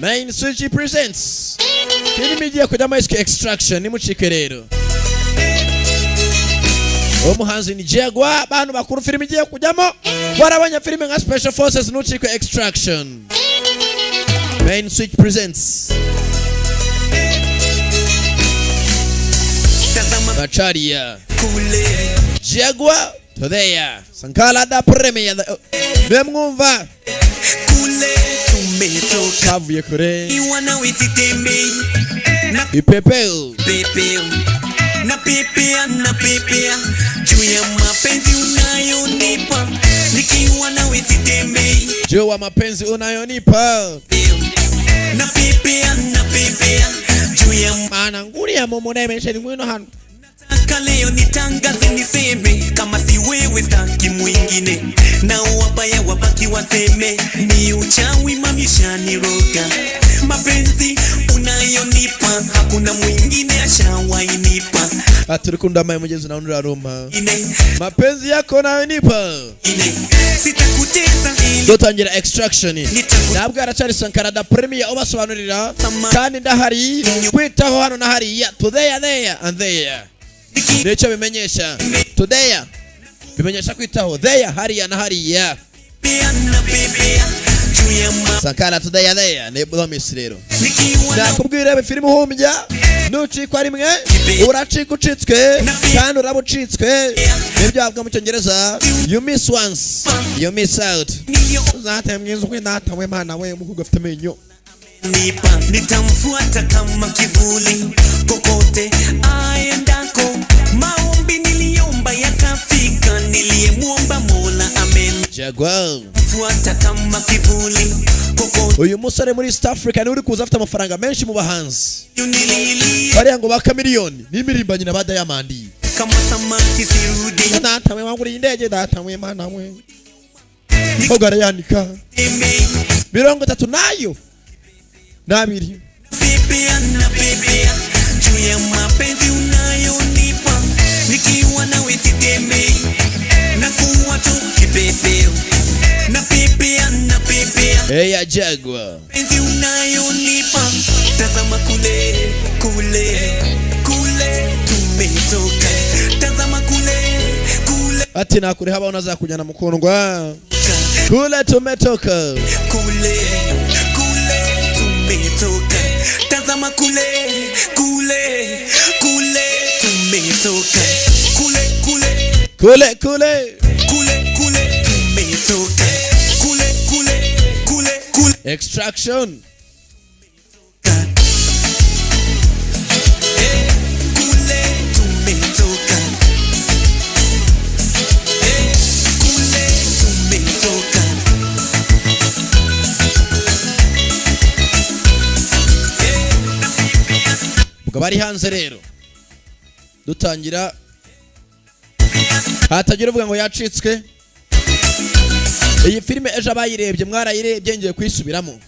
Main Switch presents filime igiye kujyamo extraction ni mucike rero. Umuhanzi ni Jagwa, abantu bakuru filime igiye kujyamo warabanya filime nka Special Forces nucike extraction. Main Switch presents Bacharia Jagwa Todeya Sankara da premier Memwumva kavuye kure ipepeo na pepea juu ya mapenzi unayonipa nikiwa nawe sitembei juu ya mapenzi unayonipa na pepea juu ya maana nguri ya momone mensheni mwino hano nataka leo nitangaze niseme kama si wewe staki mwingine na wabaya wabaki waseme ni uchawi mamishani roga mapenzi unayonipa hakuna mwingine ashawainipa aturikunda mai mugezi na unura Roma mapenzi yako unayonipa sitakuteza dotangira extraction nabwo aracari Sankara da premier obasobanurira kandi ndahari kwitaho hano na hariya today there and there Necho bimenyesha today bimenyesha kwitaho there hariya na hariya Sankara today there nebwo misirero nakubwira be filime humbya nucikwa rimwe uracika ucitswe kandi urabucitswe nibyo mu cyongereza you miss once you miss out zatemwiza kwinata we mana we mukugo afite menyo nitamfuata kama kivuli kokote aendako maombi niliomba yakafika niliyemuomba Mola amen Jagwa fuata kama kivuli kokote uyu musore muri East Africa ni uri kuza afite amafaranga menshi mu bahanzi bari ngo baka miliyoni n'imirimbanye na ba Diamond kama samaki sirudi data we wanguri indege data we mana we ogara yanika 30 nayo nabiri pepea juu ya mapenzi unayonipa nikiwa nawe sitembei na kuwa tu kipepeo na pepea ya Jagwa penzi unayonipa tazama kule tumetoka tazama kule ati nakuri haba unaza kujana mukundwa kule tumetoka tumetoka tazama kule tumetoka kule tumetoka kule extraction kule tumetoka bari hanze rero dutangira hatagira uvuga ngo yacitswe iyi filime ejo abayirebye mwarayirebye ngiye kwisubiramo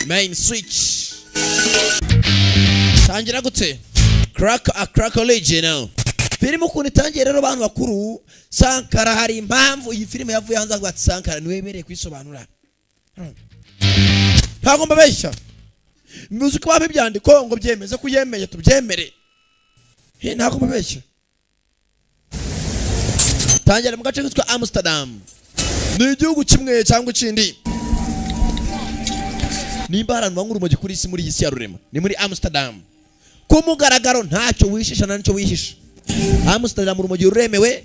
Main Switch tangira gute crack original filime ukuntu itangiye rero abantu bakuru Sankara hari impamvu iyi filime yavuye hanze ngo Sankara niwemereye kwisobanura ntago mbabeshya muziki wapi byandiko ngo byemeze kuyemeye tubyemere ntago mbabeshya tangira mu gace kitwa Amsterdam ni igihugu kimwe cyangwa ikindi nimba abantu bangura umugi kuri isi muri isi ya rurema ni muri Amsterdam ku mugaragaro ntacyo wishisha ntacyo wihisha Amsterdam urumogi ruremewe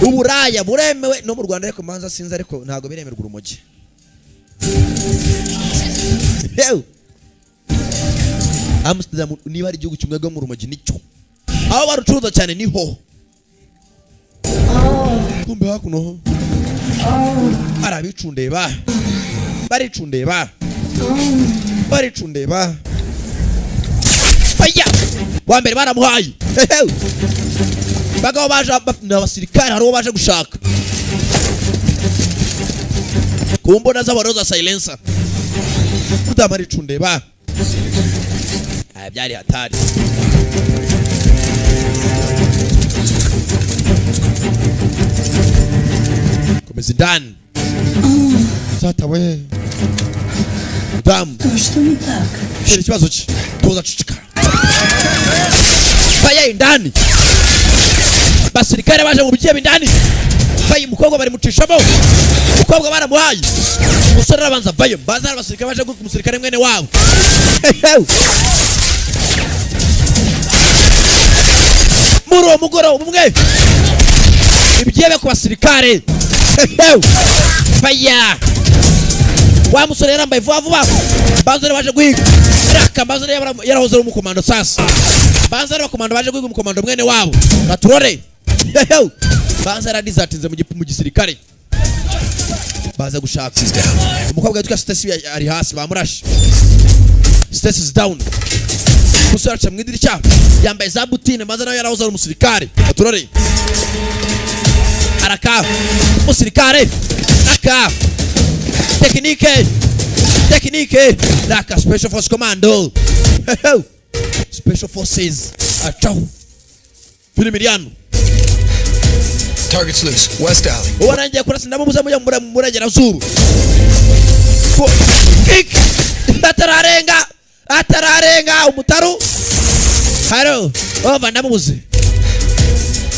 uburaya buremewe no mu Rwanda ariko manza sinza ariko ntago biremerwa urumogi Amsterdam niba ari igihugu kimwe mu rumogi nicyo aho barucuruza cyane niho kumbe hakuno arabicundeba baricundeba aya wa mbere baramuhaye bagabo baje n'abasirikare hariho baje gushaka kumbona z'abaroza silencer kudamaricundeba byari hatari komeza bamusubiza indani zatawe damu kiri kibazo ki tuza cicika baye indani basirikare baje mu bigiye indani baye umukobwa bari mucishamo umukobwa baramuhaye umusore arabanza baye bazara abasirikare baje guka umusirikare mwene wabo muri uwo mugoroba umwe ibigiye ku basirikare faya wa musore yarambaye vuba bazore baje guhiga raka bazore yarahoze mu komando sasa bazore bakomando baje guhiga umukomando mwene wabo baturore bazara dizatinze mu gisirikare baza gushaka umukobwa witwa Stacy ari hasi bamurashe Stacy is down musore aca mu idirishya yambaye za butine maze nawe yarahoze ari umusirikare baturore araka umusirikare aka technique raka special force commando special forces achau Filimiliano Target's loose. West alley. Wananje kurasa ndamubuza murengera zubu atararenga umutaru haro ova ndamubuze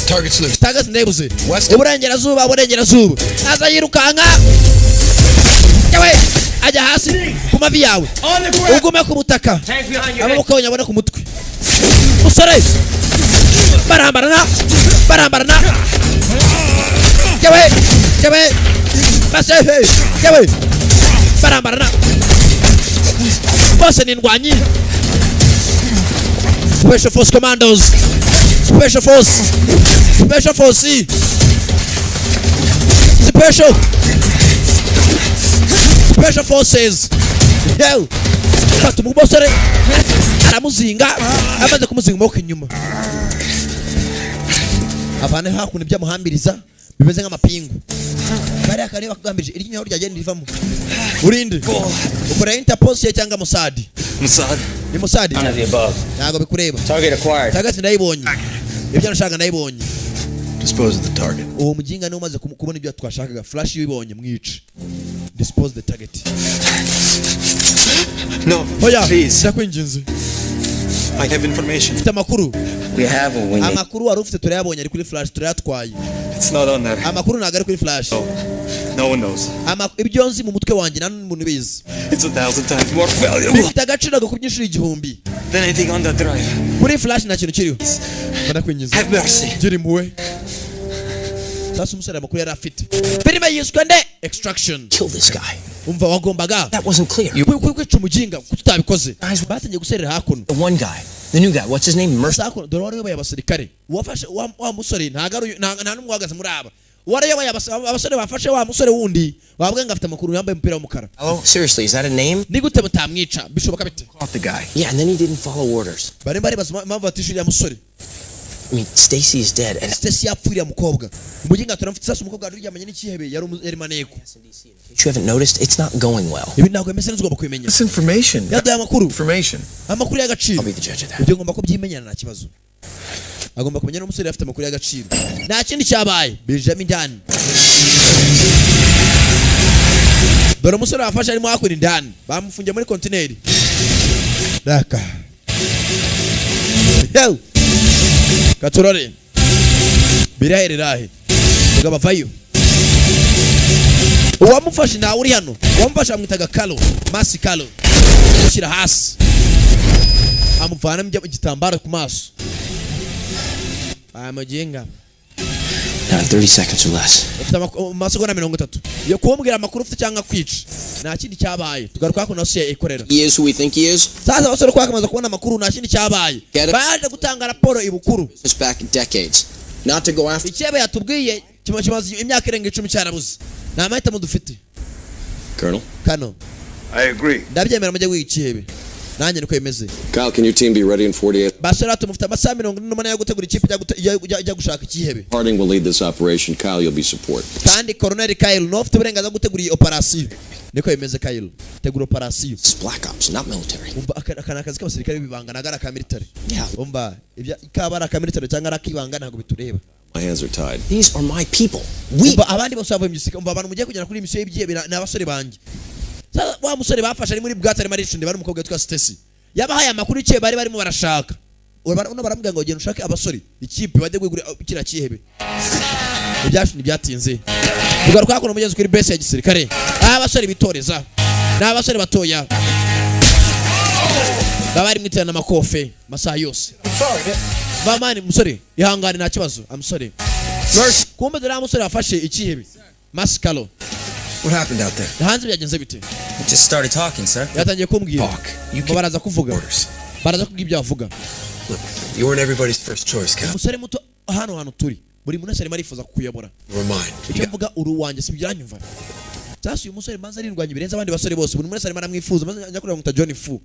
Target's loose. Target's ndabuze uburengera zuba aza yirukanka yawe ajya hasi ku mavi yawe ugume ku butaka amaboko yonyabona ku mutwe usore barambarana yawe base yawe barambarana bose ni ndwanyi special force commandos special forces yo fata umubosore aramuzinga amaze kumuzinga mo kinyuma avane hakuno byamuhambiriza bimeze nk'amapingu bari akareba kugambirije iryinyo ryagenda rivamo urinde ukora interpose cyangwa Mossad ni Mossad ntago bikureba target ndayibonye ibyo nashaka ndayibonye Dispose of the target. uwo mujinga niwe umaze kubona ibyo twashakaga flash yibonye mwice dispose the target No, please ndakwinginze I have information. Fite amakuru We have a win. amakuru wari ufite turayabonye ari kuri flash turayatwaye It's not on there. amakuru ntago ari kuri flash No one knows. ibyo nzi mu mutwe wanjye nta n'umuntu bizi It's 1,000 times more valuable bifite agaciro gakubyinshira igihumbi than anything on that drive. kuri flash nta kintu kiriho ndakwinginze Have mercy. gira impuhwe sasa umusore amakuru yari afite filime yiswe nde Extraction Kill this guy. umva wagombaga That wasn't clear. kwica umujinga kututabikoze batangiye guserera hakuno The one guy, the new guy, what's his name? Mercer. hakuno dore wari yobaye abasirikare wafashe wa musore nta n'umwe uhagaze muri aba wari yobaye abasore bafashe wa musore wundi wabwe ngafite amakuru yambaye umupira w'umukara Oh, seriously, is that a name? ni gute mutamwica bishoboka bite Off the guy. Yeah, and then he didn't follow orders. bari baza impamvu batishuriye musore I mean, Stacy is dead, and Stacy yapfiriye mukobwa umujinga turamfite sasa umukobwa aryamanye n'ikihebe yari maneko you haven't noticed, it's not going well. ibi ntabwo yemeze neza ugomba kubimenya This information. yaduhaye amakuru Information. amakuru y'agaciro I'll be the judge of that. ibyo ngomba kubyimenyana nta kibazo agomba kumenya n'umusore afite amakuru y'agaciro nta kindi cyabaye Benjamin indani dore umusore wafashe arimo hakura indani bamufungiye muri kontineri raka yo katurore birahererahe mugabo vayo uwamufashe nawe uri hano uwamufashe amwitaga Kalo Masi Kalo ushyira hasi amuvana mu gitambaro ku maso amajenga 30 seconds or less. amasegonda 30 yo kumbwira amakuru ufite cyangwa kwica nta kindi cyabaye tugaruka ko nasiye ikorera He is who we think he is. sasa basore kwakamaza kubona amakuru nta kindi cyabaye baje gutanga raporo ibukuru It's back decades. Not to go after. icyebe yatubwiye kimaze imyaka irenga 10 cyarabuze nta mahitamo dufite Colonel. Kano I agree. ndabyemera mujye w'ikihebe nanjye niko yemeze Kyle, can your team be ready in 48? basore tumufite amasaha 48 yo gutegura ikipe ijya gushaka ikihebe Harding will lead this operation. Kyle, you'll be support. kandi Colonel Kyle no ufite uburenganzira bwo gutegura iyi operation niko yemeze Kyle tegura operation It's black ops, not military. umva akana kazi k'abasirikare bibanga nagara ka military Yeah. umva ibya kabara ka military cyangwa rakibanga ntago bitureba My hands are tied. These are my people. We. Abandi bose bavuye mu gisika abantu mugiye kugera kuri misiyo y'ibyiye n'abasore banjye. Wa musore bafashe ari muri bwatsi ari marishundi bari umukobwa witwa Stacy. Yabahaye amakuru icye bari barimo barashaka. Uno baramubwira ngo genda ushake abasore ikipe bade gwigura kira kihebe. Ibyashuni byatinze. Ugaruka ko umugenzi kuri base ya gisirikare. Abasore bitoreza. N'abasore batoya. Babari mwitana makofe masaha yose. Bamani musore ihangane nta kibazo. I'm sorry. First, kumbe dore amusore afashe ikihebe. Maskalo. What happened out there? Hanze byagenze bite? We just started talking, sir. Yatangiye kumbwira. Talk. You Ngo baraza kuvuga. orders. Baraza kubwibya bavuga. Look, you weren't everybody's first choice, Cap. Umusore muto hano turi. Buri muntu ari marifuza kukuyobora. You were mine. Icyo mvuga uru wanjye sibyanyumva. Sasa uyu musore manza arindwanya birenze abandi basore bose. Buri muntu ari maramwifuza maze nyakurira ngo John Fu.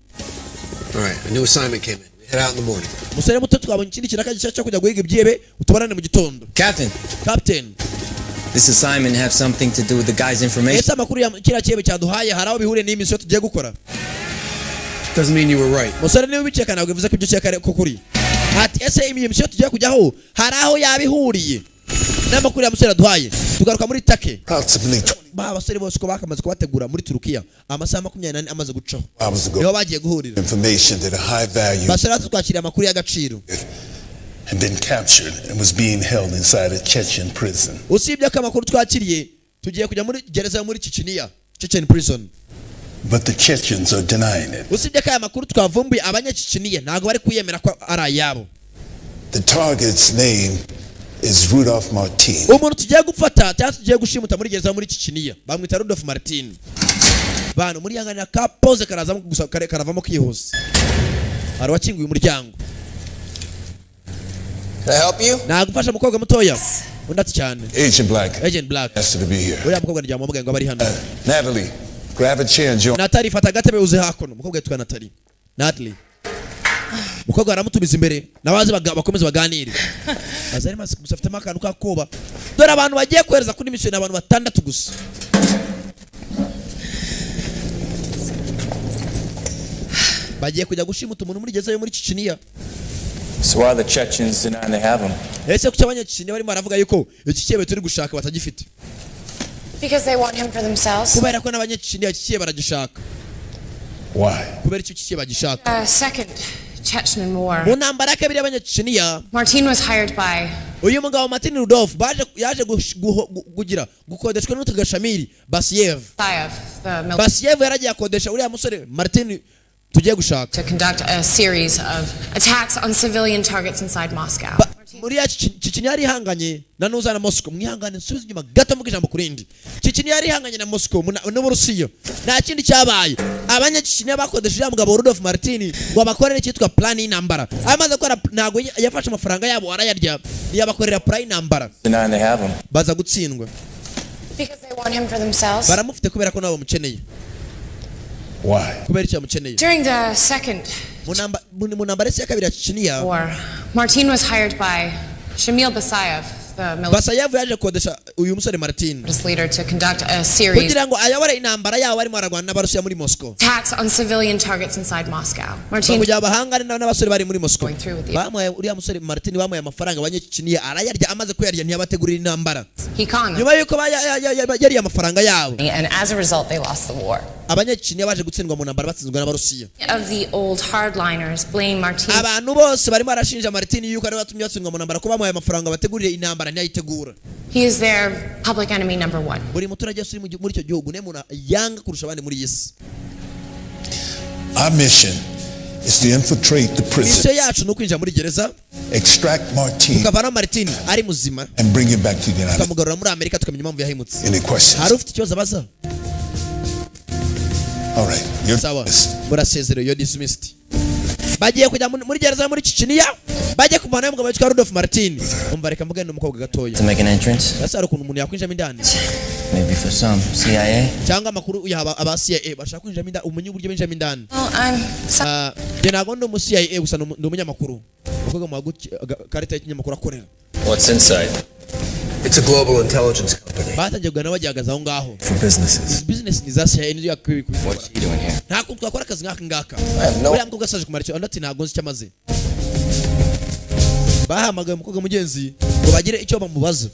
All right, a new assignment came in. We head out in the morning. Musore muto twabonye ikindi kiraka cyo kujya guhiga ibyebe utubarane mu gitondo. Captain. This assignment have something to do with the guy's information. Ese amakuru ya kira cyebe cyaduhaye haraho bihure n'imisiyo tugiye gukora. Doesn't mean you were right. Musore niwe biceka ntabwo bivuze ko ibyo cyeka ko kuri. Ati ese imisiyo tugiye kujyaho haraho yabihuriye. N'amakuru ya musore aduhaye. Tugaruka muri take. Abasore bose ko bakamaze kubategura muri Turukiya amasaha 24 amaze gucaho. Niho bagiye guhurira. Information that a high value Basore twakiriye amakuru y'agaciro. had been captured and was being held inside a Chechen prison. Usibye ko amakuru twakiriye tugiye kujya muri gereza yo muri Chechnya, Chechen prison. But the Chechens are denying it. Usibye ko amakuru twavumbuye abanyachechnya ntago bari kuyemera ko ari ayabo. The target's name is Rudolf Martin. Umuntu tugiye gufata cyangwa tugiye gushimuta muri gereza muri Chechnya bamwita Rudolf Martin. Bano muri yanganira ka pose karazamo gusa karavamo kihuse. Ari wakinguye umuryango. Can I help you? Nagufasha mukobwa mutoya. Undati cyane. Agent Black. Agent Black. Has to be here. Uriya mukobwa njya mu muganga bari hano. Natalie, grab a chair and join. Natalie fata gatebe uze hakono. Mukobwa yitwa Natalie. Natalie. Mukobwa aramutumiza imbere. Nabaze bakomeza baganire. Bazari maze gusafite akantu kakoba. Dore abantu bagiye kwereza kuri mission abantu batandatu gusa. Bagiye kujya gushimuta umuntu muri gereza yo muri Chechnya. So why the Chechens denying they have him? Ese kuki abanyachechnya barimo baravuga yuko iki cyebe turi gushaka batagifite? Because they want him for themselves. Kubera ko n'abanyachechnya iki cyebe baragishaka. Why? Kubera iki cyebe bagishaka. Second Chechen War. Mu ntambara ya kabiri y'abanyachechnya Martin was hired by uyu mugabo Martin Rudolf yaje kugira gukodeshwa n'utega Shamiri Basiev. Basiev yaragiye akodesha uriya musore Martin tugiye gushaka to conduct a series of attacks on civilian targets inside Moscow. muri ya Chechnya yari ihanganye na nuza na Moscow mwihangane subiza inyuma gato mu ijambo kurindi. Chechnya yari ihanganye na Moscow n'Uburusiya nta kindi cyabaye abanyachechnya bakodesha ya mugabo Rudolf Martin ngo abakorere cyitwa plan y'intambara amaze gukora ntago yafashe amafaranga yabo arayarya yabakorera plan y'intambara Denying they have him. baza gutsindwa Because they want him for themselves. baramufite kubera ko nabo mukeneye. Why? Kubera icyo mukeneye. During the second mu ntambara ya kabiri ya Chechnya war, Martin was hired by Shamil Basayev, the Basayev yaje kodesha uyu musore Martin military leader, to conduct a series kugira ngo ayobore intambara yabo barimo aragwana n'abarusiya muri Moscow. attacks on civilian targets inside Moscow. Martin Kugira bahangane n'abasore bari muri Moscow. going through with the Bamuye uriya musore Martin bamuye amafaranga abanyachechnya arayarya amaze kuyarya ntiyabategurira intambara. he conned them. Nyuma yuko yari amafaranga yabo And as a result, they lost the war. abanyachechnya baje gutsindwa mu ntambara batsinzwe n'abarusiya. Of the old hardliners blame Martin Abantu bose barimo arashinja Martin yuko ari watumye batsindwa mu ntambara ko bamuye amafaranga bategurire intambara ntiyayitegura. He is their public enemy number one. Buri muturage wese uri muri icyo gihugu ne muntu yanga kurusha abandi muri Yesu. Our mission is to infiltrate the prison, Mission yacu no kwinjira muri gereza extract Martin, tukavana Martin ari muzima and bring him back to the United States. tukamugarura muri Amerika tukamenya impamvu yahimutse. Any questions? Hari ufite ikibazo abaza? All right. You're Sawa. dismissed. Murasezerero yo dismissed. Bagiye kujya muri gereza muri Chechnya bagiye kumana n'umugabo witwa Rudolf Martin. Umva reka mugende umukobwa gatoya. To make an entrance? Ese hari ukuntu umuntu yakwinjira indani Maybe for some. CIA? cyangwa amakuru yaba aba CIA bashaka kwinjira indani umenye uburyo binjira indani. Well, I'm Je nago ndo mu CIA gusa ndo umunyamakuru. Umukobwa mu karita y'ikinyamakuru akorera. What's inside? It's a global intelligence company Batangiye kugana bajyagaza aho ngaho. for businesses. Business ni za CIA niyo yakwiye. What's he doing here? Nta kuntu twakora akazi nk'aka ngaka. have no- Uriya mukobwa asaje kumara icyo undi ati ntago nzi icyo amaze. Bahamagaye umukobwa mugenzi ngo bagire icyo bamubaza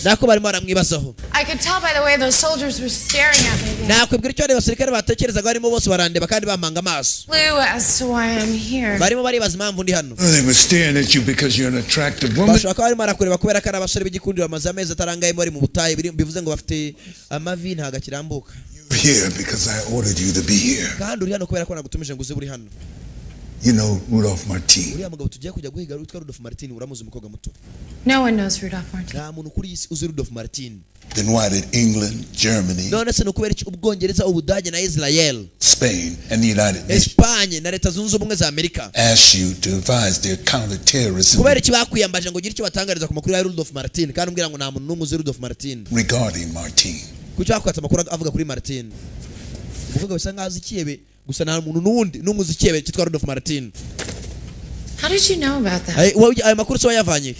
nako barimo baramwibazaho. I could tell by the way those soldiers were staring at me. Nakwibwira icyo abasirikare batekerezaga barimo bose barandeba kandi bamanga amaso. Clue as to why I'm here. Barimo baribaza impamvu ndi hano. They were staring at you because you're an attractive woman. Bashaka barimo barakureba kubera ko ari abasore b'igikundi bamaze amezi atarangaye bari mu butayu bivuze ngo bafite amavi ntaga kirambuka. You're here because I ordered you to be here. Kandi uri hano kubera ko nagutumije ngo uze buri hano. You know Rudolph Martin. Uriya mugabo tugiye kujya guhiga witwa Rudolph Martin uramuzi umukobwa muto. No one knows Rudolph Martin. Nta muntu kuri isi uzi Rudolph Martin. Then why did England, Germany, none se nukubera iki Ubwongereza, Ubudage na Israel, Spain, and the United Nations Espagne na Leta Zunze Ubumwe za Amerika ask you to advise their counter-terrorism kubera iki bakwiyambaje ngo ugire icyo batangariza ku makuru ya Rudolph Martin kandi umbwira ngo nta muntu n'umwe uzi Rudolph Martin regarding Martin? kuki bakwatsa amakuru avuga kuri Martin? Uvuga bisa nkaho azi ikiyebe gusa nta muntu n'umwe uzi ikiyebe cyitwa Rudolph Martin. How did you know about that? Ayo makuru se wayavanye?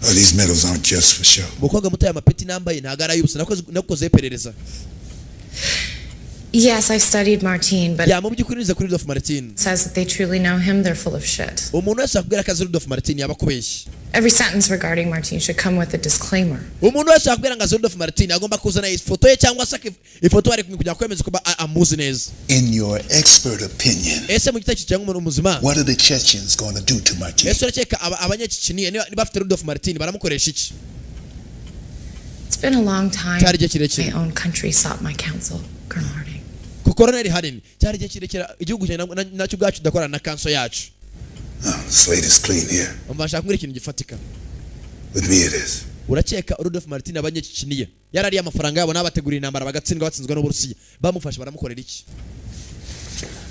These medals aren't just for show. Umukobwa muto aya mapeti nambaye ntago ari ay'ubusa nakoze iperereza. Yes, I studied Martin, but mu by'ukuri nize kuri Rudolph Martin. says that they truly know him, they're full of shit. Umuntu wese akubwira ko azi Rudolph Martin yaba akubeshye. Every sentence regarding Martin should come with a disclaimer. Umuntu wese akubwira ngo azi Rudolph Martin agomba kuzana ifoto ye cyangwa se ifoto ari kujya kwemeza ko amuzi neza. In your expert opinion, ese mu gitekerezo cyangwa umuntu muzima, what are the Chechens going to do to Martin? ese urakeka abanyaciciniye niba bafite Rudolph Martin baramukoresha iki? It's been a long time. Cyari igihe kirekire. My own country sought my counsel, Colonel Harding. ku Colonel Harding cyari igihe kirekire igihugu nacyo ubwacu dakorana na kanso yacu. The slate is clean here. Umbasha kumwira ikintu gifatika. With me it is. Urakeka Rudolph Martin abanyaciciniye yarari amafaranga yabo n'abategurira intambara bagatsindwa batsinzwe n'Uburusiya bamufasha baramukorera iki?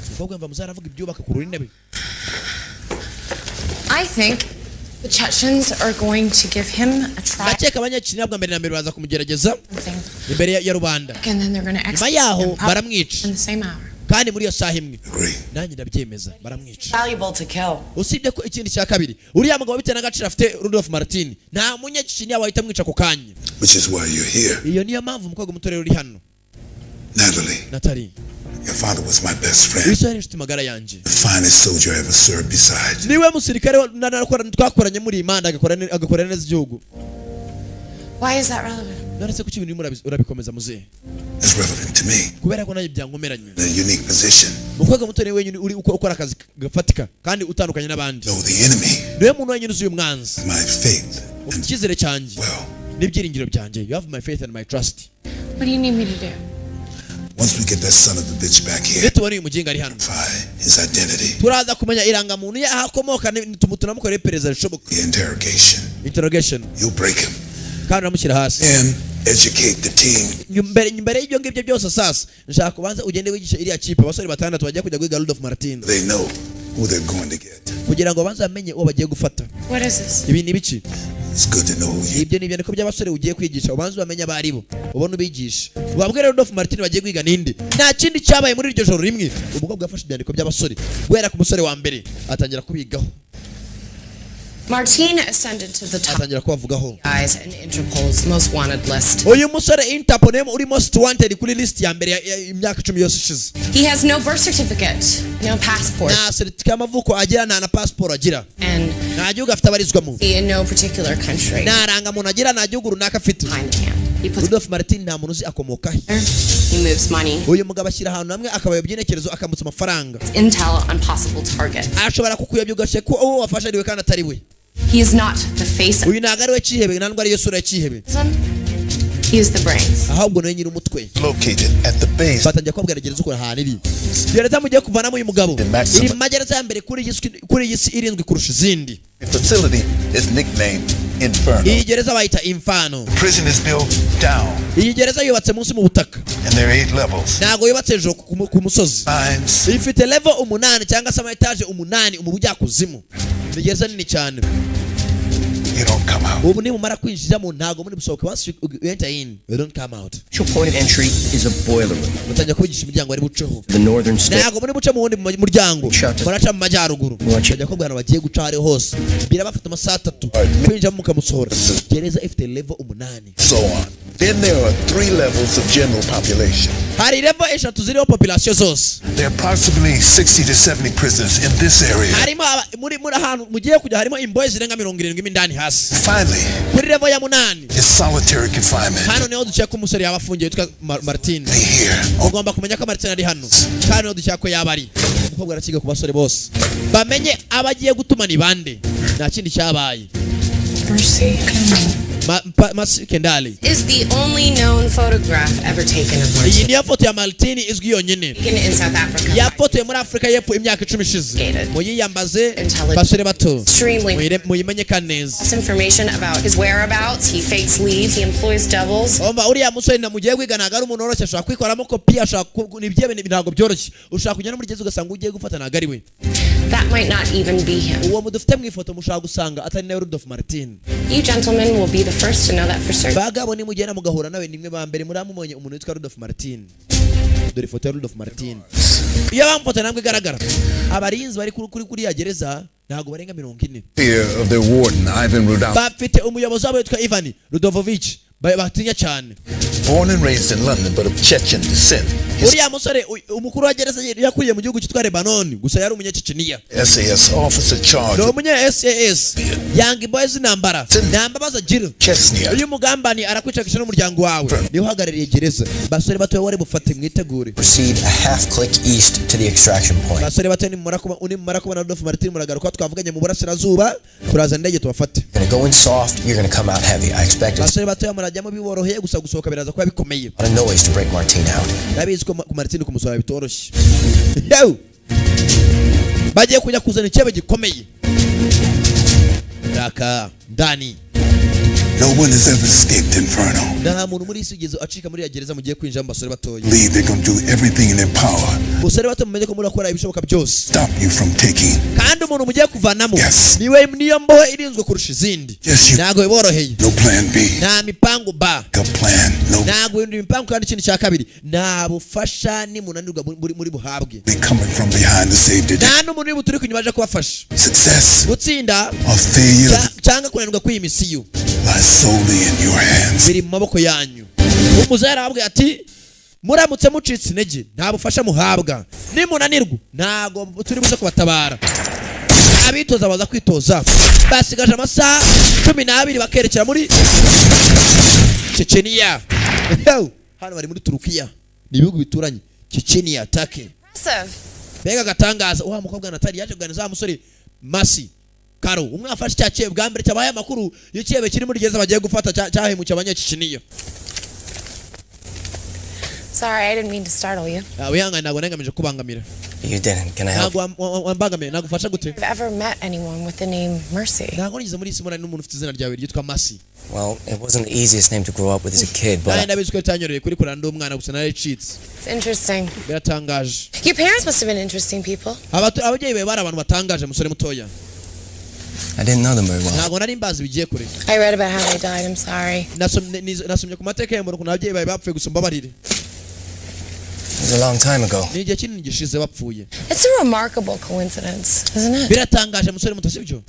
Umukobwa mva muzaravuga ibyubaka ku rurinde be. I think the Chechens are going to give him a try. Nakeka abanyaciciniye bwa mbere na mbere baza kumugerageza imbere ya rubanda. And then they're going to Nyuma execute yaho him baramwica. in the same hour. Kandi muri iyo saha imwe Agree. nanjye ndabyemeza baramwica. Valuable to kill. Usibye ko ikindi cya kabiri uriya mugabo bitewe n'agaciro afite Rudolph Martin nta munyaciciniye wahita mwica ku kanya. Which is why you're here. Iyo niyo mpamvu umukobwa muto rero uri hano. Natalie, your father was my best friend. Yesu yari inshuti magara yanjye. The finest soldier I ever served besides. Niwe musirikare twakoranye muri Imana agakorera neza igihugu. Why is that relevant? None se kuki ibintu urabikomeza muzehe? It's relevant to me. Kubera ko nanjye byankomeranye. In a unique position. Umukobwa muto ni wenyine uri ukora akazi gafatika kandi utandukanye n'abandi. Know the enemy. Niwe muntu wenyine uzi uyu mwanzi. My faith. Ufite icyizere cyanjye. Well. N'ibyiringiro byanjye. You have my faith and my trust. What do you need me to do? Once we get that son of a bitch back here, tubona uyu mujinga ari hano. his identity. Turaza kumenya irangamuntu ye ahakomoka tumukorera iperereza rishoboka. Interrogation. You'll break him. Kandi uramushyira hasi. And educate the team. Mbere y'ibyo ngibyo byose sasa nshaka kubanza ugende wigisha iriya kipe abasore batandatu bajya kujya guhiga Rudolph Martin. They know who they're going to get. Kugira ngo banze bamenye uwo bagiye gufata. What is this? Ibi ni biki? It's good to know who you. Ibyo ni ibyo niko by'abasore ugiye kwigisha ubanze bamenye abari bo. Ubone ubigisha. Ubabwire Rudolph Martin bagiye kwiga ninde? Nta kindi cyabaye muri iryo joro rimwe. Umukobwa yafashe ibyandiko by'abasore. Guhera ku musore wa mbere atangira kubigaho. Martin ascended to the top atangira kubavugaho. guys and Interpol's most wanted list. Uyu musore Interpol uri most wanted kuri list ya mbere imyaka 10 yose ishize. He has no birth certificate, no passport, Na certificate y'amavuko agira na passport agira. and Nta gihugu afite abarizwamo. in no particular country. Na rangamuntu agira nta gihugu runaka afite. Behind the camp. He puts Rudolph Martin nta muntu uzi akomoka he. he moves money, Uyu mugabo ashyira ahantu hamwe akabayobya ibyerekezo akamutsa amafaranga. intel on possible targets. Ashobora kukuyobya ugashye ko uwo wafashe ariwe kandi atari we. He is not the face of Uyu ntago ari we cyihebe ntabwo ari yo sura y'cyihebe. he is the brains. Ahubwo nawe nyiri umutwe. Located at the base. Batangiye kubabwira gereza uko ahantu iri. Gereza mugiye kuvanamo uyu mugabo. Iri mu magereza ya mbere kuri iyi si irindwi kurusha izindi. The facility is nicknamed Inferno. Iyi gereza bayita Inferno. Prison is built down. Iyi gereza yubatse munsi mu butaka. And there are 8 levels. Ntago yubatse hejuru ku musozi. Ifite level 8 cyangwa se ama etage 8 mu bujyakuzimu. Ni gereza nini cyane. You don't come out. Ubu nimumara kwinjiramo ntago muri busohoke. Once you enter in, you don't come out. Your point of entry is a boiler room. Mutangiye kubigisha imiryango ari buceho. The northern state. Ntago muri buce mu wundi muryango. Muraca mu majyaruguru. Bajya ko bwana bagiye guca ari hose. Bira bafite amasaha 3. Kwinjira mukamusohora. Gereza ifite level 8. So on. Then there are 3 levels of general population. hari level eshatu ziriho population zose. There are approximately 60 to 70 prisoners in this area. Harimo muri ahantu mugiye kujya harimo imbohe zirenga 70 indani hasi. Finally, kuri level ya 8 is solitary confinement. hano niho dushaka ko umusore yaba afungiye yitwa Martin. Ugomba kumenya ko Martin ari hano kandi niho dushaka ko yaba ari. Umukobwa arakiga ku basore bose bamenye abagiye gutuma ni bande nta kindi cyabaye. Mercy Kendali is the only known photograph ever taken of iyi Martin. niyo foto ya Martin izwi yonyine Taken in South Africa. ya foto yo muri Afrika y'Epfo imyaka 10 ishize. Muyiyambaze basore bato Extremely muyimenyekane neza. information about his whereabouts. He fakes leads. He employs doubles. Omba uriya musore namugiye kwigana ari umuntu woroshye ashaka kwikoramo kopi ashaka nibyebe ntabwo byoroshye ushaka kujya no muri Yesu ugasanga ugiye gufata nagari we. That might not even be him. Uwo mudufite mu ifoto mushaka gusanga atari nawe Rudolph Martin. You gentlemen will be the first to know that for certain. Bagabo ni mugenda mugahura nawe nimwe ba mbere muri amumonye umuntu witwa Rudolph Martin. Dore foto ya Rudolph Martin. Iyo bamfoto nambwe garagara. Abarinzi bari kuri ya gereza ntago barenga 40. Fear of their warden, Ivan Rudolph. Bafite umuyobozi wabo witwa Ivan Rudolfovich. Batinya cyane. Born and raised in London, but of Chechen descent. Uriya musore umukuru wa gereza yakuriye mu gihugu cyitwa Lebanon gusa yari umunyaceceniya. SAS officer charge. No munya SAS. Young boys nambara. Nambabaza jiro. Chesnia. Uyu mugambani arakwicakisha n'umuryango wawe. Niho hagarariye gereza. Basore bato wari bufate mwitegure. Proceed a half click east to the extraction point. Basore bato ni mumara kuba na Rudolph Martin muragaruka twavuganye mu burasirazuba turaza ndege tubafate. You're gonna go in soft, you're gonna come out heavy. I expect it. Basore bato yamurajyamo biboroheye gusa gusohoka biraza kuba bikomeye. A noise to break Martin out. Nabizi ko ku Martin kumusora bitoroshye. Yo. Bagiye kujya kuzana icyebe gikomeye. Daka Dani. No one has ever escaped Inferno. Nta muntu muri isi ugeze acika muri ya gereza mugiye kwinjira mu basore batoye. They're going to do everything in their power. Basore bato mumenye ko murakora ibishoboka byose. Stop you from taking. Kandi umuntu mugiye kuvanamo. Niwe niyo mbohe irinzwe kurusha izindi. Ntago biboroheye. No plan B. Nta mipango ba. A plan. No. Ntago imipango kandi ikindi cya kabiri. Nta bufasha ni munanirwa muri buhabwe. They coming from behind to save the day. Nta n'umuntu uri kunyuma aje kubafasha. Success. Gutsinda. Or failure. Cyangwa kunanirwa kw'iyi misiyo. Solely in your hands. Biri mu maboko yanyu. Umuzera arabwe ati muramutse mucitse intege nta bufasha muhabwa nimunanirwa ntago turi buze kubatabara. Abitoza baza kwitoza basigaje amasaha 12 bakerekera muri Chechenia. Hano bari muri Turukiya ni ibihugu bituranye. Chechenia take. Bega gatangaza uwa mukobwa Natali yaje kuganiza musore Masi Karo umwe afashe cyaciye bwa mbere cyabaye amakuru y'ikiyebe kiri muri gereza bagiye gufata cyahemucye abanyaciciniyo. Sorry, I didn't mean to startle you. Wihangane ntabwo nengamije kubangamira. You didn't. Can I help? Wambangamira nagufasha gute? Have ever met anyone with the name Mercy? Ntabwo nize muri isi n'umuntu ufite izina ryawe ryitwa Mercy. Well, it wasn't the easiest name to grow up with as a kid, but ndabizi ko cyanyoroye kuri kuranda umwana gusa nari cheats. It's interesting. Biratangaje. Your parents must have been interesting people. Ababyeyi bawe bari abantu batangaje musore mutoya. I didn't know them very well. Ntabwo nari mbazi bigiye kure. I read about how they died. I'm sorry. Nasomye ku mateka y'umuntu kuntu ababyeyi bawe bapfuye gusa mbabarire. It was a long time ago. Ni igihe kinini gishize bapfuye. It's a remarkable coincidence, isn't it? Biratangaje musore muto sibyo?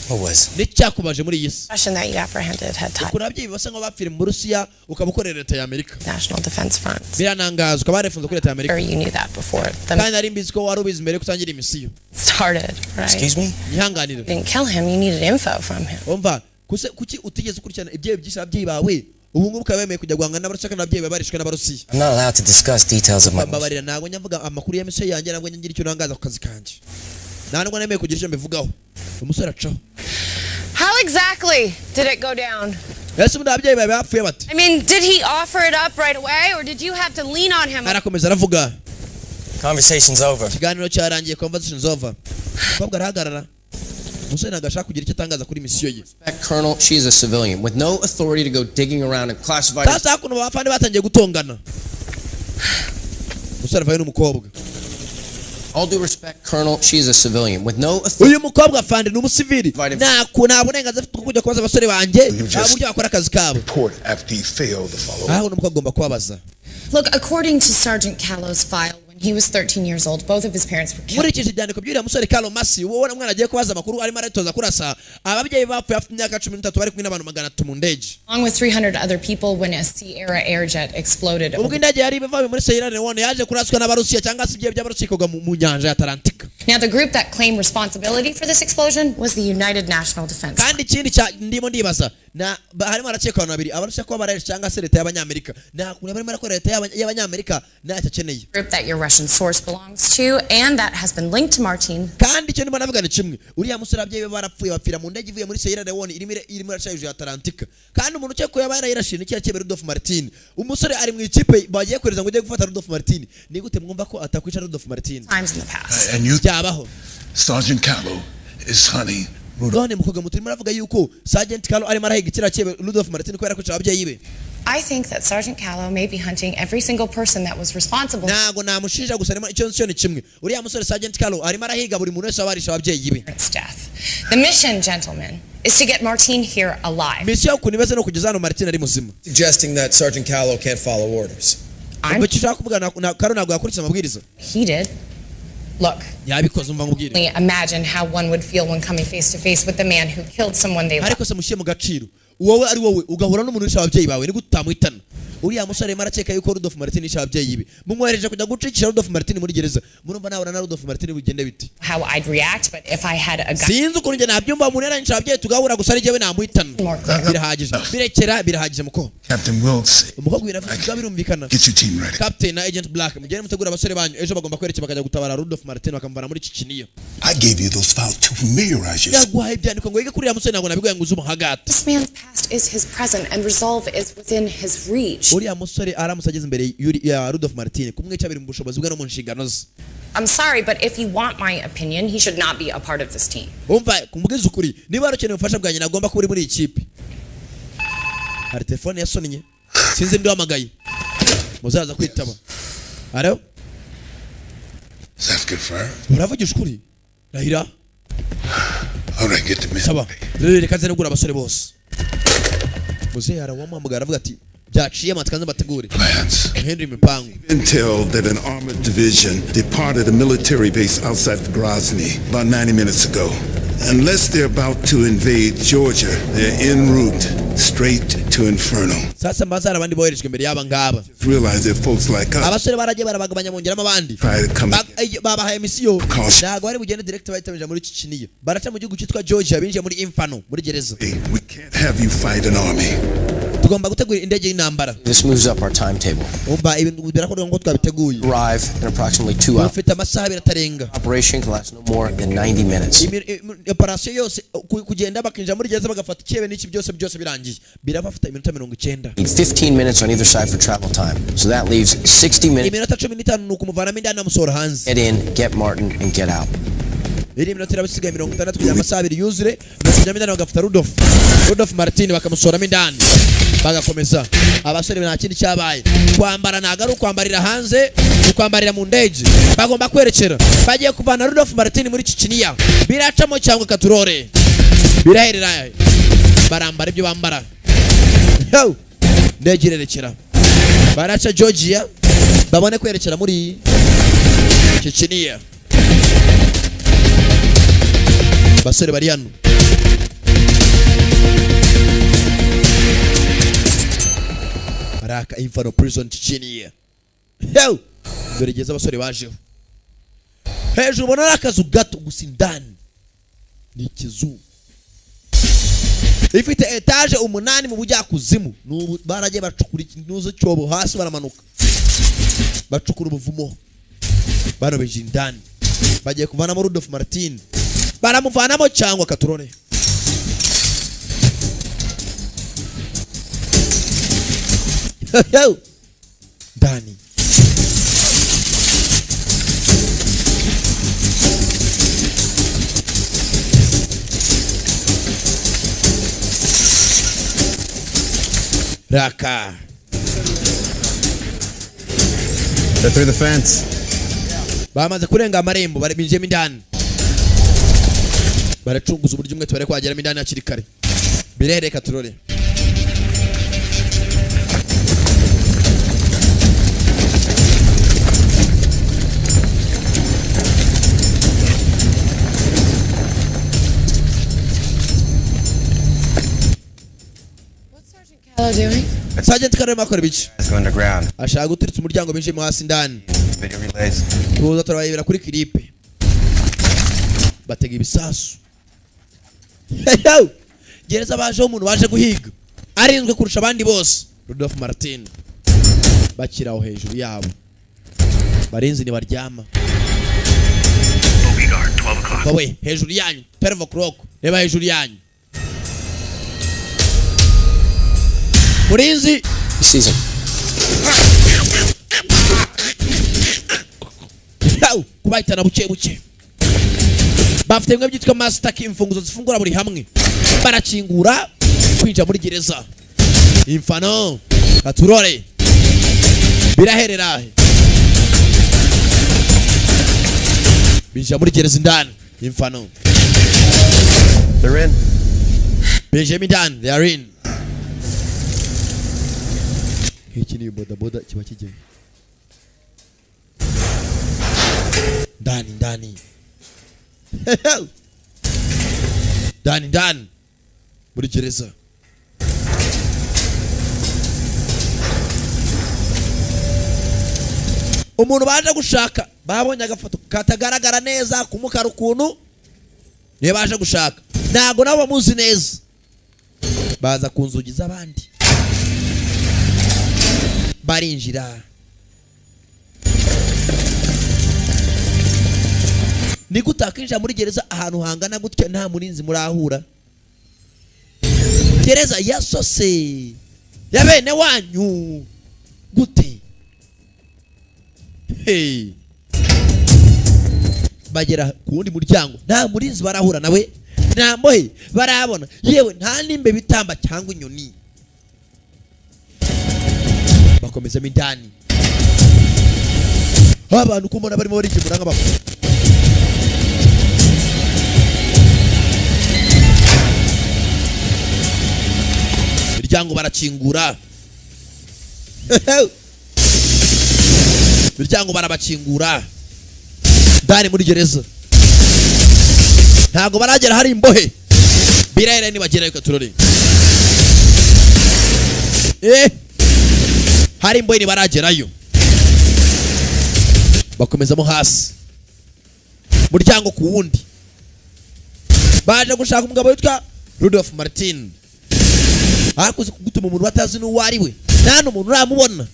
What was? Ni cyakubaje muri Yesu. Question that you apprehended had tied. Kuna ababyeyi basa nk'abapfire mu Burusiya ukabukorera leta ya Amerika. National Defense Funds. Biranangaza ukaba warefunze kuri leta ya Amerika. You knew that before. Kandi nari mbizi ko wari ubizi mbere kutangira imisiyo. Started, right? Excuse me? Yihanganire. Didn't kill him. You needed info from him. Umva kuki utigeze ukurikirana ibyeyi byinshi ababyeyi bawe ubu ngubu ukaba wemeye kujya guhangana n'abarusha n'ababyeyi barishwe n'abarusiya. I'm not allowed to discuss details of my. Babarira ntabwo nyavuga amakuru ya misiyo yanjye ntabwo ngira icyo nangaza ku kazi kanjye. Ntabwo nemeye kugira icyo mbivugaho. Umusore acaho. How exactly did it go down? Yesu ababyeyi bawe bapfuye bate? I mean, did he offer it up right away or did you have to lean on him? Arakomeza aravuga. Conversation's over. Ikiganiro cyarangiye, conversation's over. Kobwa arahagarara. Musore nagashaka kugira icyo atangaza kuri misiyo ye. Colonel, she is a civilian with no authority to go digging around and classify. Sasa kuno bafande batangiye gutongana. Musore vayo n'umukobwa. All due respect, Colonel, she is a civilian with no authority. Uyu mukobwa afande n'umusivili. Nta burenganzira afite kujya kubaza abasore banjye aburyo bakora akazi kabo. Report after he failed to follow. Aho n'umukobwa agomba kubabaza. Look, according to Sergeant Callow's file, when He was 13 years old. Both of his parents were killed. muri iki kiganiro by'uriya musore Carlo Masi wowe na mwana agiye kubaza amakuru arimo aratoza kurasa ababyeyi bapfuye afite imyaka 13 bari kumwe n'abantu 300 mu ndege Along with 300 other people when a Sierra air jet exploded. ubwo indege yari biva muri Sierra Leone yaje kuraswa n'abarusiya cyangwa se ibyo by'abarusikoga mu nyanja ya Atlantika. Now the group that claimed responsibility for this explosion was the United National Defense. kandi ikindi ndimo ndibaza na harimo arakekwa babiri abarusha ko barayisha cyangwa se leta y'abanyamerika na kuna barimo arakora leta y'abanyamerika n'acyakeneye Group that your Russian source belongs to and that has been linked to Martin. kandi icyo ndimo navuga ni kimwe uriya musore abyeyi barapfuye bapfira mu ndege ivuye muri Sierra Leone irimo irashayije Atlantika kandi umuntu cyo koya yarayirashije n'icyo yakebe Rudolf Martin umusore ari mu ikipe bagiye kwereza ngo ujye gufata Rudolf Martin ni gute mwumva ko atakwica Rudolf Martin Times in the past. And you, byabaho Sergeant Callow, is hunting Rudolph. none mukoga muturimo aravuga yuko Sergeant Callow ari marahiga ikira cyebe Rudolf Martin ko yarakwica ababyeyi be I think that Sergeant Callow may be hunting every single person that was responsible nago namushinja gusa arimo icyo ni kimwe uriya musore Sergeant Callow arimo arahiga buri muntu wese wabarisha ababyeyi be for its death. The mission, gentlemen, is to get Martin here alive. mission kunibeze no kugeza hano Martin ari muzima Suggesting that Sergeant Callow can't follow orders. umva kishaka kuvuga na Karo ntabwo yakurikiza amabwiriza He did. Look, yabikoze umva ngubwire imagine how one would feel when coming face to face with the man who killed someone they loved. ariko se mushiye mu gaciro wowe ari wowe ugahura n'umuntu wisha ababyeyi bawe ni gutamwitana uriya musore marakeka yuko Rudolf Martin wisha ababyeyi be mumwohereje kujya gucikira Rudolf Martin muri gereza murumva nawe na Rudolf Martin bigende biti How I'd react, but if I had a gun, sinzi ukuntu njye nabyumva umuntu yaranisha ababyeyi tugahura gusa ari jewe namwitana birahagije birahagije muko Captain Wills, umukobwa biravuga birumvikana get your team ready. Captain na Agent Black mugende mutegura abasore banyu ejo bagomba kwerekeza bakajya gutabara Rudolf Martin bakamvana muri Chechnya I gave you those files to familiarize yourself. yaguhaye ibyandiko ngo wige kuri ya musore ntabwo nabiguye ngo uzumu hagati this man's past is his present and resolve is within his reach. uriya musore aramutse ageze imbere ya Rudolf Martin kumwica biri mu bushobozi bwe no mu nshingano ze I'm sorry, but if you want my opinion, he should not be a part of this team. umva kumugeza ukuri niba arakeneye ubufasha bwanjye nagomba kuba uri muri iyi kipe hari telefone yasonnye sinzi ndi wamagaye muzaza kwitaba aro Is that confirmed? uravugisha ukuri rahira All right, get the men. saba reka nze negura abasore bose muzehe arawamuhamagara aravuga ati byaciye matkanze bategure Plans. Henry Mipango Intel that an armored division departed a military base outside of Grozny about 90 minutes ago. Unless they're about to invade Georgia, they're en route straight to Inferno. sasa mbazara abandi boherejwe imbere y'aba ngaba Just realize that folks like us abasore baragiye barabagabanya mongeramo abandi try to come babahaye misiyo Caution. ntabwo bari bugende direct bahita muri Chechnya baraca mu gihugu cyitwa Georgia binjiye muri Inferno muri gereza we can't have you fight an army. tugomba gutegura indege y'intambara This moves up our timetable. umva ibintu birakorwa ngo twabiteguye Arrive in approximately 2 hours. ufite amasaha biratarenga Operation can last no more than 90 minutes. operation yose kugenda bakinjira muri gereza bagafata ikibe n'iki byose birangiye birabafata iminota 90 Need 15 minutes on either side for travel time. So that leaves 60 minutes. iminota 15 nuko umuvanamo indani amusohora hanze Get in, get Martin, and get out. iri minota irabisigaye 60 kugira amasaha 2 yuzure bakujyamo indani bagafata Rudolf Martin bakamusohoramo indani bagakomeza abasore nta kindi cyabaye kwambara nagaru kwambarira hanze kwambarira mu ndege bagomba kwerekera bagiye kuvana Rudolf Martin muri Chechnya biracamo cyangwa katurore biraherera barambara ibyo bambara yo ndege irerekera baraca Georgia babone kwerekera muri Chechnya basore bari hano baraka Inferno prison Chechnya yo dore geza abasore bajeho hejuru ubona akazu gato gusa indani ni ikizu ifite etage 8 mu bujyakuzimu baragiye bacukura ikinuzo cyobo hasi baramanuka bacukura ubuvumo barobeje indani bagiye kuvana mu Rudolf Martin baramuvanamo cyangwa katurone yo ndani raka They're through the fence. bamaze kurenga amarembo binjiyemo indani baracunguza uburyo umwe tubare kwageramo indani hakiri kare birereka turore Sankara doing? Sergeant Karema akora biki? Let's go underground. Ashaka guturitsa umuryango binjiyemo hasi ndani. Video relays. Tuza turabibira kuri clip. Batega ibisasu. Gereza baje umuntu baje guhiga. Arinzwe kurusha abandi bose. Rudolph Martin. Bakiraho hejuru yabo. Barinzi ni baryama. Bawe hejuru yanyu 12 o'clock. Reba hejuru yanyu. Murinzi season. Kubaitana buke buke. Bafite mwe byitwa master key, imfunguzo zifungura buri hamwe. Barakingura kwinjira muri gereza. Infano katurore. Biraherera. Binjira muri gereza ndani. Infano. They're in. Benjamin Dan, they are in. Hiki ni boda kiba kijye. Ndani. Dani. Muri gereza. Umuntu baje gushaka babonye agafoto katagaragara neza kumukara ukuntu niye baje gushaka. Nago nabo bamuzi neza. Baza kunzugi z'abandi. Barinjira. Ni gutakinja muri gereza ahantu hangana gutya nta murinzi murahura. Gereza yasose ya bene wanyu gute. Hey. Bagera ku wundi muryango nta murinzi barahura nawe, nta mohe barabona, yewe nta nimbe bitamba cyangwa inyoni. Bakomeza midani. Abantu kumona barimo barigimura nk'abafu. Miryango barakingura. Miryango barabakingura. Ndani muri gereza. Ntago baragera hari imbohe. Birere ni bagera yuko turore. Hari imbohe ni baragerayo. Bakomezamo hasi. Muryango ku wundi. Baje gushaka umugabo witwa Rudolph Martin. Hakuze kugutuma umuntu batazi n'uwo ari we. Nta n'umuntu uramubona.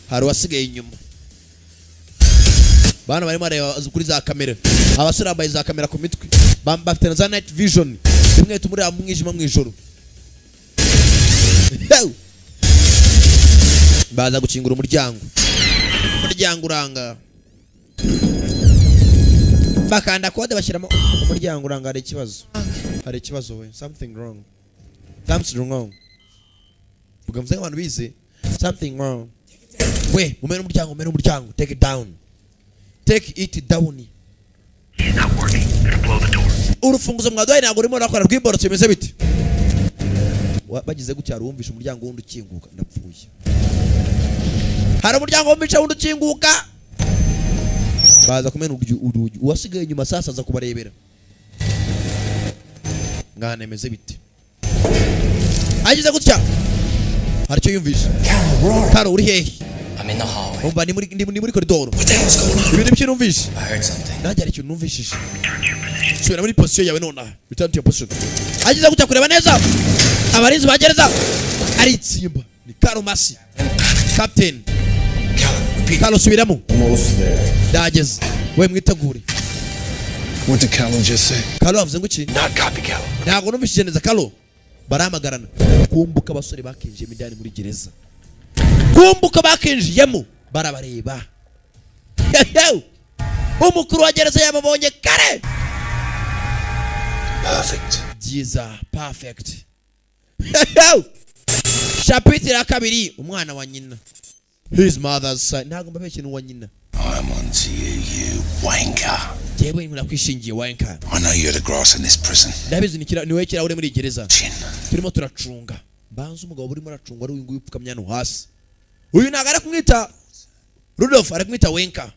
Hari wasigaye inyuma. Bana barimo areba kuri za kamera. Abasore bambaye za kamera ku mitwe. Bafite na za night vision. Bimwe tumureba mu mwijima mu ijoro. Baza gukingura umuryango. Umuryango uranga. Bakanda kode bashyiramo umuryango uranga. Hari ikibazo. Hari ikibazo we. Something wrong. Ugamze abantu bize. Something wrong. We, mumena umuryango. Take it down. Take it down. It's not working. Better blow the door. Urufunguzo mwadoye ntabwo urimo nakora rw'imborotse bimeze bite? Bagize gutya rumvisha umuryango wundi ukinguka ndapfuye. Hari umuryango w'imica wundi ukinguka. Baza kumena urugi. Uwasigaye inyuma sasa aza kubarebera. Ngana emeze bite? Agize gutya. Hari cyo yumvisha. Karo uri hehe? I'm in the hallway. Umva ni muri koridoro. What the hell's going on? Ibintu by'umvisha. I heard something. Najya ari cyo numvishije. Subira muri position yawe nona. Return to your position. Agize gutya kureba neza. Abarinzi bagereza. Ari itsimba. Ni Karo Masi. Captain. Kalo subiramo. Almost there. Dageze. We mwitegure. What did Calum just say? Kalo avuze ngo iki? Not copy, Cal. Ntabwo numvishije neza Kalo. Baramagarana. Kumbuka abasore bakinjiye midani muri gereza. Kumbuka bakinjiyemo barabareba. Umukuru wa gereza yababonye kare. Perfect. Jiza perfect. Chapitre ya kabiri umwana wa nyina. His mother's son. Ntabwo mbabeshye n'uwa nyina. I'm on to you, wanker. Jewe nkwishingiye wanker. I know you're the grass in this prison. Ndabizi niwe kira uri muri gereza. Turimo turacunga. Banza umugabo uri muri acunga ari wingu yupfukamya no hasi. Uyu ntago ari kumwita Rudolph, ari kumwita wanker.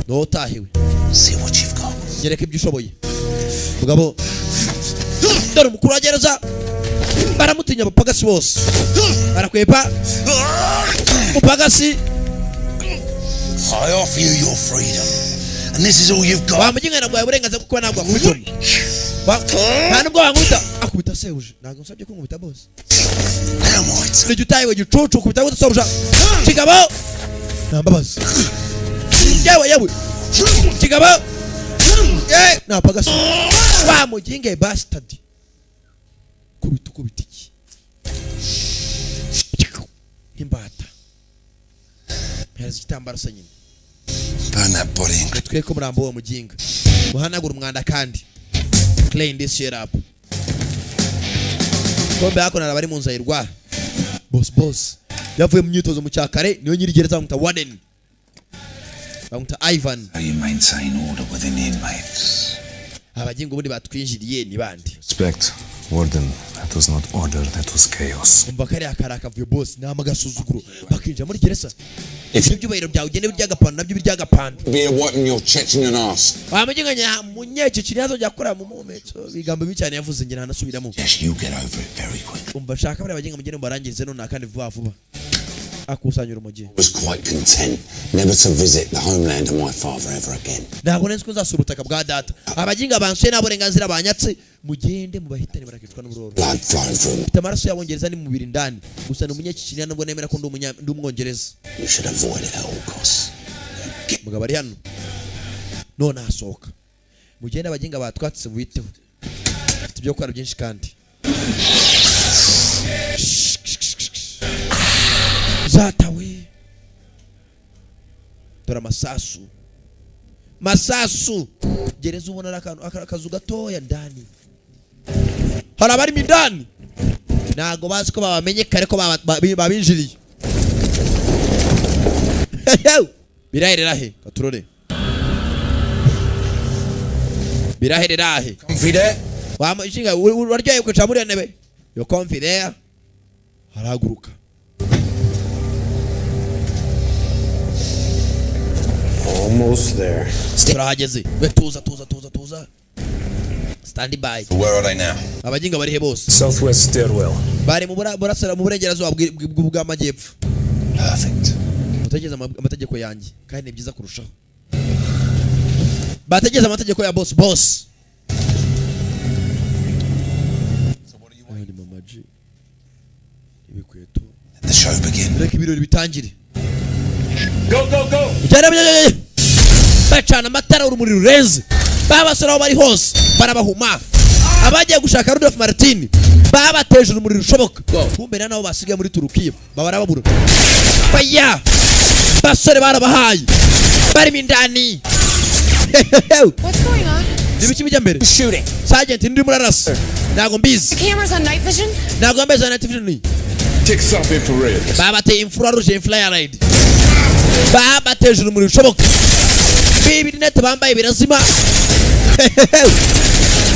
No tahiwe. See what you've got. Nyereka ibyo ushoboye. Mugabo dore umukuru wa gereza baramutinya abapagasi bose barakwepa umupagasi. I offer you your freedom, and this is all you've got. Wamuginga nabwo uburenganzira kuko ntabwo akubita. Nta nubwo wankubita akubita seuje. Ntabwo nsabye ko nkubita boss. Nijye utayiwe gicucu kubita gute sobuja. Kigabo. Nambabazi. Yewe. Kigabo. Na pagasi. Wamuginga bastard. Kubita iki. Imbata. Hezi kitambara sa nyine. Burn that body in. Tweko murambo wa muginga. Muhanagura umwanda kandi. Clean this shit up. Kombe yako na bari mu nzayirwa. Boss. Yavuye mu myitozo mu cyakare niyo nyiri gereza bamuta Warden. Bamuta Ivan. How you maintain order within the inmates. Abagingo bundi batwinjiriye ni bandi. Respect, Warden. That was not order, that was chaos. Umbakari akaraka vuye boss na magasuzuguro bakinja muri gereza. Ibyo bayiro byawe ugende byagapanda nabyo byagapanda. Be wiping your chest and ass. Wamuginganya munyeke kiriyazo jakora mu mometso bigambo bicane yavuze ngira hanasubiramo. Yes, you get over it very quick. Umbashaka bari abaginga mugende barangirize none akandi vuba akusanyura umugi. Was quite content never to visit the homeland of my father ever again. Ntabwo nzi ko nzasura ubutaka bwa data. Abaginga bansuye n'aburenganzira banyatse mugende mubahitane barakicwa n'uburoro. Blood flowing through. Tamaraso y'abongereza ni mu mubiri ndani. Gusa ni umunyakikiriya nubwo nemera ko ndi umwongereza. You should avoid it at all costs. Mugabo ari hano. None asohoka. Mugende abaginga batwatse bwiteho. Tubyo gukora byinshi kandi. Zatawe. Dora masasu. Gereza ubona akazu gatoya ndani. Hala bari mindani. Nago bazi ko babamenye kare ko babinjiriye. Birahirira he katurore. Birahirira he. Confide. Wamushinga waryoye kwicara muri ntebe. Yo confide. Haraguruka. Almost there. Turahageze. We tuza. Stand by. Where are they now? Abaginga bari he bose. Southwest stairwell. Bari mu burengerazuba bw'amajyepfo. Perfect. Mutegeza amategeko yanjye kandi ni byiza kurushaho. Bategeza amategeko ya boss. So what are you waiting for? Mamaji. Ibikweto. The show begin. Reka ibirori bitangire. Go. Bacana amatara urumuri rurenze. Babasora bari hose barabahuma. Abagiye gushaka Rudolf Martin babateje urumuri rushoboka. Kumbe nabo basigaye muri Turukiya babarababura. Faya. Basore barabahaye. Bari mindani. What's going on? Nibiki bijya mbere? Shooting. Sergeant ndi murarasa. Nago mbizi. The cameras on night vision? Nago mbizi on night vision. Take some infrared. Babate infrared rouge flare ride. Babateje urumuri rushoboka. Bibi net bambaye birazima.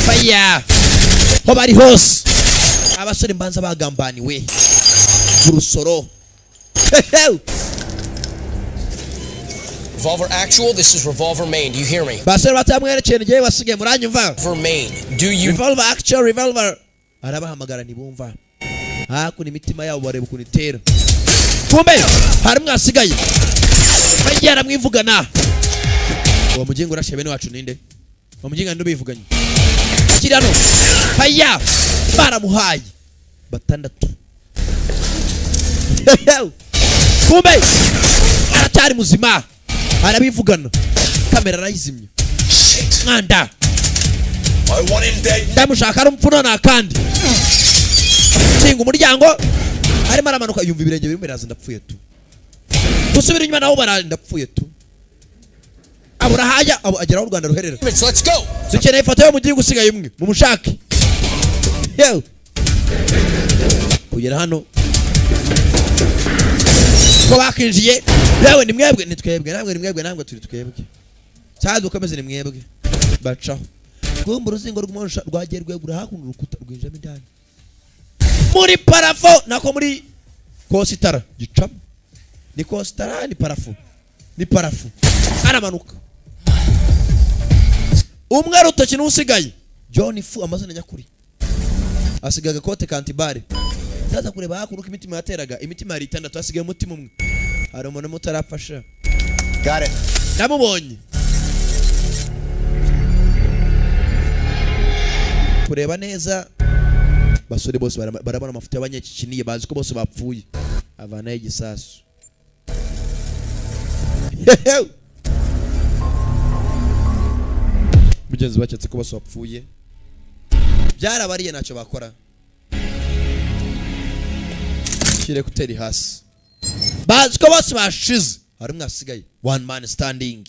Faya. Ho bari hose. Abasore mbanza bagambaniwe. Urusoro. Revolver actual, this is revolver main. Do you hear me? Basore batamwerekeye ngiye basigaye muranyumva. Revolver main. Do you Revolver actual revolver. Arabahamagara nibumva. Haku ni mitima yabo bareba kunitera. Kumbe hari mwasigaye. Bagira mwivugana. Uwo mugingo urashe bene wacu ninde? Uwo mugingo ndo bivuganye. Kirano. Faya. Baramuhaye. Batandatu. Kumbe aracyari muzima. Arabivugana. Kamera arayizimye. Mwanda. I want him dead. Ndamushaka rumfuno na kandi. Kinga umuryango. Arimo aramanuka yumva ibirenge biri meraza ndapfuye tu. Gusubira inyuma naho bara ndapfuye tu. Abura haja agera mu Rwanda ruherera. Let's go. Dukeneye ifoto yo mugiye gusigaye umwe mu mushake. Kugera hano. Ko bakinjiye. Yewe ni mwebwe nitwebwe namwe turi twebwe. Cyadu komeze ni mwebwe. Bacaho. Kumba uruzingo rw'umusha rwagerwe gura hakuno rukuta rwinjamo indani. Muri parafo nako muri kositara gicamo. Ni kositara ni parafo. Ni parafo. Aramanuka. Umwe rutoki n'usigaye. John Fu amazina nyakuri. asigaga kote kantibari sasa kureba hakuruka imitima yateraga imitima yari 6 asigaye umutima umwe hari umuntu mutarafasha Got it. namubonye kureba neza basore bose barabona amafuta y'abanyekikiniye bazi ko bose bapfuye avana igisasu mugenzi baketse ko bose bapfuye byarabariye ntacyo bakora shire kuteri hasi bazi ko bose bashize hari mwasigaye one man standing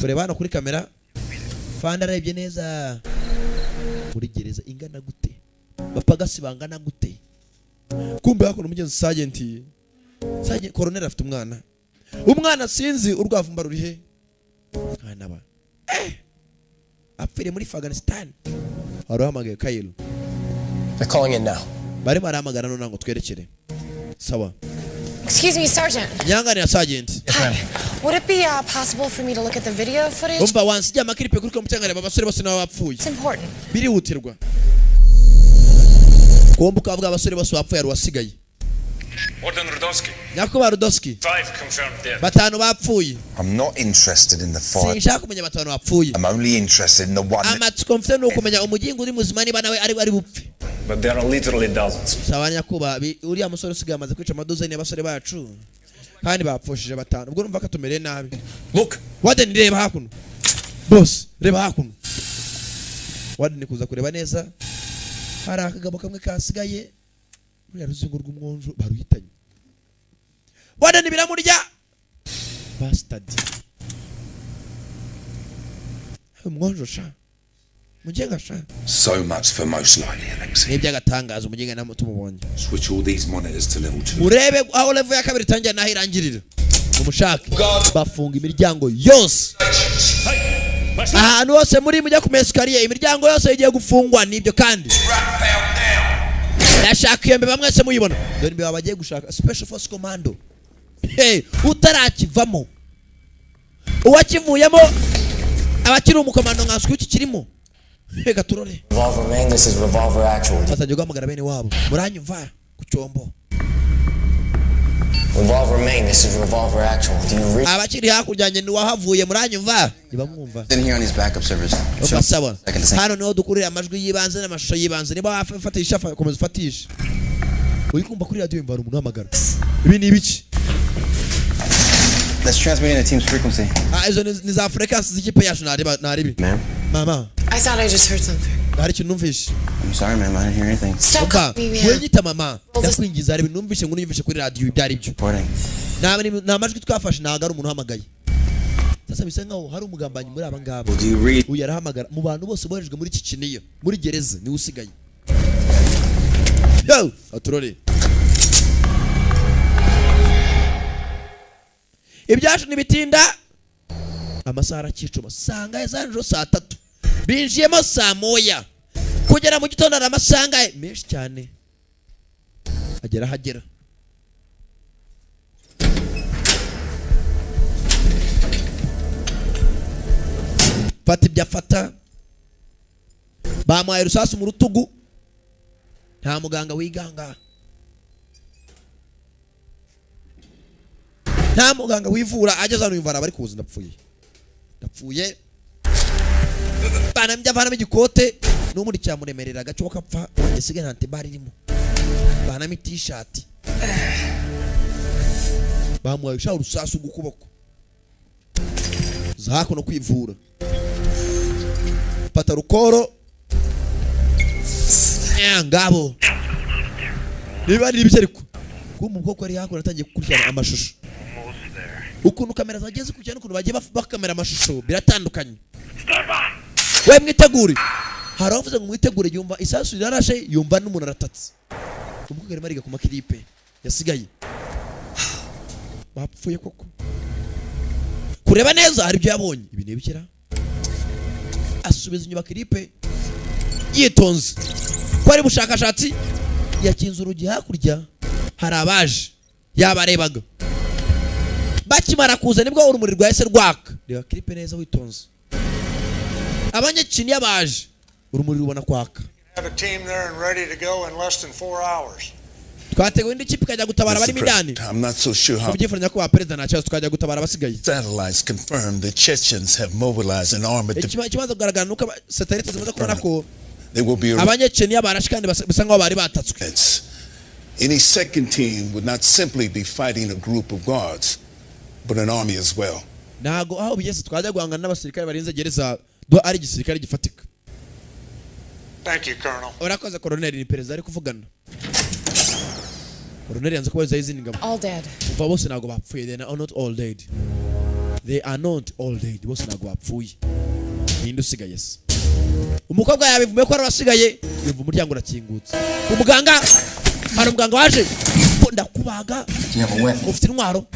kureba hano kuri kamera fanda arebye neza muri gereza ingana gute bapagasi bangana gute kumbe hakuno mugenzi sergeant colonel afite umwana sinzi urwavumba ruri he kana ba apfire muri Afghanistan haruhamagaye Kayilo. They're calling in now. Bari baramagana none ngo twerekere sawa. Excuse me, Sergeant. Nyangane Sergeant. Hi. Would it be possible for me to look at the video footage? Umva wansi jya makiripe kuri komutengane babasore bose n'abapfuye. It's important. Birihutirwa. Kombuka avuga abasore bose bapfuye ari wasigaye. Warden Rudowski. Nyakuba Rudowski. 5 confirmed dead. Batanu bapfuye. I'm not interested in the 5. Sinshaka kumenya batanu bapfuye. I'm only interested in the 1. Amatsiko mfite no kumenya umugingo uri muzima niba nawe ari bupfe. But there are literally dozens. Sawa Nyakuba uriya musore usigaye amaze kwica amadozeni y'abasore bacu. Kandi bapfushije batanu. Ubwo numva ko tumere nabi. Look. Warden reba hakuno. Boss, reba hakuno. Warden kuza kureba neza. Hari akagabo kamwe kasigaye. Uriya ruzingo rw'umwonjo baruhitanye. Warden biramurya. Bastard. Umwonjo sha. Mujenga sha. So much for most likely, Alexei. Nibyagatangazwa mujenga namo tumubonye. Switch all these monitors to level 2. Urebe aho level ya kabiri tangira naho irangirira. Umushake. Bafunga imiryango yose. Ahantu hose muri mujya ku meskariye imiryango yose igiye gufungwa nibyo kandi. Ndashaka yembe bamwese muyibona. Dore mbe bagiye gushaka Special Force Commando. Hey, utarakivamo. Uwakivuyemo abakiri umukomando nkaswe iki kirimo. Reka turore. Revolver main, this is revolver actual. Batajye guhamagara bene wabo. Muranyumva ku cyombo. Revolver main, this is revolver actual. Do you read? Abakiri hakurya ni wahavuye muranyumva. Nibamwumva. Then here on these backup servers. Sawa. Hano niho dukurira amajwi yibanze n'amashusho yibanze. Niba wafatisha komeza fatisha. Uyikumva kuri radio imva umuntu hamagara. Ibi ni ibiki? That's transmitting the team's frequency. Izo ni za frequency z'ikipe yacu naribi. Ma'am. Mama. I thought I just heard something. Hari ikintu numvishe. I'm sorry, ma'am. I didn't hear anything. Stop calling me. Wenyita mama. Yakwingiza hari numvishe ngo numvishe kuri radio ibyari byo. Na amajwi twafashe nagara umuntu hamagaye. Sasa bisa nkaho hari umugambanyi muri aba ngabo. Uyu yarahamagara mu bantu bose boherejwe muri Kikiniyo muri gereza ni usigaye. Yo, aturore. Ibyacu nibitinda amasaha akicuma sanga yazanjo saa 3 binjiyemo saa moya kugera mu gitondo aramasanga menshi cyane hagera fata ibyafata bamuhaye rusasu mu rutugu nta muganga wiganga nta muganga wivura ageze hano yumva bari kuza ndapfuye bana mbyavana mu gikote n'umuri cyamuremerera gacho kapfa yasigaye nta ntebari irimo bana mi t-shirt bamuhaye sha urusasu gukuboko zako no kwivura pata rukoro ngabo niba ari ibyo ariko kumva ubwoko ari hako natangiye kukurikirana amashusho ukuntu kamera zageze ku cyane ukuntu bagiye bakamera amashusho biratandukanye we mwitegure haravuze ngo mwitegure yumva isasu rirarashe yumva n'umuntu aratatse ubwo gari mariga ku makiripe yasigaye bapfuye koko kureba neza hari byo yabonye ibi nebikira asubiza inyuma kiripe yitonze ko ari bushakashatsi yakinze urugi hakurya hari abaje yabarebaga bakimara kuza nibwo urumuri rwahise rwaka reba kiripe neza witonze abanyekini yabaje urumuri rubona kwaka Have a team there and ready to go in less than 4 hours. twateguye indi kipe ikajya gutabara bari midani. I'm not so sure how. Kubyifuza ko president nacyo tukajya gutabara abasigaye. Satellites confirm the Chechens have mobilized an armored ikibazo kugaragara nuko satellite zimaze kubona ko they will be abanyechenia barashikandi basanga bari batatswe. Any second team would not simply be fighting a group of guards, but an army as well. Nago aho bigeze twajya guhangana n'abasirikare barinze gereza do ari gisirikare gifatika. Thank you, Colonel. Urakoze Colonel, ni perezida ari kuvugana. Colonel yanze kubaza izindi ngabo. All dead. Umva bose nago bapfuye, they are not all dead. They are not all dead. Bose nago bapfuye. Ninde usigaye yes. Umukobwa yabivume ko arasigaye, yumva umuryango urakingutse. Umuganga hari umuganga waje. Ndakubaga. Ufite intwaro.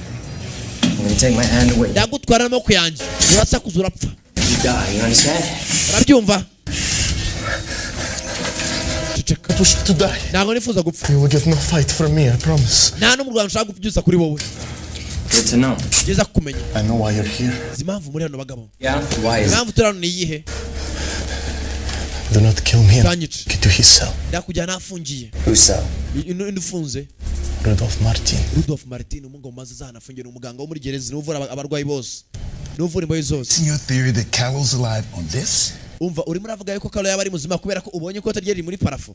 I'm gonna take my hand away. Ndagutwara n'amaboko yanjye. Urasa kuzurapfa. You die, you understand? Urabyumva? I wish to die. Ntabwo nifuza gupfa. You will get no fight from me, I promise. Nta n'umurwango ushaka kubyusa kuri wowe. Good to know. Geza kumenya. I know why you're here. Zimpamvu muri hano bagabo. Yeah, why is Impamvu turano ni iyihe? Do not kill me. Tanyica. Get to his cell. Ndakujyana afungiye. Whose cell? Indufunze. Rudolph Martin. Rudolph Martin umugabo maze zana afungiye umuganga wo muri gereza n'uvura abarwayi bose. N'uvura imbohe zose. Isn't your theory that Carol's alive on this? Umva urimo uravuga yuko Carol yaba ari muzima kubera ko ubonye ko atarye muri parafo.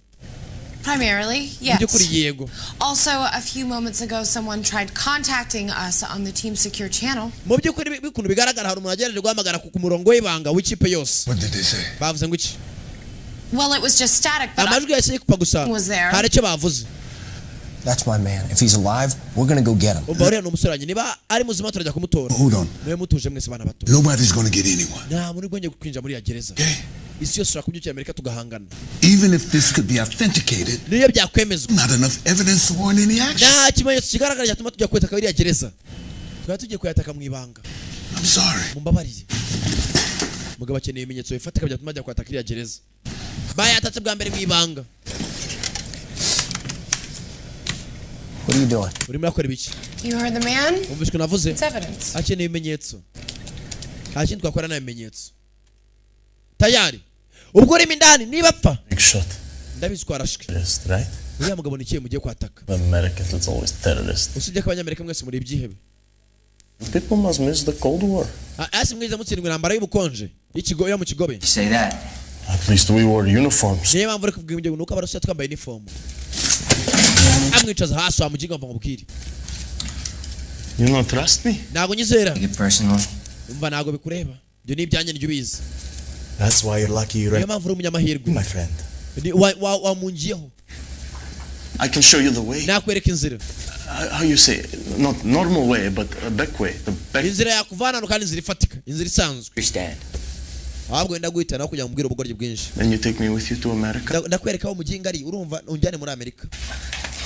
Primarily, yes. Yego. Also, a few moments ago, someone tried contacting us on the Team Secure channel. Mu byukuri bikuntu bigaragara hari umuntu agerageje guhamagara ku murongo w'ibanga w'ikipe yose. What did they say? Bavuze ngo iki? Well, it was just static, but amajwi yahise kupa gusa. Hari icyo bavuze. That's my man. If he's alive, we're gonna go get him. Umva uriya ni umusoranye niba ari muzima turajya kumutora. Hold on. Mwe mutuje mwese bana bato. Nobody's going to get anyone. Nta muri bwenge kwinjira muri ya gereza. Isi yose urakubyukira Amerika tugahangana. Even if this could be authenticated, niyo byakwemezwa. Not enough evidence to warrant any action. Nta kimenyetso kigaragara cyatuma tujya kwetaka iriya gereza. Twari tugiye kuyataka mu ibanga. I'm sorry. Mumbabarire. Mugabo akeneye ibimenyetso bifatika byatuma ajya kwataka iriya gereza. Bayatatse bwa mbere mu ibanga. What are you doing? Urimo akora ibiki? You heard the man? Umvishwe navuze. It's evidence. Akeneye ibimenyetso. Nta kintu twakora na ibimenyetso. Tayari. Ubwo urimo indani niba apfa. Big shot. Ndabizi ko arashwe. Yes, right? Uriya mugabo ni kiye mugiye kwataka. Americans, it's always terrorists. Usibye ko abanyamerika mwese muri ibyihebe. People must miss the Cold War. Asi mwiza mutsindwa intambara y'ubukonje. Ikigo yo mu kigobe. You say that? At least we wore uniforms. Niyo mpamvu reka kubwira ngo nuko abarusiya twambaye uniform. Amwicaza hasi amuginga mva mubwire. You don't trust me? Ntago nyizera. Take it personally. Umva ntago bikureba. Byo ni byanye n'ibyo bizi. That's why you're lucky you're Niyo mpamvu uri umunyamahirwe. My friend. Wa mungiyeho. I can show you the way. Nakwereka inzira. How you say? Not normal way, but a back way. The back. Inzira yakuvana no kandi inzira ifatika. Inzira isanzwe. Understand? Ahubwo ndaguhita no kujya mubwira ubugoryi bwinshi. Then you take me with you to America. Ndakwereka aho muginga ari urumva unjyane muri Amerika.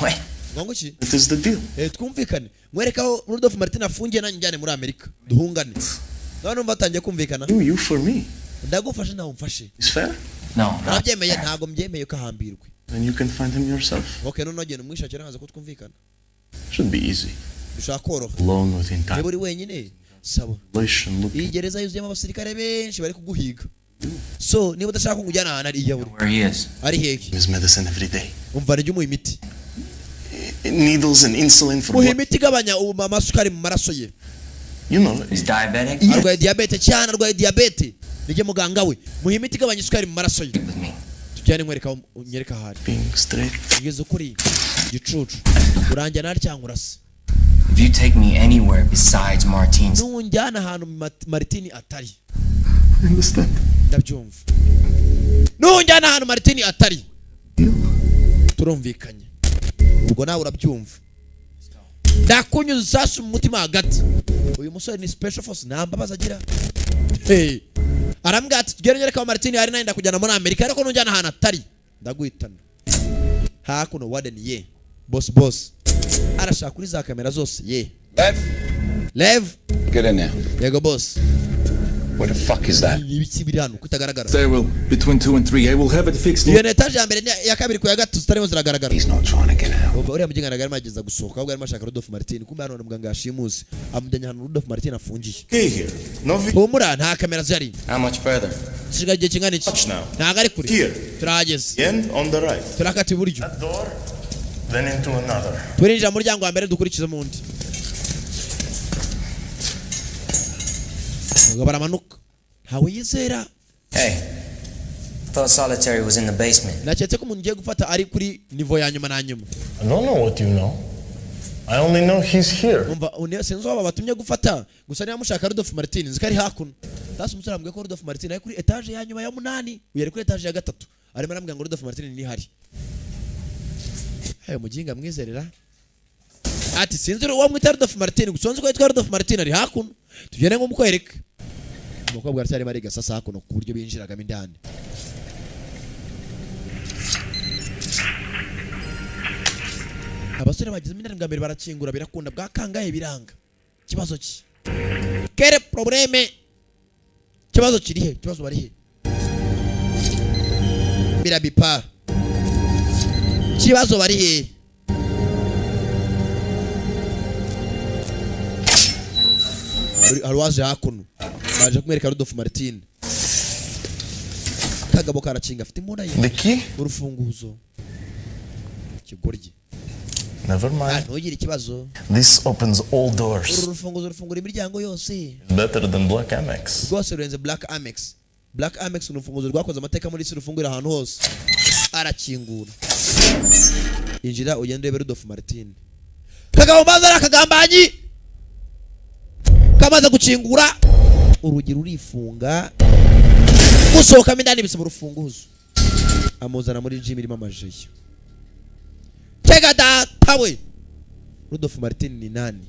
We. Ngongo ki? It is the deal. Twumvikane. Mwereka aho Rudolph Martin afungiye nanjye njyane muri Amerika. Duhungane. None umva atangiye kumvikana. You for me. Ndagufasha nawe umfashe. Is fair? No. Nabyemeye ntago mbyemeye ko ahambirwe. Then you can find him yourself. Okay, none agenda umwishakira haza ko twumvikana. Should be easy. Bishaka koroha. Alone within time. Uri wenyine. Sabo. Iyi gereza yuzuyemo abasirikare benshi bari kuguhiga. So, niba udashaka ko ngujyana ahantu ari iyaburi. Where he is. Ari hehe? His medicine every day. Umva ryo mu imiti. Needles and insulin for what? Imiti igabanya amasukari mu maraso ye. You know, he's diabetic. Arwaye diabetes cyane, arwaye diabetes. Nige muganga we. Mu imiti igabanya isukari mu maraso ye. Tujyane nkwereka unyereka ahari. Being straight. Ngeze kuri gicucu. Uranjya nari cyangwa urasa. If you take me anywhere besides Martin's. Nunjyana ahantu Martini atari. I understand. Ndabyumva. Nunjyana ahantu Martini atari. Turumvikanye. Ubwo nawe urabyumva. Ndakunyuza sasu mu mutima hagati. Uyu musore ni special force nambabaza agira. Hey. Arambwira ati tugere nyereka Martini ari nayo ndakujyana muri Amerika ariko nunjyana ahantu atari. Ndaguhitana. Hakuno warden ye. Boss. Arashaka kuri za kamera zose ye. Lev. Lev. Get in there. Yego boss. What the fuck is that? Ibiki biri hano kutagaragara. Stairwell between 2 and 3. I will have it fixed. Iyo etage ya mbere ya kabiri ku ya gatatu zitarimo ziragaragara. He's not trying to get out. Ubwo uriya mujinga nagari mageza gusohoka ahubwo arimo ashaka Rudolph Martin kumbe hano muganga yashimuse amujyanye hano Rudolph Martin afungiye. Here. Humura nta kamera zari. How much further? Sigaje kingana iki? Ntago ari kure. Here. Turahageze. End on the right. Turakata iburyo. That door, then into another. Turinjira mu muryango wa mbere dukurikiza mu wundi. Ngo baramanuka. Hawe yizera. Hey. Thought solitary was in the basement. Naketse ko umuntu ngiye gufata ari kuri niveau ya nyuma na nyuma. I don't know what you know. I only know he's here. Umva une senzo aba batumye gufata gusa niba mushaka Rudolph Martin nzikari hakuno. Tasi umusore ambwiye ko Rudolph Martin ari kuri etage ya nyuma ya 8 uyari kuri etage ya 3 arimo arambwira ngo Rudolph Martin ni hari. Hayo mujinga mwizerera. Ati sinzi uwo mwita Rudolph Martin gusonze ko yitwa Rudolph Martin ari hakuno. Tugene ngo mukwereka. Umukobwa aracyari mariga sasa hakuno ku buryo binjiragamo indani. Abasore bagize iminara bwa mbere barakingura birakunda bwakangaye biranga. Kibazo ki? Kere probleme. Kibazo kiri he? Kibazo bari he? Birabipa. Kibazo bari he? Alwaje hakuno. Baje kumwereka Rudolph Martin. Kagabo karacinga afite imbona ye. The key? Urufunguzo. Kigoryi. Never mind. Ntugire ikibazo. This opens all doors. Urufunguzo rufungura imiryango yose. Better than Black Amex. Rwose rurenze Black Amex. Black Amex urufunguzo rwakoze amateka muri isi rufungura ahantu hose. Arakingura. Injira ugende urebe Rudolph Martin. Kagabo bazara akagambanyi. Kamaze gukingura urugi rurifunga. Gusohoka mindani bisaba urufunguzo. Amuzana muri gym irimo amajeyo. Tega datawe. Rudolph Martin ni nani?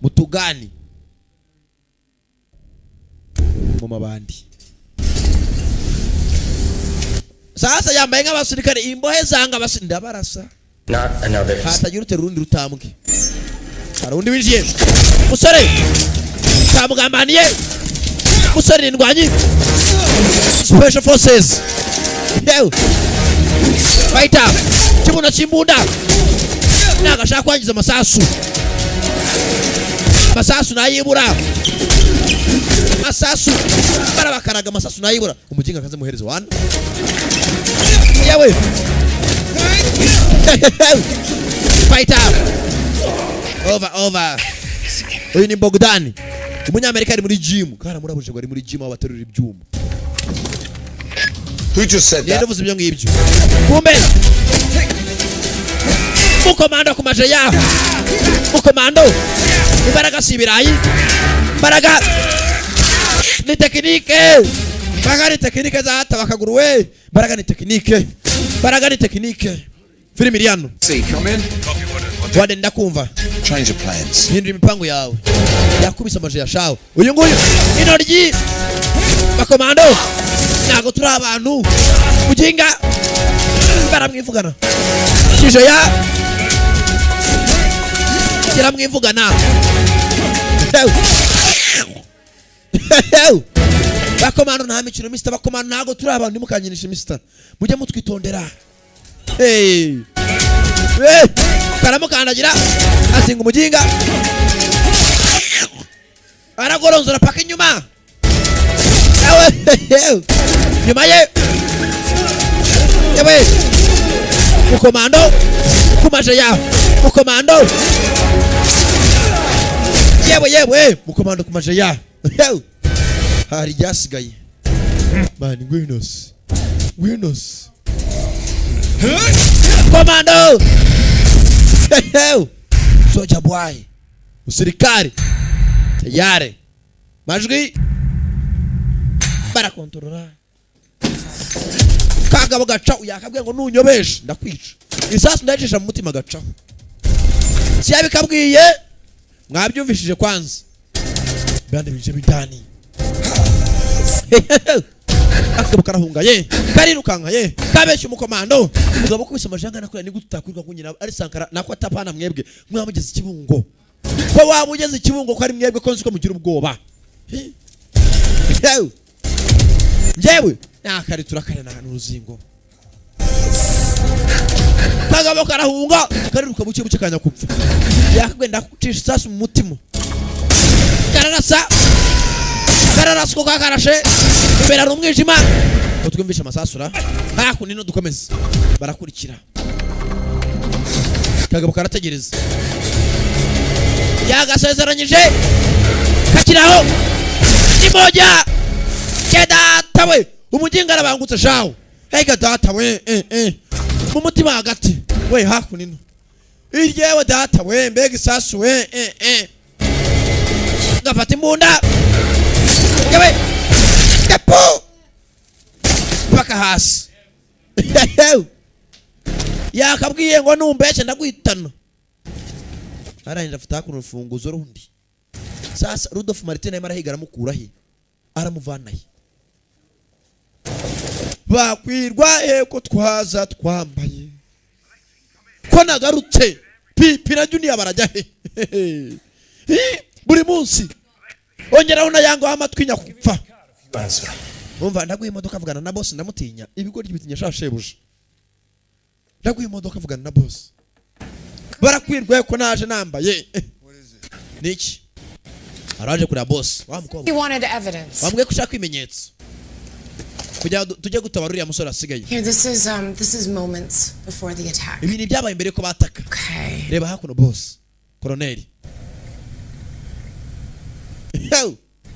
Mutugani. Mu mabandi. Sasa yambaye nk'abasirikare imbohe zanga basinda barasa. Not another. Hatagira utera urundi rutambwe. Arundi winjiye. Musore. Kamugambaniye. Musore ndwanyi. Special Forces. Yo. Fighter. Kibuno chimbunda. Nagashaka kwangiza masasu. Masasu nayibura. Masasu. Barabakaraga masasu nayibura. Umujinga kaze muhereza wana. Yewe. Fighter. Over. Uyu ni Bogdan. Umunyamerika ari muri gym. Kana murabuje ngo ari muri gym abaterura ibyuma. Who just said that? Ndavuze ibyo ngibyo. Kumbe. Mukomando kumajeya. Mukomando. Imbaraga sibirayi. Imbaraga ni tekinike. Imbaraga ni tekinike za tabakaguru we. Imbaraga ni tekinike. Imbaraga ni tekinike. Film iriano. See, come in. Wade ndakumva. Change your plans. Hindura imipango yawe. Yakubise amajeya shawo. Uyu nguyu inoryi. Bakomando. Nago turi abantu. Mujinga. Baramwivugana. Kijeya. Kiramwivugana. Bakomando nta mikino Mr. Bakomando nago turi abantu nimukanyinisha Mr. Mujye mutwitondera. Hey. Karamukandagira azinga umujinga. Aragoronzora paka inyuma. Nyuma ye. Yewe. Mukomando kumajeya. Mukomando. Yewe. Mukomando kumajeya. Hari ryasigaye. Man, Winos. Komando. Soja boy. Usirikari. Tayari. Majwi. Barakontorora. Kagabo gaca yakabwiye ngo nunyobeshe ndakwica. Isasu ndacisha mu mutima gaca. Siyabikabwiye mwabyumvishije kwanza. Bande bije bidani. Akabo karahungaye. Karirukangaye. Kabeshe umukomando. Mugabo kubise amajanga nakora ni gututakurwa kunyina ari Sankara nako atapana mwebwe. Mwamugeze ikibungo. Ko wamugeze ikibungo ko ari mwebwe konzi ko mugira ubwoba. Njyewe nakari turakarena n'uruzingo kagabo karahunga kariruka buke buke kanya kupfa yakagenda kucisha isasu mu mutima kararasa ko kakarashe imbere ari umwijima utwumvisha amasasura hakuno ino dukomeze barakurikira kagabo karategereza yagasezeranyije kakiraho imoja kedata we umuginga arabangutse shaho hega data we mu mutima hagati we hakuno ino iryewe data we mbega isasu we gafata imbunda yewe kapo paka hasi yakabwiye ngo numbeke ndagwitana arangije afata hakuno urufunguzo rundi sasa Rudolf Martin yari arahiga aramukurahe aramuvanahe bakwirwa ko twaza twambaye ko nagarutse pipira junior barajya he buri munsi ongeraho na yango amatwi nyakupfa umva ndaguye imodoka avugana na boss ndamutinya ibigo ry'ibitinya shashebuje ndaguye imodoka avugana na boss barakwirwa ko naje nambaye niki araje kuri boss He wanted evidence. bamwe kushaka ibimenyetso kujya tujye gutabarura musore asigaye. Here, this is moments before the attack. Ibi ni byabaye mbere ko bataka. Okay. Reba hakuno boss Colonel.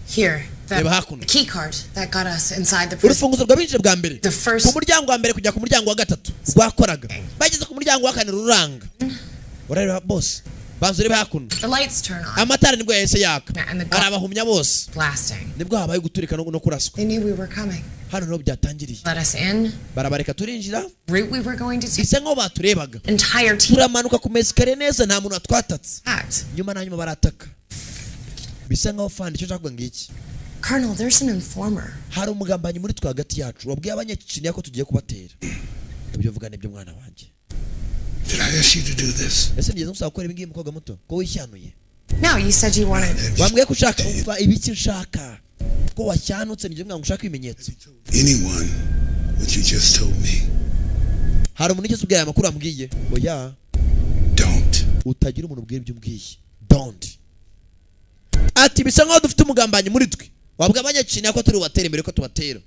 Here, the key card that got us inside the prison. Urufunguzo rwabinjije bwa mbere. Ku muryango wa mbere kujya ku muryango wa gatatu rwakoraga. Bageze ku muryango wa kane ruranga. Urareba boss. Banzurebe hakuno. The lights turn on. Amatara nibwo yahise yaka. Arabahumya bose. Blasting. Nibwo habaye guturika no kuraswa. They knew we were coming. Hano no byatangiriye. Let us in. Barabareka turinjira. Route we were going to take. Isa nko baturebaga. Entire team. Turamanuka ku mesikare neza nta muntu atwatatse. Nyuma na nyuma barataka. Bisa nkaho fandi cyo cyakwa ngiki. Colonel, there's an informer. Hari umugambanyi muri twa hagati yacu. Wabwiye abanyakicini yako tugiye kubatera. Ibyo vugane byo mwana wanje. Did I ask you to do this? Ese ngiye gusaba gukora ibingiye mukobwa muto ko wishyanuye. Now you said you wanted. Wambwiye kushaka umva ibiki nshaka. Ko washyanutse ngiye mwangu ushaka ibimenyetso. Anyone what you just told me. Hari umuntu icyo ubwiye amakuru ambwiye. Oya. Don't. Utagira umuntu ubwiye ibyo umbwiye. Don't. Ati bisa nkaho dufite umugambanyi muri twe. Wabwa abanyakicini yako turi ubatera imbere ko tubatera.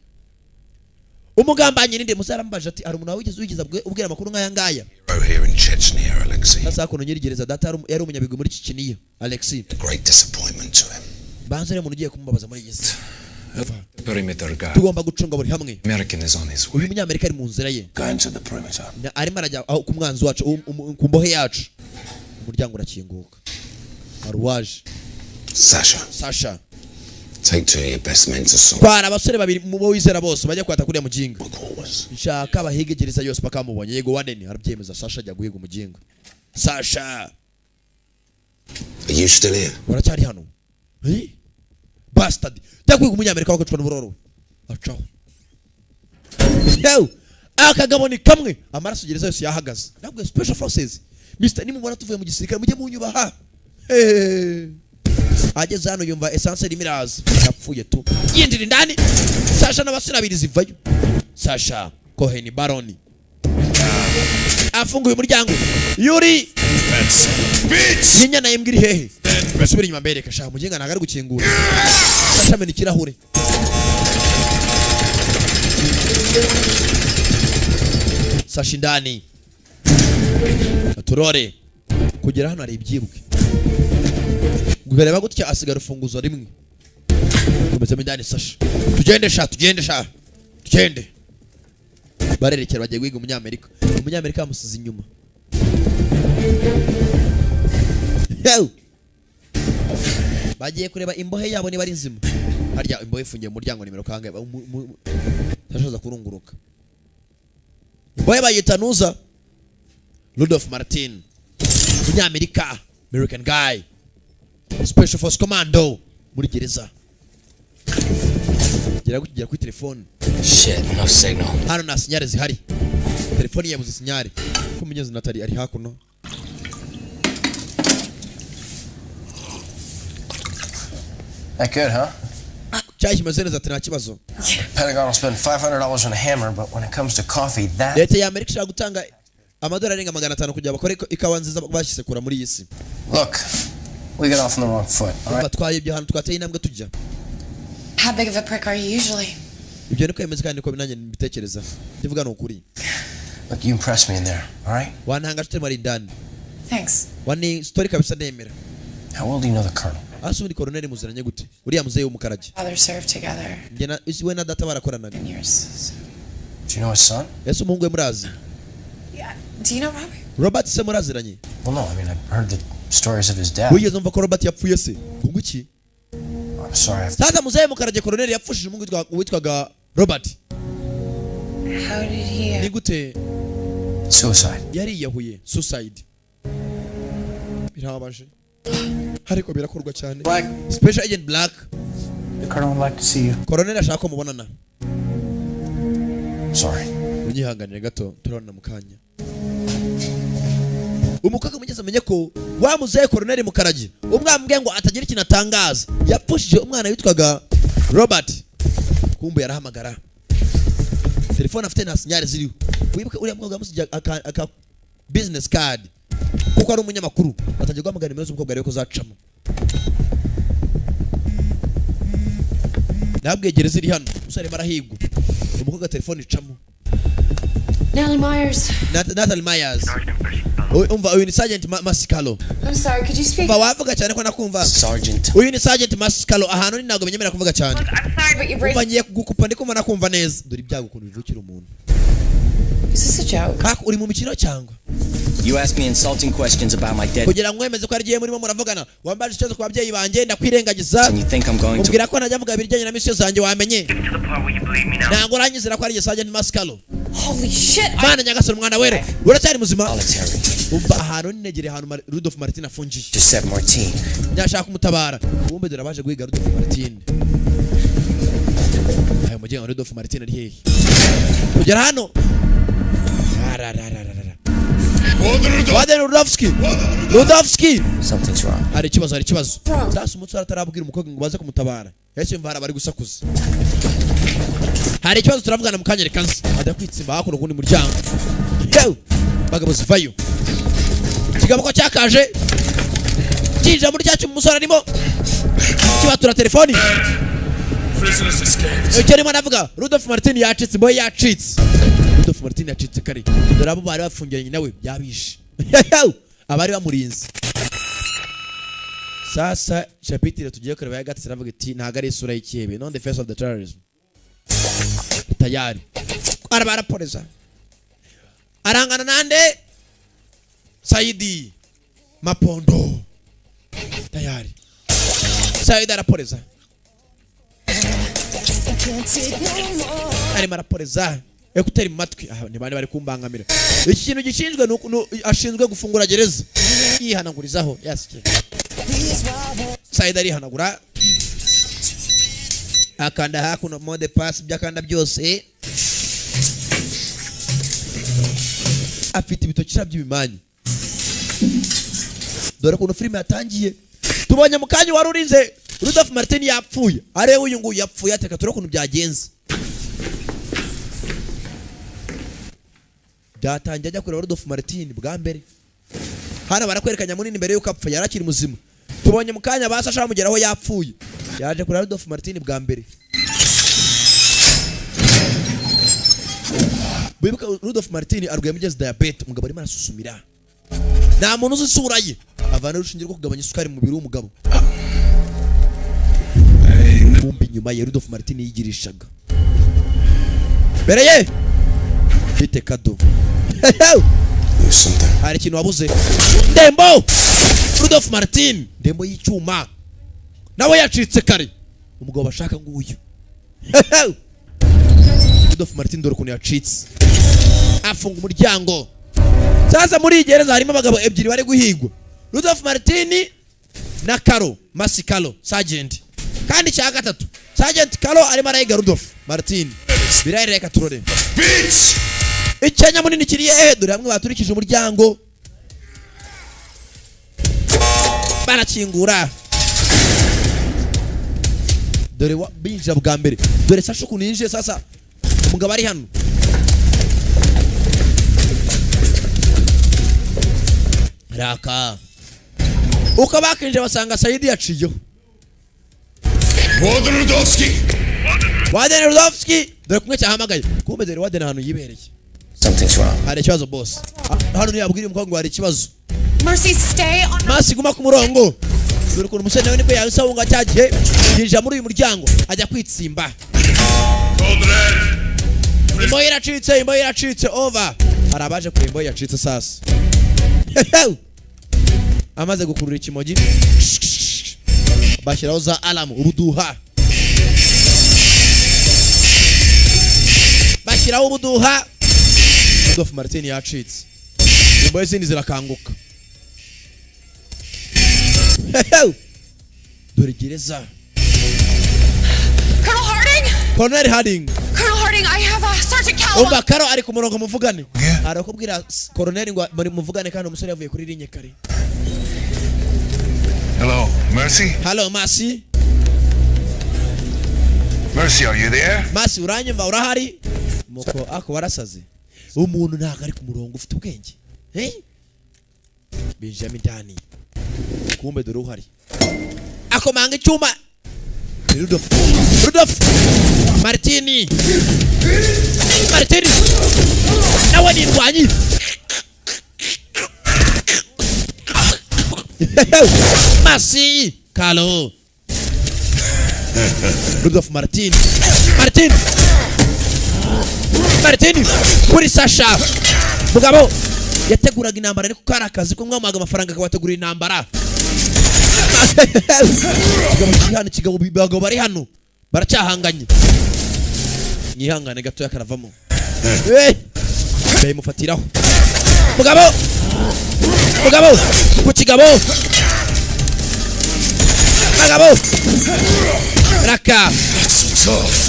Umugambanyi ninde musarambaje ati ari umuntu wigeze ubwira amakuru nkaya ngaya. Here in Chechnya, Alexei. Sasa kono nyirigereza data yari umunyabigwi muri Chechnya, Alexei. Great disappointment to him. Banzere umuntu ugiye kumubabaza muri Yesu. Perimeter guard. Tugomba gucunga buri hamwe. American is on his way. Uyu munyamerika ari mu nzira ye. Going to the perimeter. Arimo arajya ku mwanzi wacu ku mbohe yacu. Umuryango urakinguka. Arwaje. Sasha. Take two of your best men to sort. Kwara abasore babiri mu bo wizera bose bajya kwata kuri mujinga. Nshaka abahigegereza yose bakamubonye yego wadeni arabyemeza Sasha ajya guhiga umujinga. Sasha. Are you still here? Waracyari hano? Bastard. Takwiga umunyamerika wakocwa n'uburoro. Acaho. Yo. Akagabo ni kamwe amaraso gereza yose yahagaze. Nabwo special forces. Mr. Nimubona tuvuye mu gisirikare mujye munyubaha. Ageze hano yumva essence rimiraza yapfuye tu yindira indani Sasha n'abasira abiri zivayo Sasha Cohen Baroni afunguye umuryango Yuri Yinya na imbwiri hehe basubira inyuma mbereka sha mugenga nagari gukingura Sasha mena ikirahure Sasha indani turore kugera hano ari ibyiruke Gubereba gutya asigara ufunguzo rimwe. Komeza mindani Sasha. Tugende sha. Barerekera bagiye kwiga umunyamerika. Umunyamerika amusize inyuma. Yo. Bagiye kureba imbohe yabo ni bari nzima. Harya imbohe ifungiye mu muryango nimero kangahe. Sasha za kurunguruka. Imbohe bayitanuza. Rudolf Martin. Umunyamerika. American guy. Special Force Commando muri gereza. Gera kuri telefone. Shit, no signal. Hano na sinyare zihari. Telefone yabuze sinyare. Ko munyezi natari ari hakuno. That good, huh? icyayi kimeze neza ati nta kibazo. Pentagon will spend $500 on a hammer, but when it comes to coffee, that... Leta ya Amerika ishaka gutanga amadolari arenga 500 kugira bakore ikawa nziza bashisekura muri iyi si. Look, we got off on the wrong foot, all right? Batwaye ibyo hantu twateye intambwe tujya. How big of a prick are you usually? Ibyo niko yemeze kandi niko nanjye mbitekereza. Ndivuga no ukuri. Look, you impressed me in there, all right? Wananga tute mari ndani. Thanks. Wani story kabisa nemera. How well do you know the colonel? Asubiri colonel muziranye gute? Uriya muzeye w'umukaraji. Father served together. Ngena we na data barakorana. Do you know his son? Yesu umuhungu we murazi. Yeah. Do you know Robert? Robert se muraziranye. Well, no, I mean, I've heard the stories of his dad. Wigeze umva ko Robert yapfuye se? Kunguki? I'm sorry. Sasa muzeye w'umukaraji colonel yapfushije umuhungu witwaga Robert. How did he? Ni gute? Suicide. Yari yahuye. Suicide. Birababaje. Hariko birakorwa cyane. Special Agent Black. The colonel would like to see you. Colonel ashaka ko mubonana. Sorry. Unyihanganire gato turabona mukanya. Umukaka mugeze amenye ko wamuzeye Colonel Mukaraji. Umwambwe ngo atagira ikintu atangaza. Yapfushije umwana witwaga Robert. Kumbe yarahamagara. Telefone afite na sinyari ziriho. Wibuke uriya mukobwa yamusije aka business card. Kuko ari umunyamakuru batajya guhamagara nimero z'umukobwa rero ko zacamo. Nabwegere ziri hano usare marahigwa. Umukobwa telefone icamo. Natalie Myers. Natalie Myers. Umva uyu ni Sergeant Masikalo. I'm sorry, could you speak? Bawavuga cyane ko nakumva. Sergeant. Uyu ni Sergeant Masikalo ahantu ni ntago menyemera kuvuga cyane. I'm sorry but you're breaking. Umva gukupa ndiko mana kumva neza. Dore ibyago ukuntu bivukira umuntu. Is this a joke? Kaka uri mu mikino cyangwa? You ask me insulting questions about my dead. Kugira ngo wemeze ko ari giye murimo muravugana. Wambaje ikibazo ku babyeyi banje ndakwirengagiza. And you think I'm going to? Ubwira ko najya mvuga ibijyanye na mission zanjye wamenye. Ntabwo uranyizira ko ari Sergeant Masikalo. Holy shit. Bana nyagasoro mwana were. Uracyari muzima? Military. Umva ahantu ninegere ahantu Rudolph Martin afungiye. Giuseppe Martin. Nyashaka kumutabara. Umbe dore abaje guhiga Rudolph Martin. Ayo mujye wa Rudolph Martin ari hehe? Kugera hano. Waden Rudolfski. Something's wrong. Hari ikibazo. Sasa umutsara atarabwira umukobwa ngo baze kumutabara. Yese mvara bari gusakuza. Hari ikibazo turavugana mukanya rekansi. Adakwitsimba hakuno kundi muryango. Yo! Bagabo zivayo. Kigabo ko cyakaje. Kinja muri cyacu umusore arimo. Kibatura telefoni. Prisoners escaped. Ukirimo navuga Rudolph Martin yacitse boy yacitse. Rudolph Martin yacitse kare. Dore abo bari bafungiranye nawe byabishe. Abari bamurinze. Sasa chapitre tugiye kureba ya gatatu navuga ati ntago ari isura y'ikihebe, non the face of the terrorism. Tayari. Arabara polisa. Arangana nande Saidi Mapondo. Tayari. Saidi arapolisa. Ari marapolisa. Ekuteri matwi ni bane bari kumbangamira. Iki kintu gishinzwe ashinzwe gufungura gereza. Yihanagurizaho yasike. Saidi ari hanagura. Akanda hakuno mode pass byakanda byose. Afite ibitokira by'ibimanyi. Dore kuno filime yatangiye. Tubonye mukanya warurinze Rudolph Martin yapfuye. Are uyu nguyu yapfuye ateka turo kuntu byagenze. Byatangiye ajya kureba Rudolph Martin bwa mbere. Hana barakwerekanya munini imbere yuko apfa yarakiri muzima. Tubonye mukanya basashara mugeraho yapfuye. Yaje kureba Rudolph Martin bwa mbere. Bibuka Rudolph Martin arwaye mugeze diabetes umugabo ari marasusumira. Nta muntu uzisura ye. Avana rushingiye rwo kugabanya isukari mu mubiri w'umugabo. Kumbi nyuma ya Rudolph Martin yigirishaga. Bereye. Bite kado. Hari ikintu wabuze. Dembo. Rudolph Martin. Dembo y'icyuma. Nawe yacitse kare. Umugabo bashaka nguyu. Rudolph Martin dore kuntu yacitse. Afunga umuryango. Sasa muri gereza harimo abagabo ebyiri bari guhigwa. Rudolph Martin na Karo Masikalo Sergeant. Kandi cya gatatu Sergeant Karo ari marayiga Rudolph Martin. Birareka turore. Bitch! Icyanya munini kiriye dore hamwe baturikije umuryango. Barakingura. dore binjira bwa mbere dore Sasha ukuntu yinjiye sasa umugabo ari hano raka uko bakinje basanga Saidi yaciyeho Waden Rudovsky dore kumwe cyahamagaye kumbe dore Waden hano yibereye Something's wrong. hari ikibazo boss hano ni yabwira umukobwa ngo hari ikibazo Mercy, stay on. Mercy guma ku murongo dore ukuntu umusore nawe niko yabisabunga cyagiye yinjira muri uyu muryango ajya kwitsimba imboyi iracitse over hari abaje kure imboyi yacitse sasa amaze gukurura ikimogi bashyiraho za alarm ubuduha bashyiraho ubuduha Rudolph Martin yacitse imboyi zindi zirakanguka dore gereza Colonel Harding Colonel Harding, I have a Sergeant Callum. Umva Karo ari ku murongo muvugane arakubwira Colonel ngo muri muvugane kandi umusore yavuye kuri linye kare Hello, Mercy? Hello, Mercy. Mercy, are you there? Mercy, uranyumva urahari? Muko ako warasaze. Umuntu ntago ari ku murongo ufite ubwenge. Benjamin Dani. Kumbe dore uhari. Ako manga icyuma. Rudolph. Martini. Nawe ni ndwanyi. Mercy, Carlo. Rudolph Martin. Kuri Sasha. Mugabo yateguraga intambara ariko karakazi ko mwamaga amafaranga akabategura intambara. Kigabo bibago bari hano. Baracyahanganye. Nyihangane gato yakaravamo. Bayimufatiraho. Mugabo ku kigabo. Mugabo. Raka.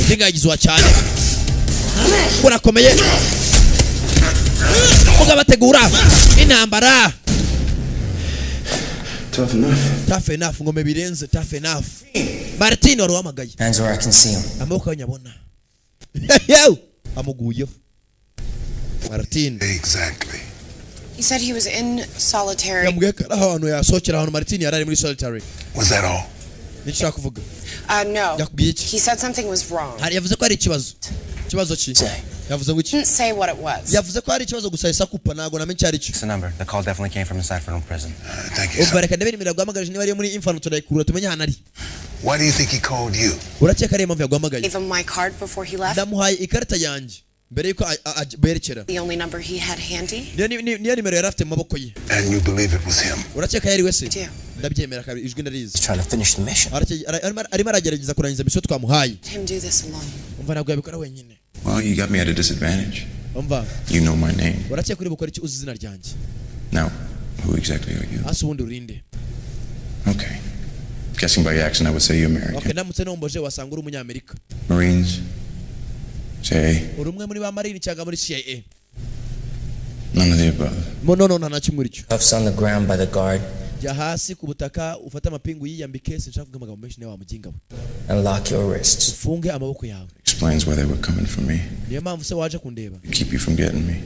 Ndingagizwa cyane. Urakomeye. Mugabo ategura intambara. Tough enough ngome birenze tough enough. Martin wari wamagaye. Hands where I can see him. Amaboko nyabona. Yo! Amuguyeho. Martin. Exactly. He said he was in solitary. Yambwiye ko ahantu yasohokera ahantu Martin yarari muri solitary. Was that all? Nishaka kuvuga. No. Yakubwiye iki? He said something was wrong. Hari yavuze ko ari ikibazo. Kibazo ki? Yavuze ngo iki? Didn't say what it was. Yavuze ko ari ikibazo gusa isakupa nago namenye cyari cyo. It's the number. The call definitely came from inside from prison. Thank you. Ubareka ndabiri mirago amagaje niba ari muri infant turayikura tumenye hana ari. Why do you think he called you? Urakeka ari impamvu yagwamagaye. Gave him my card before he left. Ndamuhaye ikarita yanjye mbere yuko berekera. The only number he had handy. Niyo nimero yari afite mu maboko ye. And you believe it was him? Urakeka yari wese? Ndabyemera kabiri ijwi ndarizi. Trying to finish the mission. Arimo aragerageza kurangiza mission twamuhaye. Him do this alone. Umva nabwo yabikora wenyine. Well, you got me at a disadvantage. Umva. You know my name. Urakeka uri bukora iki uzi izina ryanjye? Now, who exactly are you? Ase ubundi urinde. Okay. Guessing by your accent, I would say you're American. Okay, namutse nomboje wasanga uri umunyamerika. Marines? CIA? Uri umwe muri ba Marine cyangwa muri CIA? None of the above. No, nta kimwe icyo. Cuffs on the ground by the guard. Jya hasi ku butaka ufata amapingu yiyambike sinshaka kuvuga amagambo menshi nawe wamuginga we. And lock your wrists. Ufunge amaboko yawe. Explains why they were coming for me. Niyo mpamvu se waje kundeba. Keep you from getting me.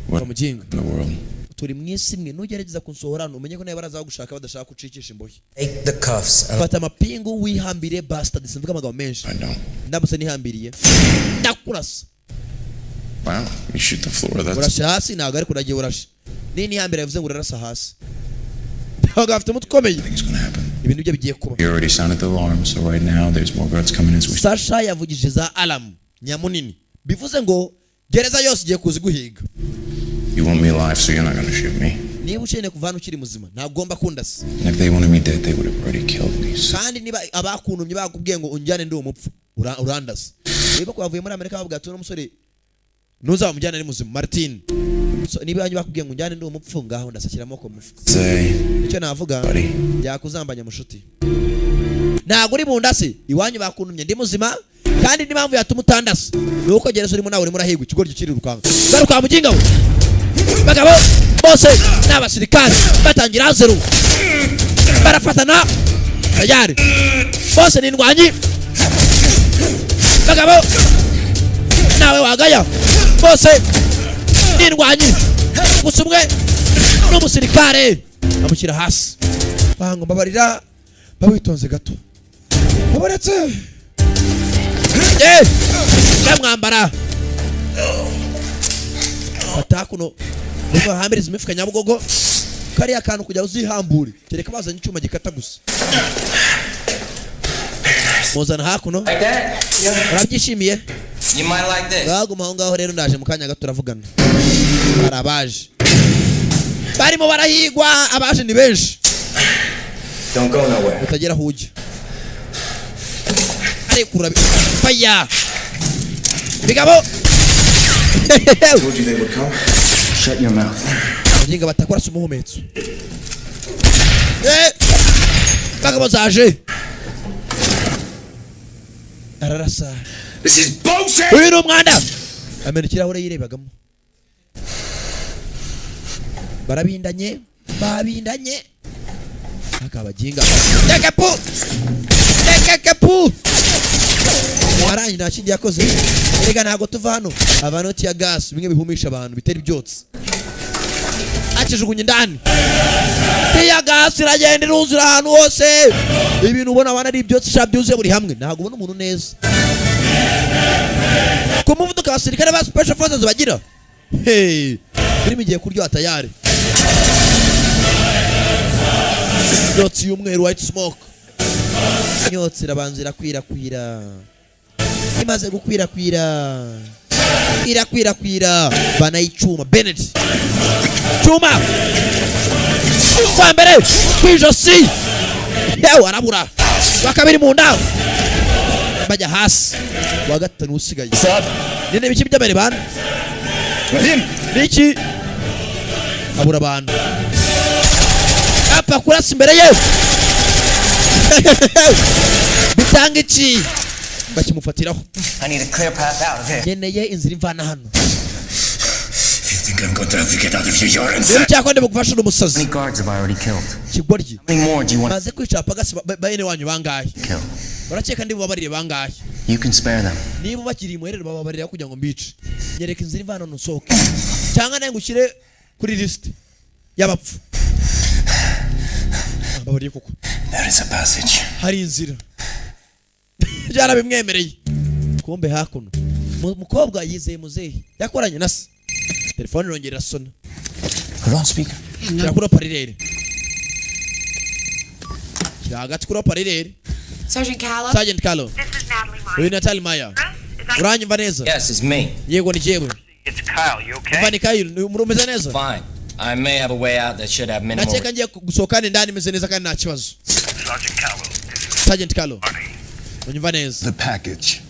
What Wamuginga. in the world? Turi mwisi mwe nugerageza kunsohorana umenye ko nawe baraza gushaka badashaka kucikisha imbohe. Take the cuffs and Fata amapingu wihambire bastard simvuga amagambo menshi. I don't. Ndamutse nihambiriye. Ndakurasa. Wow, you shoot the floor. That's Urasha hasi ntago ari kuragiye urasha. Nini hambira yavuze ngo urarasa hasi. Ntago afite umutukomeye. things gonna happen. Ibintu bye bigiye kuba. You already sounded the alarm, so right now there's more guards coming as we. Sasha yavugije za alarm nyamunini. Bivuze ngo gereza yose igiye kuzi guhiga. You want me alive, so you're not gonna shoot me. Niba ushene kuvana ukiri muzima ntagomba kundasa. And if they wanted me dead, they would have already killed me. So Kandi niba abakuntumye bakubwiye ngo unjyane ndi umupfu urandasa. Niba kwavuye muri Amerika bavuga ati umusore ntuzamujyana ari muzima Martin. So niba yanyu bakubwiye ngo unjyane ndi umupfu ngaho ndasakira amoko mufuka. say, Icyo navuga buddy, yakuzambanya mushuti. Ntago uri bundase iwanyu bakuntumye ndi muzima kandi n'impamvu yatuma utandasa nuko gereza urimo nawe urimo urahigwa ikigoryi kiri rukanga. Garuka muginga we. Bagabo bose n'abasirikare batangira zero. Barafatana. Tayari. Bose ni ndwanyi. bagabo nawe wagaya bose nindwanyi gusa umwe n'umusirikare amushyira hasi bango mbabarira bawitonze gato babaretse mwambara fata kuno nuko hambiriza imifuka nyabugogo kari akantu kujya uzihambure kereka bazanye icyuma gikata gusa muzana hakuno urabyishimiye baguma aho ngaho rero ndaje mu kanya gato turavugana barabaje barimo barahigwa abaje ni benshi utagera aho ujya ariko urabifaya bigabo Shut your mouth. Jinga batakora sumuhumetso. Bagabo zaje. Ararasa. This is bullshit. Uyu n'umwanda. Amenekira aho yirebagamo. Barabindanye, babindanye. Akabajinga. Tekapu. Aranyi nakindi yakoze. Erega ntago tuva hano. Abanoti ya gas bimwe bihumisha abantu bitera ibyotsi. Akijugunye ndani. Ya gas iragenda iruzura ahantu hose. Ibintu ubona abana ari ibyotsi shabyuze buri hamwe. Ntago ubona umuntu neza. Ku muvuduka abasirikare ba special forces bagira. Hey, birimo igiye kuryo atayari. Ibyotsi y'umweru white smoke. Inyotsi irabanzira kwirakwira. Imaze gukwirakwira banayicuma Bennett cuma kwa mbere kwijosi yewe arabura bakabiri mu nda bajya hasi wa gatanu usigaye nene biki by'abere bana niki abura abantu apa kurasa imbere ye bitanga iki bakimufatiraho I need a clear path out of here. Nyeneye inzira imvana hano. If you think I'm going to get out of here, you're insane. How many guards have I already killed? How many more do you want? Maze kwica pagasi bayene wanyu bangahe? Kill. Barakeka ndi bubabarire bangahe? You can spare them. Niba bakiri imwerere bababarira kugira ngo mbice. Nyereka inzira imvana no soke. Cyangwa naye ngushyire kuri list y'abapfu. Babariye koko. There is a passage. Hari inzira. Jara bimwemereye. Kumbe hakuno. Mukobwa yizeye muzehe. Yakoranye nase. Telefone irongera sona. Put on speaker. Yakuro parirere. Hagati kuro parirere. Sergeant Callow. Sergeant Callow. This is Natalie Meyer. Uyu Natalie Meyer. Uranyumva neza? Yes, it's me. Yego ni jewe. It's Kyle, you okay? Mvani Kyle, murumeze neza? Fine. I may have a way out that should have minimal. Nateka ngiye gusohokana ndani meze neza kandi nta kibazo. Sergeant Callow. Sergeant Callow. Unyumva neza? The package.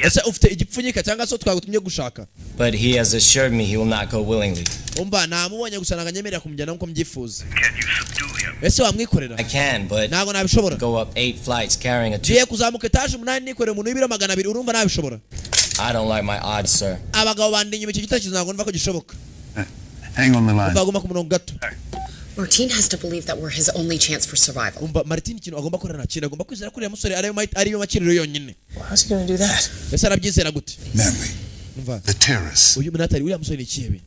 Ese ufite igipfunyika cyangwa so twagutumye gushaka? But he has assured me he will not go willingly. Umba namubonye gusa nganyemerera kumujyana nko mbyifuza. Can you subdue him? Ese wamwikorera? I can, but ntago nabishobora. Go up 8 flights carrying a Giye kuzamuka etaje 8 nikorera umuntu w'ibiro 200 urumva nabishobora? I don't like my odds, sir. Abagabo bandi nyuma cy'igitekerezo ntago numva ko gishoboka. Hang on the line. Bagomba ku murongo gato. Martin has to believe that we're his only chance for survival. Martin kintu agomba korana kintu agomba kwizera kuri musore ari yo makiriro yonyine. How's he going to do that? Ese arabyizera gute? Memory. The terrorists. Uyu munatari uriya musore ni kibe.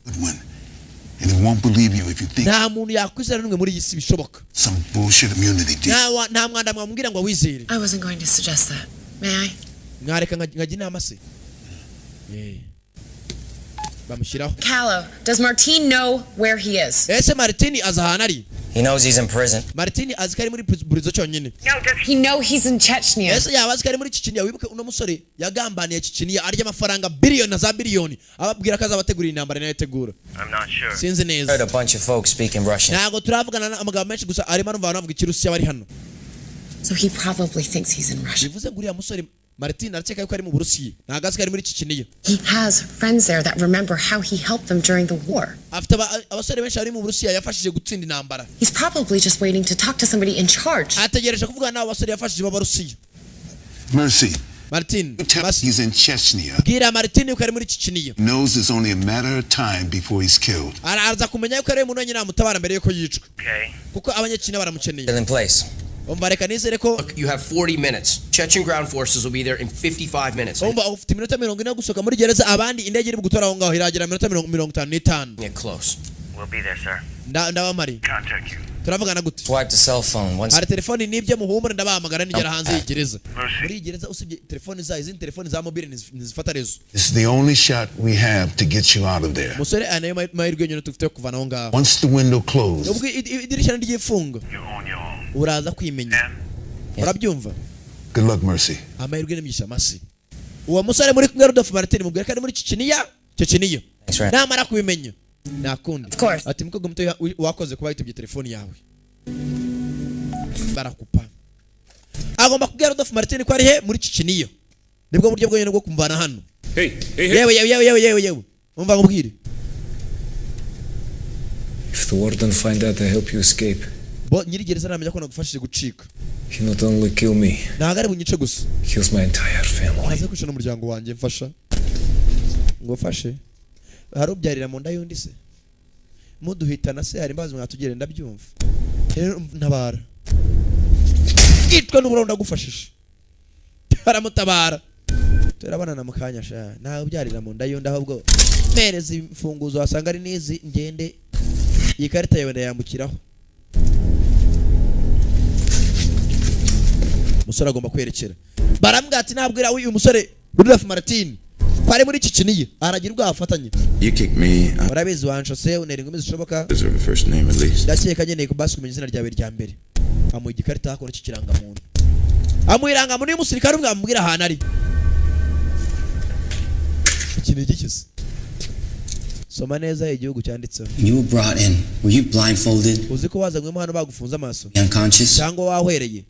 And he won't believe you if you think nta muntu yakwizera numwe muri iyi si bishoboka. Some bullshit immunity deal. Nta mwanda mwambwira ngo wizere. I wasn't going to suggest that. May I? Mwareka ngajya inama se. Callow, does Martin know where he is? Ese Martin azahanari. He knows he's in prison. Martin azikari muri prison cyonyine. No, does he know he's in Chechnya? Ese yaba azikari muri Chechnya wibuke uno musore yagambaniye Chechnya arya amafaranga billion za billion ababwira kaza bategura intambara nayo tegura. I'm not sure. Sinzi neza. Heard a bunch of folks speaking Russian. Ntago turavugana amagambo menshi gusa arimo numva banavuga ikirusiya bari hano. So he probably thinks he's in Russia. Bivuze nguriya musore Martin arakeka yuko ari mu Burusiya. Ntago azikari muri Chechnya. He has friends there that remember how he helped them during the war. Afite abasore benshi ari mu Burusiya yafashije gutsinda intambara. He's probably just waiting to talk to somebody in charge. Ategereje kuvugana n'abo basore yafashije b'Abarusiya. Mercy. Martin. He's in Chechnya. Bwira Martin yuko ari muri Chechnya. Knows it's only a matter of time before he's killed. Araza kumenya yuko ari umuntu wenyine amutabara mbere yuko yicwa. Okay. Kuko abanyakina baramukeneye. Still in place. umva reka nizere ko You have 40 minutes. Chechen ground forces will be there in 55 minutes. umva ufite iminota 40 gusohoka muri gereza abandi indege iri gutora aho ngaho iragera iminota 55. Get close. We'll be there, sir. Ndabamari Contact you. turavugana gute Swipe the cell phone. Once hari telefoni nibyo muhumure ndabahamagara nigera hanze y'igereza muri gereza usibye telefoni za izindi telefoni za mobile nizifata rezo. This is the only shot we have to get you out of there. musore anayo mahirwe nyine tufite kuvana aho ngaho. Once the window closes, ubwo idirishya n'igifunga uraza kwimenya urabyumva. good luck, Mercy. amahirwe n'imigisha masi. uwo musore muri kumwe Rudolph Martin mubwira ko ari muri Chechnya namara kubimenya nakundi ati mukobwa muto wakoze kuba yitubye telefoni yawe barakupa. agomba kubwira Rudolph Martin ko ari he muri Chechnya nibwo buryo bwonyine bwo kumvana hano. yewe umva ngubwire. If the warden find out I help you escape, bo nyiri gereza namenya ko nagufashije gucika. he not only kill me, ntago ari bunyice gusa kills my entire family. aze kwisha n'umuryango wanjye mfasha ngo fashe hari ubyarira mu nda yundi se muduhitana se hari imbazi mwatugere ndabyumva ntabara itwa n'uburo ndagufashije baramutabara turabana na mukanya sha nawe ubyarira mu nda yundi ahubwo mereza imfunguzo wasanga ari nizi ngende iyi karita yawe ndayambukiraho. musore agomba kwerekera barambwira ati nabwira uyu musore Rudolph Martin kwari muri Chechnya aragira ubwo afatanye. You kick me. urabizi wanshose unera ingumi zishoboka Deserve a first name at least. ndakeka ngeneye ko basi kumenya izina ryawe rya mbere amuha igikarita hakora ikiranga muntu amuiranga muri umusirikare umwe amubwira ahantu ari ikintu gikise. soma neza igihugu cyanditseho. You were brought in. Were you blindfolded? uzi ko wazanywe hano bagufunze amaso Unconscious? cyangwa wahwereye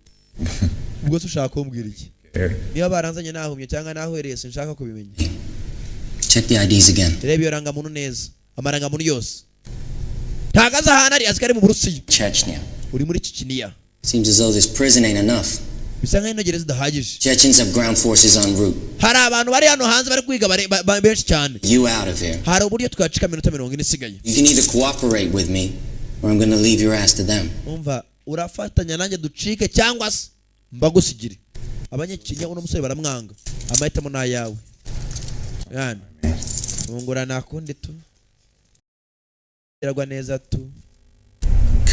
ubwo se ushaka kumbwira iki? niba baranzanye nahumye cyangwa nahwereye sinshaka kubimenya. Check the IDs again. reba iyo rangamuntu neza amarangamuntu yose ntagaze ahantu ari azikari mu Burusiya. Chechnya. uri muri Chechnya. Seems as though this prison ain't enough. bisa nkaho ino gereza idahagije. Chechens have ground forces en route. hari abantu bari hano hanze bari kwiga benshi cyane. You out of here. hari uburyo twacika minota 40 isigaye. You can either cooperate with me or I'm going to leave your ass to them. umva urafatanya nanjye ducike cyangwa se mbagusigire. Abanyakenya uno musore baramwanga amahitamo nayawe yani ungura nakundi tu iragwa neza tu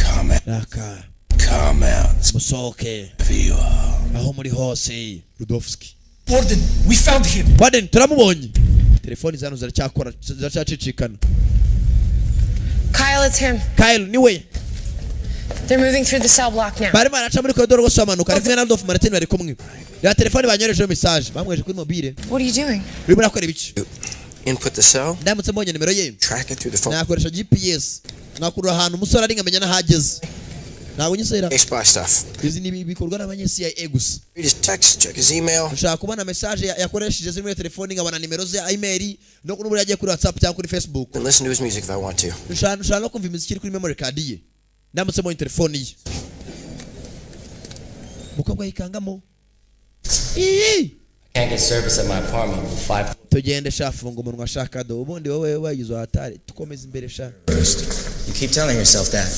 come out musoke aho muri hose. Rudolfski Warden, we found him. Warden turamubonye. telefoni zano ziracyakora ziracyacicikana. Kyle, it's him. Kyle niwe. They're moving through the cell block now. bari baraca muri koridoro rwose bamanuka ari kumwe na Rudolph Martin bari kumwe. ya telefoni banyorejeho message bamweje kuri mobile. What are you doing? urimo nakora ibiki? Input the cell. ndamutse mbonye nimero ye Track it through the phone. nakoresha GPS nakurura ahantu umusore ari ngamenya n'ahageze. ntabwo nyisera Spy stuff. izi ni bikorwa n'abanye CIA gusa. Read his text, check his email. ushaka kubona message yakoresheje ziri muri telefoni ngabana nimero ze email no kunubura yagiye kuri WhatsApp cyangwa kuri Facebook. And listen to his music if I want to. ushaka no kumva imiziki iri kuri memory card ye ndamutse mbonye telefoni ye mukobwa yikangamo. Can't get service at my apartment. 5. tugende shafunga umunwa shaka do ubundi wowe wagize hatari tukomeza imbere sha. You keep telling yourself that.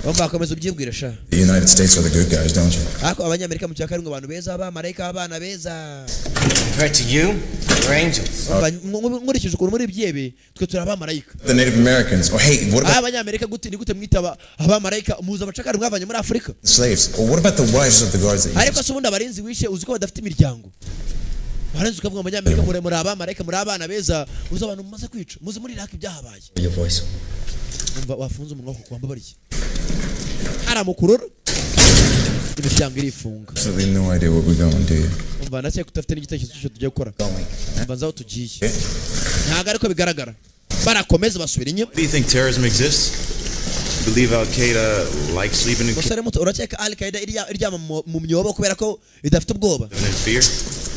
Wamba komeza ubyibwira sha. The United States are the good guys, don't you? Ako abanyamerika mu cyaka rimwe abantu beza abamarayika abana beza. Compared to you, you're angels. Nkurikije ukuntu muri byebe twe turi abamarayika. The Native Americans. Or hey, what about abanyamerika gute ni gute mwita abamarayika muza abacakari mwavanye muri Afrika? slaves? Or what about the wives of the guards that you Ariko se ubundi abarinzi wishe uziko badafite imiryango. Baranze ukavuga abanyamerika muri abamarayika muri abana beza uza abantu mumaze kwica muze muri Iraq byahabaye. Your voice. Umva wafunze umunwa ko kwamba bari. Aramukurura. Imiryango irifunga. absolutely no idea what we're going to do. Umva nacyo kutafite n'igitekerezo cyo tugiye gukora. Umva nzaho tugiye. Ntago ariko bigaragara. Barakomeza basubira inyuma. Do you think terrorism exists? You believe Al-Qaeda likes sleeping in Musare muto urakeka Al-Qaeda iryama mu myobo kubera ko idafite ubwoba. fear?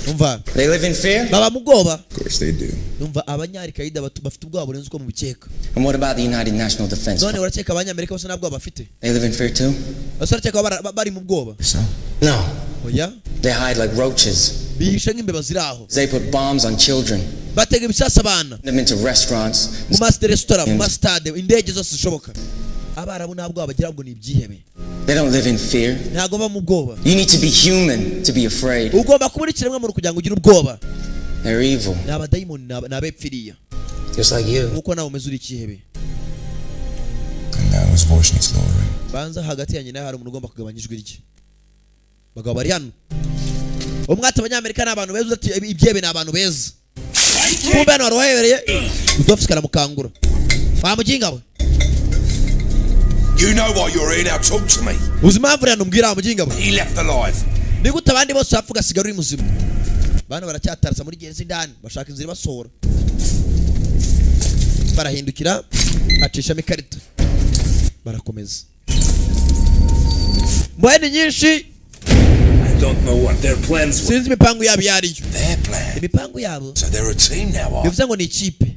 Umva. They live in fear? Baba mu bwoba. Of course they do. Umva abanya-Al-Qaeda bafite ubwoba burenze uko mu bikeka. And what about the United National Defense? None urakeka abanyamerika bose nabwo bafite. They live in fear too? Urakeka bari mu bwoba. So? No. Oya. They hide like roaches. Bihishe nk'imbeba ziraho. They put bombs on children. Batega ibisasa abana. Them into restaurants. Mu master restaurant, mu stade, indege zose zishoboka. Abarabu nabwo abagira ngo ni ibyihebe. They don't live in fear. ntago baba mu bwoba. You need to be human to be afraid. Ugomba kuba ikiremwa muntu kugira ngo ugire ubwoba. They're evil. Ni abadayimoni, ni abepfiriya. Just like you. Nkuko nawe umeze uri ikihebe. And now his voice needs lowering. Banza hagati ya nyina hari umuntu ugomba kugabanya ijwi rye. Bagabo bari hano. Umwate abanyamerika n'abantu beza ati ibyebe n'abantu beza. Kumbe hano warohereye. Udofika aramukangura. Bamuginga we. You know why you're here now. Talk to me. Uzima mvura numbwira bamuginga we. He left alive. Nigute abandi bose bapfuga sigara uri muzima. Bana baracyatarasa muri gereza indani bashaka inzira basohora. Barahindukira acishamo ikarita. Barakomeza. Mbwene nyinshi. I don't know what their plans were. Sinzi imipango yabo yariyo. Their plan. Imipango yabo. So they're a team now. Bivuze ngo ni ikipe.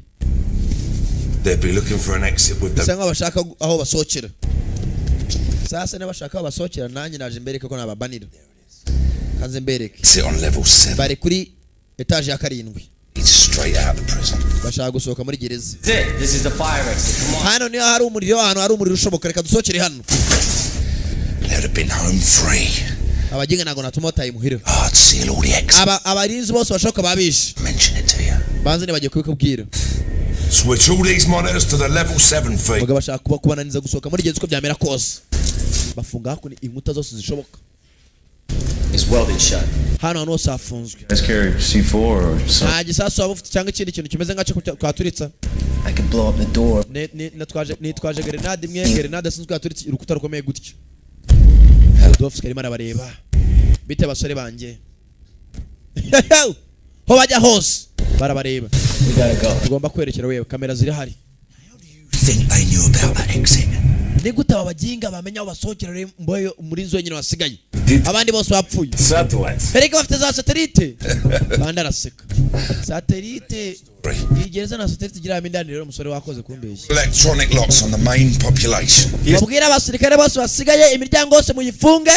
They'd be looking for an exit with them. Sanga bashaka aho basohokera. Sasa n'abashaka aho basohokera nanjye naje mbereke ko nababanira. Kanze mbereke. Sit on level 7. Bari kuri etage ya 7. It's straight out of prison. Bashaka gusohoka muri gereza. This is the fire exit. Come on. Hano niyo hari umuriro, hano hari umuriro ushoboka, reka dusohokere hano. They'd have been home free. Abaginga nago natuma tayimuhira. I'd seal all the exits. Abarinzi bose bashoka babishe. Mention it to you. Banze ne bagiye kubikubwira. Switch all these monitors to the level 7 feed. Baga bashaka kubananiza gusohoka muri gereza uko byamera kose. Bafunga hako inkuta zose zishoboka. It's welded shut. Hano hano safunzwe. Let's carry C4 or something. Nta gisasu waba ufite cyangwa ikindi kintu kimeze nk'acyo kwaturitsa. I can blow up the door. Nitwaje grenade imwe, grenade sinzwe kwaturitsa urukuta rukomeye gutyo. Dofs karimo arabareba. Bite basore banje. Ho bajya hose barabareba. We gotta go. Tugomba kwerekera wewe, kamera ziri hari. Think they knew about that exit. Nigute abaginga bamenya aho basohokera mboyo muri nzo nyine wasigaye. Abandi bose bapfuye. Satellites. Erega bafite za satellite. Bandi araseka. Satellite. Igereza na satellite gira amindani rero umusore wakoze kumbeshya. Electronic locks on the main population. Babwira abasirikare bose basigaye imiryango yose muyifunge.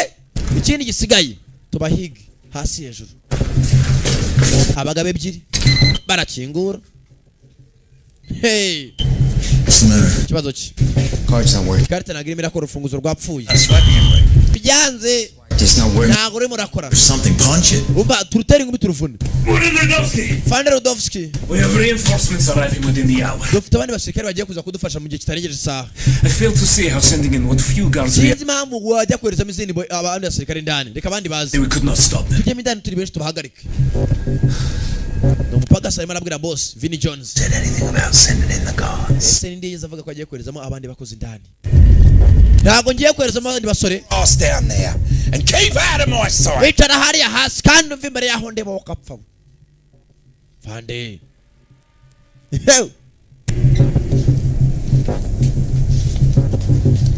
Ikindi gisigaye tubahige hasi hejuru. Abagabo ebyiri barakingura. Hey. Kibazo ki? Cards not working. Karita nagira irakora urufunguzo rwapfuye. Byanze. It's not working. Ntago urimo urakora. Something punch it. Umva turutera ingumi turuvune. Rudovsky. We have reinforcements arriving within the hour. Dufite abandi basirikare bagiye kuza kudufasha mu gihe kitarengeje isaha. I fail to see how sending in what few guards we have. Sinzi impamvu wajya kohereza izindi abandi basirikare indani. Reka abandi baze. We could not stop them. Tujye indani turi benshi tubahagarike. Mpaka sasa arabwira boss Vinnie Jones. Said anything about sending in the guards. Ese ndiye avuga ko agiye koherezamo abandi bakozi indani. Ntago ngiye koherezamo abandi basore. Pass down there and keep out of my sight. Bicara hariya hasi kandi umva imbere yaho ndeba ukapfa. Fande.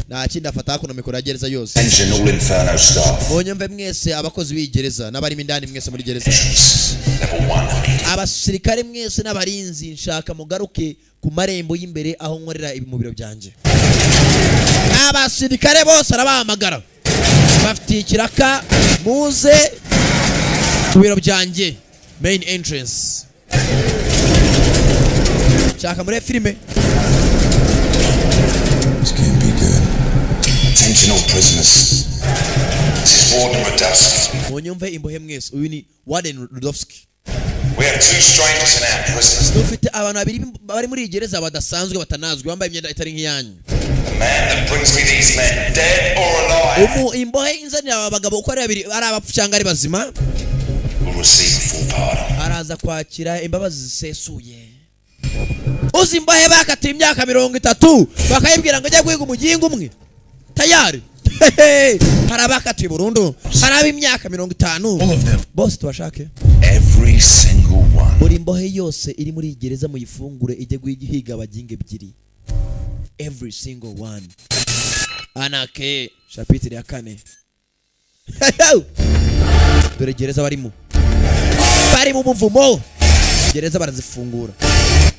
Nta kindi afata kuno mikoro gereza yose. Attention all Inferno staff. Onyumve mwese abakozi b'igereza n'abari indani mwese muri gereza. Level 1. Abasirikare mwese n'abarinzi nshaka mugaruke ku marembo y'imbere aho nkorera ibi mu biro byanje. Abasirikare bose arabahamagara. Bafite ikiraka muze ku biro byanje. Main entrance. Chaka muri filime. This can't be good. Attention all prisoners. This is Warden Rudovsky. Onyumve imbohe mwese uyu ni Warden Rudovsky. We have 2 strangers in our prisons. Dufite abantu babiri bari muri gereza badasanzwe batanazwe bambaye imyenda itari nk'iyanyu. The man that brings me these men, dead or alive, imbohe inzanira abagabo uko ari babiri ari abapfu cyangwa ari bazima. will receive a full pardon. Araza kwakira imbabazi zisesuye. Uzi imbohe bakatiye imyaka 30 bakayibwira ngo ajya guhiga umugingo umwe. Tayari. Harabakatiye burundu. Haraba imyaka 50. Boss tubashake. Every single one. Buri imbohe yose iri muri gereza mu yifungure ijye guhiga abaginga ebyiri. Every single one. Anake chapitre ya 4. Dore gereza barimo. Bari mu muvumo. Gereza barazifungura.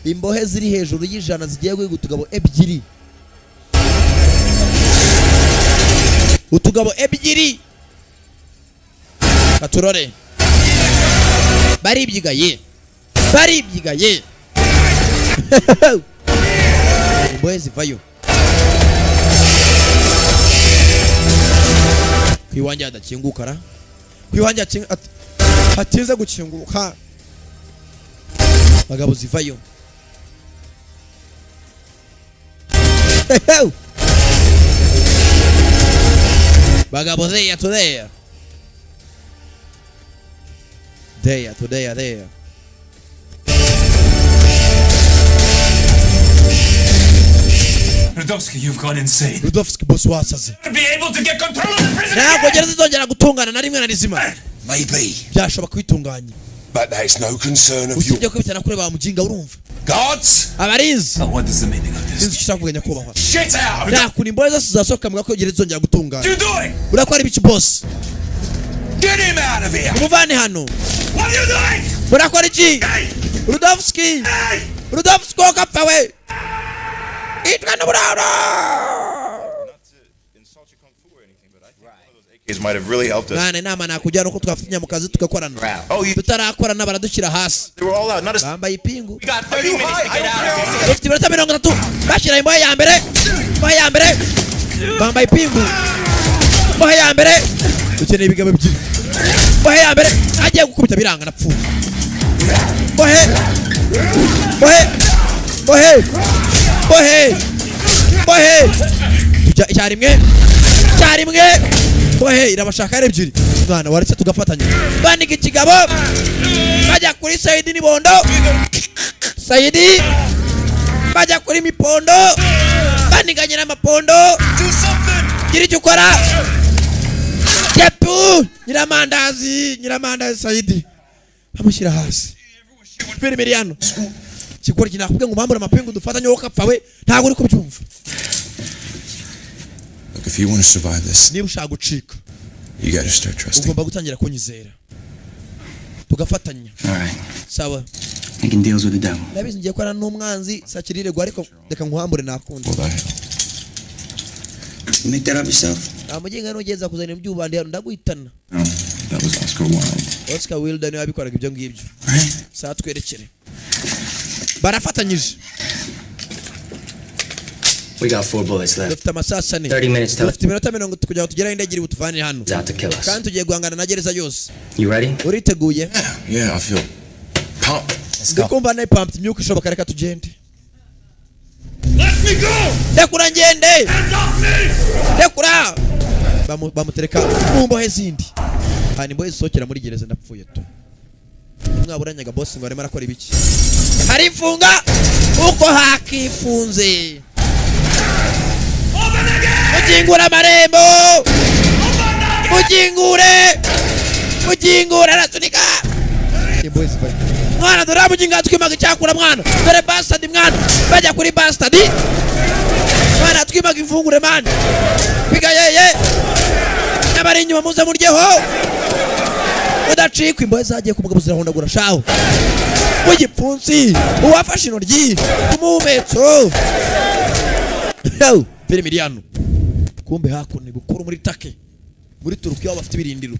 Imbohe ziri hejuru y'ijana zigiye guhiga utugabo ebyiri. Utugabo ebyiri. Katurore. Baribyigaye. Imbohe zivayo. kwiwanja adakinguka ra kwiwanja atinze gukinguka bagabo zivayo bagabo there to there there Rudovsky, you've gone insane. Rudovsky boss wasaze. To be able to get control of the prison. Ntabwo gereza izongera gutungana na rimwe na rizima. Maybe. Byashobora kwitunganya. But that's no concern of yours. Usibye ko bitana kure ba mujinga urumva. Guards? Abarinzi. What is the meaning of this? Sinzi kishaka kugenya kubahwa. Shit out. Nakuri imbohe zose zasohoka mu ko gereza izongera gutungana. You doing? Urakora ibiki boss? Get him out of here. Umuvane hano. What are you doing? Urakora iki? Rudovsky. Rudovsky kapfa we. Itwa n'uburaro. It might have really helped us. Nane nama nakujyana uko twafinya mu kazi tugakorana. Tutarakorana baradushyira hasi. They were all out. Not a bambaye ipingu. We got 30 minutes to get out. Dufite iminota 30. Bashyira imbohe ya mbere. Imbohe ya mbere. Bambaye ipingu. Imbohe ya mbere. Dukeneye ibigabo ebyiri. Imbohe ya mbere. Agiye gukubita biranga napfuye. Imbohe. Imbohe. Imbohe. Imbohe. Imbohe. Icyarimwe. Imbohe irabashaka ari ebyiri. Mwana waretse tugafatanya. Bandika ikigabo. Bajya kuri Saidi n'ibondo. Saidi. Bajya kuri mipondo. Bandikanye n'amapondo. Gira icyo ukora. Kepu. Nyiramandazi Saidi. Amushyira hasi. Filmeriano. Kikora kinakubwe ngo mpambura amapingu dufatanye wo kapfa we ntago uri kubyumva. Look, if you want to survive this, niba ushaka gucika, you got to start trusting. Ugomba gutangira kunyizera. Tugafatanya. All right. Sawa. Making deals with the devil. Nabizi ngiye kora n'umwanzi sakirire gwa ariko reka nkuhambure nakunda. You make that up yourself? Amugenga nogeza kuzana ibyubandi hano ndaguhitana. No, that was Oscar Wilde. Oscar Wilde niwe abikoraga ibyo ngibyo. Saa twerekere. Barafatanyije. We got 4 bullets left. Dufite amasasa 30 minutes till. Dufite iminota 30 kugira ngo tugere indege iri butuvane hano. Out to kill us. Kandi tugiye guhangana na gereza yose. You ready? Uriteguye? Yeah, I feel pumped. Let's go. Ndikumva na pumped imyuka ishoboka reka tugende. Let me go! Dekura ngende. Hands off me! Dekura. Bamutereka mu mbohe zindi. Hani mbohe zisokera muri gereza ndapfuye tu. Mwaburanyaga boss ngo arimo arakora ibiki? Harifunga uko hakifunze. Mujingura marembo. Mujingure arasunika. Boys fight. Mwana dora mujinga twimaga cyakura mwana. Dore bastard mwana. Bajya kuri bastard. Mwana twimaga imfungure mwana. Piga yeye. Nabari inyuma muze muryeho. Udacikwa imbohe zagiye kumugabuzira hondagura shaho. Wigipfunsi uwafashe intoryi umumetso. Yo, Filmeriano. Kumbe hakuno bukuru muri take. Muri Turukiya bafite ibirindiro.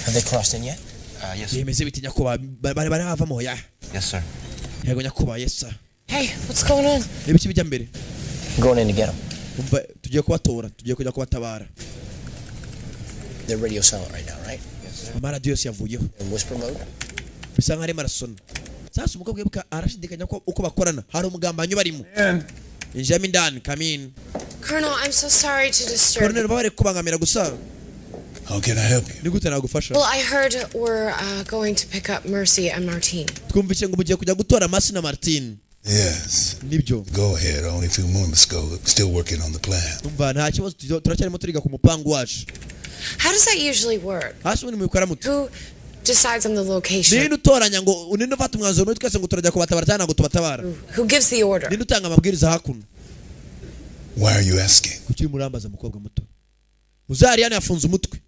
Have they crossed in yet? Yes. Yemeze bitinya ko bari hava mo ya. Yes, sir. Yego nyakuba, yes sir. Hey, what's going on? Ibiki bijya mbere. Going in to get them. Umva tugiye kubatora, tugiye kujya kubatabara. They're radio silent right now, right? Yes, sir. Amaradiyo yose yavuyeho. In whisper mode? Bisa nk'ari marasona. Sasa umukobwa bwa arashidikanya ko uko bakorana hari umugambanyo barimo. Injami ndani, come in. Colonel, I'm so sorry to disturb. Colonel, babare kubangamira gusa. How can I help you? Nigute nagufasha? Well, I heard we're going to pick up Mercy and Martine. Twumvise ngo mugiye kujya gutora Mercy na Martine. Yes. Nibyo. Go ahead. Only a few moments ago. Still working on the plan. Umva nta kibazo turacyarimo turiga ku mupango wacu. How does that usually work? Hasi muri mukora muto. Who decides on the location? Ninde utoranya ngo uninde ufata umwanzuro muri twese ngo turajya kubatabara cyangwa ngo tubatabara? Who gives the order? Ninde utanga amabwiriza hakuno? Why are you asking? Kuki murambaza mukobwa muto? Muzari yana yafunze umutwe.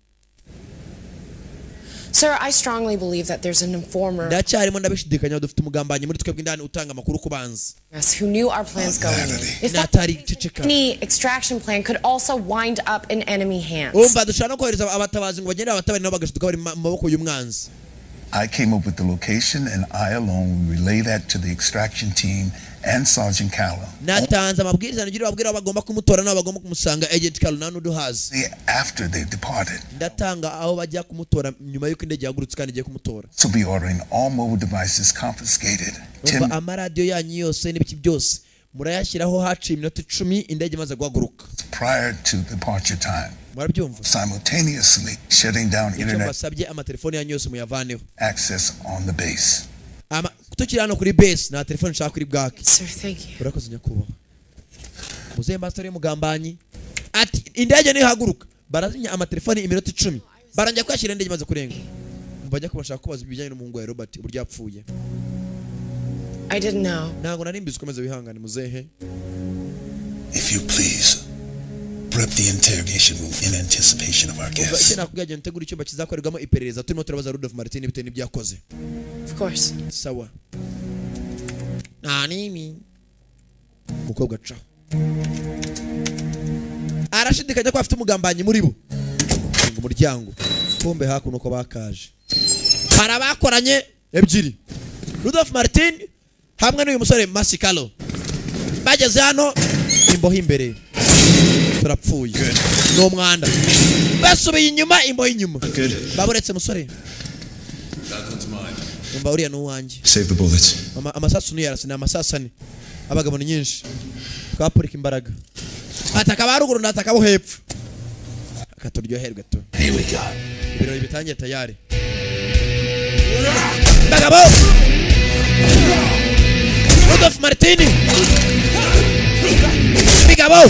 Sir, I strongly believe that there's an informer ndacyarimo ndabishidikanya dufite umugambanyi muri twebwe indani utanga amakuru kubanza. who knew our plans going in. If any extraction plan could also wind up in enemy hands. Umva dushaka kohereza abatabazi ngo bagende abatabari nabo bagashuka bari mu maboko y'umwanzi. I came up with the location, and I alone relay that to the extraction team and Sergeant Callow. Natanze amabwiriza ngira babwira bagomba kumutora na bagomba kumusanga Agent Callow nanu duhazi. After they departed. Ndatanga aho bajya kumutora nyuma yuko indege yagurutse kandi igiye kumutora. So be ordering all mobile devices confiscated. Amaradio yanyu yose n'ibiki byose murayashyiraho haciye iminota 10 indege maze guhaguruka. Prior to departure time. Murabyumva? Simultaneously shutting down internet. Basabye amatelefone yanyu yose muyavaneho. Access on the base. Tukiri hano kuri base na telefone nshaka kuri bwaki. Sir, thank you. Urakoze nyakubahwa. Muzehe Master mugambanyi ati indege nihaguruka barazinya amatelefone iminota 10 barangiye kwashira indege maze kurenga. Mbajya kubashaka kubaza ibijyanye n'umuhungu wa Robert burya yapfuye. I didn't know. Ntago nari mbizi komeza wihangane muzehe. If you please, prep the interrogation room in anticipation of our guests. Icyo nakubwiye ntegura icyumba kizakorerwamo iperereza turimo turabaza Rudolph Martin bitewe n'ibyakoze. Of course. Sawa. Nini? Mukobwa cha. Arashidikanya ko afite umugambanyi muri bo. Ngo muryango. Pombe hakuno ko bakaje. Parabakoranye ebyiri. Rudolph Martin hamwe n'uyu musore Masikalo. Bageze hano imboho imbere. Turapfuye. No mwanda. Basubiye inyuma imboho inyuma. Baburetse musore. Umba uriya n'uwanjye. Save the bullets. Amasasu n'iyarase na amasasane. Abagabo ni nyinshi. Twapurika imbaraga. Ataka baruguru nataka bo hepfo. Akaturyoherwe to. Here we go. Ibirori bitangiye tayari. Bagabo. Rudolph Martini. Bigabo.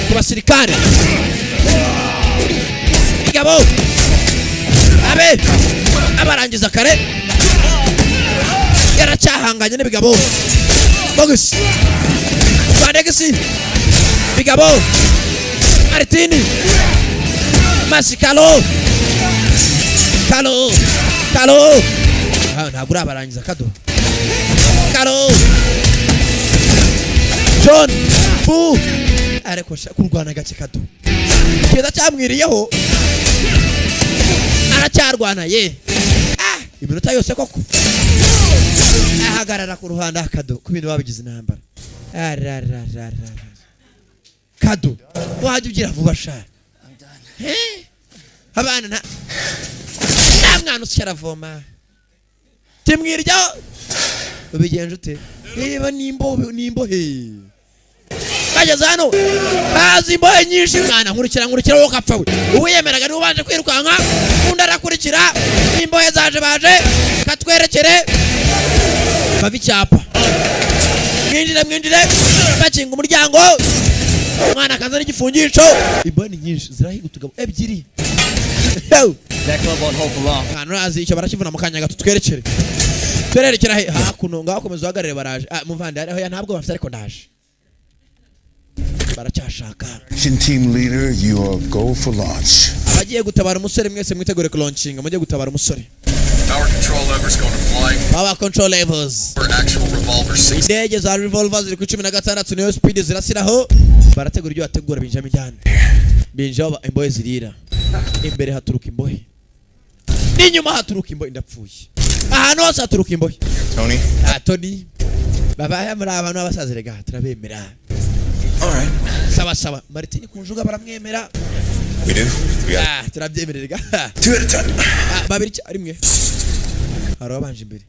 Kubasirikare. Bigabo. Abe. Abarangiza kare. Yaracyahanganye n'ibigabo. Bogus. Badegisi. Bigabo. Martini. Masikalo. Kalo. Kalo. Ntabwo urabarangiza kado. Kalo. John. Fu. Ariko kurwana gake kado. Kiza cyamwiriyeho. Aracyarwana ye. Iminota yose koko. Ahagarara ku ruhande akado ku bintu babigize intambara. Kado. Wajya ugira vuba sha. Abana na mwana usharavoma. Timwirya. Ubigenje ute? Niba nimbo he. Bageze hano. Bazi imbohe nyinshi mwana nkurikira wo kapfa we. Ubu yemeraga ni ubanje kwirukanka. Undi arakurikira. Imbohe zaje baje. Katwerekere. Bavi cyapa. Mwinjire. Bakinga umuryango. Mwana kaza n'igifungisho. Imbohe ni nyinshi zirahiga utugabo ebyiri. That club won't hold for long. Kanurazi icyo barakivuna mu kanya gato twerekere. Twerekera hakuno ngaho komeza uhagarare baraje. Muvande ariho ya ntabwo bafite ariko ndaje. Baracyashaka. Team leader, you are go for launch. Abagiye gutabara umusore mwese mwitegure ku launching. Mujye gutabara umusore. Power control levers going to fly. Power control levers. For actual revolver 6. Indege za revolvers ziri ku 16 niyo speed zirasiraho. Barategura ibyo bategura binjamo ijyane. Binjaba imbohe zirira. Imbere haturuka imbohe. N'inyuma haturuka imbohe ndapfuye. Ahantu hose haturuka imbohe. Tony. Tony. Baba muri abantu abasazerega turabemera. All right. Sawa. Martini kunjuga baramwemera. We do. Turabyemererega. 2 at a time. Babiri ari mwe. Haro abanje imbere.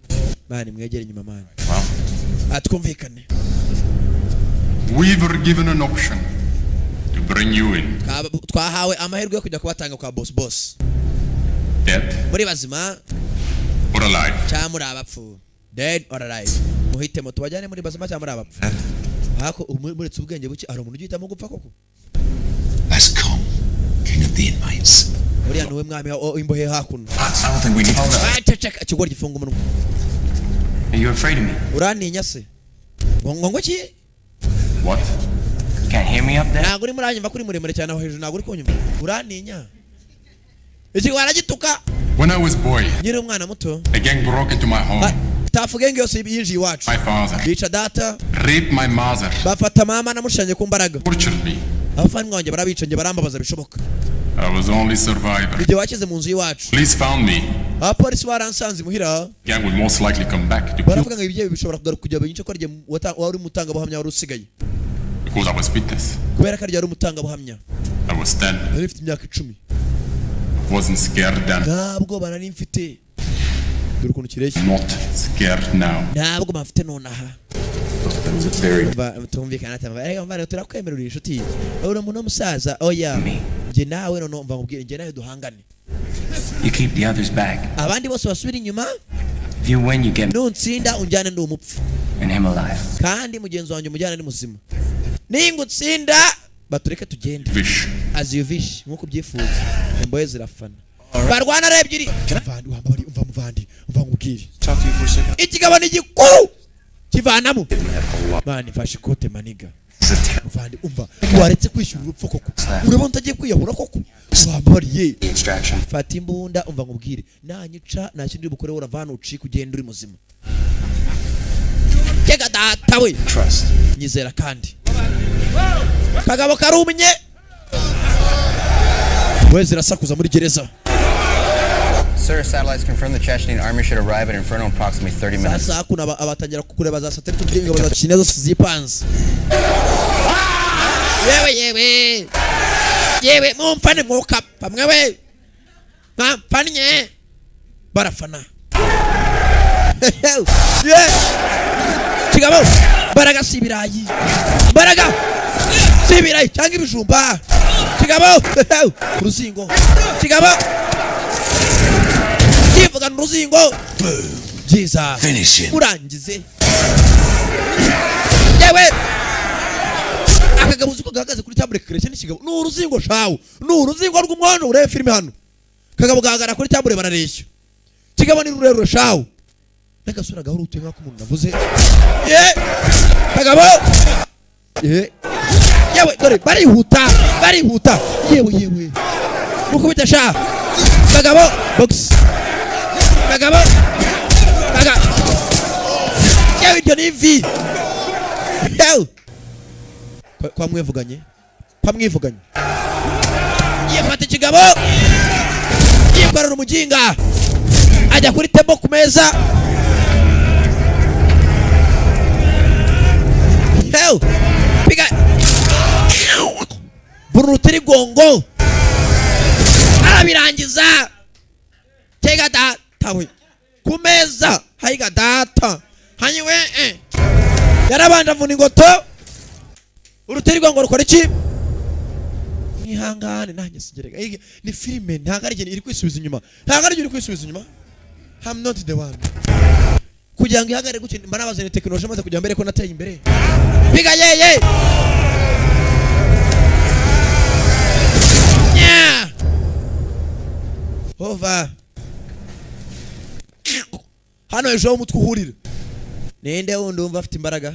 Bani mwegere inyuma mani. Wow. Twumvikane. We were given an option to bring you in. Twahawe amahirwe yo kujya kubatanga kwa boss. Dead. Muri bazima. Or alive. Cyangwa muri abapfu. Dead or alive. Muhitemo tubajyane muri bazima cyangwa muri abapfu. Hako muretse ubwenge buki ari umuntu ugihitamo gupfa koko. Let's come, king of the inmates. Uriya nuwe mwami imbohe hakuno. I don't think we need to. Check kigori gifunga umunwa. Are you afraid of me? Uraninya se? Ngo ki? What? You can't hear me up there? Ntabwo uri muranyumva kuri muremure cyane aho hejuru ntabwo uri kunyumva. Uraninya. Iki waragituka? When I was boy, nyiri umwana muto. a gang broke into my home. Tafugenge yose yinjiye iwacu. My father. Bica data. Raped my mother. Bafata mama namushanye ku mbaraga. Tortured me. Abafana wanjye barabica nge barambabaza bishoboka. I was only survivor. Igihe wakize mu nzu y'iwacu. Police found me. Abapolisi baransanze muhira. Gang will most likely come back to kill. Baravuga ngo ibyo bishobora kugaruka kujya benshi ko rye wari mutanga buhamya wari usigaye. Because I was witness. Kubera ko ari umutanga buhamya. I was 10. Nari mfite imyaka 10. Wasn't scared then. Ntabwo banari mfite. Dore ukuntu kireshya. Not scared now. Ntabwo mafite nonaha. Tumvikana tamva. Mvana turakwemerera inshuti. Uri umuntu musaza. Oya. Nje nawe none mva ngubwire nje nawe duhangane. You keep the others back. Abandi bose basubira inyuma. If you win, you get Nutsinda unjyane ndi umupfu. And him alive. Kandi mugenzi wanjye umujyane ni muzima. Ningutsinda batureke tugende. As you wish nkuko byifuza. Imboye zirafana. Barwana re ebyiri. Umva ngubwire. Ikigabo ni gikuru. Kivanamo. Mani fashe kote maniga. Muvandi umva waretse kwishyura urupfu koko. Urabona utagiye kwiyahura koko. Wambariye. Fata imbunda umva ngubwire. Nanyica nakindi bukore uravana uci kugenda uri muzima. Kega data we. Trust. Nyizera kandi. Kagabo karumye. Wezi rasakuza muri gereza. Sir, satellites confirm the Chechnyan army should arrive at Inferno in approximately 30 minutes. Sasa kuna abatangira kukureba za satellite tubwinga bazachinezo zipanze. Yewe mumfane mwoka pamwe we. Mpanye barafana. Kigabo baraga sibirayi. Baraga sibirayi cyangwa ibijumba. Kigabo ruzingo. Kigabo kivuga n'uruzingo. Jiza urangize. Yewe akagabuzi ko gahagaze kuri table creation n'ikigabo n'uruzingo shawo n'uruzingo rw'umwana urebe filime hano. Kagabo gahagara kuri table barareshya. Kigabo ni rurerure shawo. Nagasura gahuru utuye nka kumuntu navuze. Kagabo yewe dore barihuta yewe mukubita sha. Kagabo box. Kagabo yewe ibyo ni vi. Kwa mwevuganye yefata ikigabo yikorera umujinga ajya kuri tebo ku meza. Piga burutiri gongo arabirangiza. Tega data we ku meza hayiga data hanyiwe yarabanje avuna ingoto. Urutiri gongo rukora iki? Nihangane nanjye sigereka. Ni filime ntago ari iri kwisubiza inyuma. I'm not the one. Kugira ngo ihagare gutyo mbanabazane technology maze kujya mbere ko nateye imbere. Piga yeye. Over. Hano ejo umutwe uhurira. Ninde wundi umva afite imbaraga?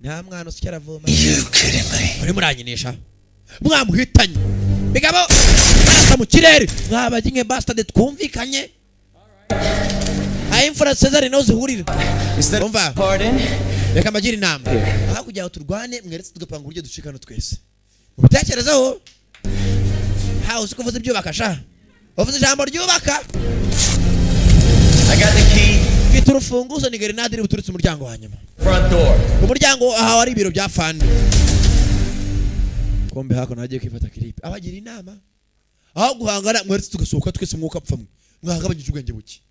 Nta mwana usikera voma. Uri muranyinisha. Mwamuhitanye. Bigabo barasa mu kirere. Mwabaginge bastard twumvikanye. Imfura Cesar no zihurira. Umva. Pardon. Reka magira inama. Aha kujya turwane mweretse tugapanga uburyo ducikana twese. Ubitekerezaho. Uzi kuvuza ibyubaka sha. Uvuze ijambo ryubaka. I got the key. Mfite urufunguzo ni grenade iri buturutse umuryango wa nyuma. Front door. Umuryango aha wari ibiro bya fandi. Kombe hako nagiye kwifata clip. Abagira inama. Aho guhangana mweretse tugasohoka twese mwuka pfamwe. Mwahagabanyije ubwenge buki.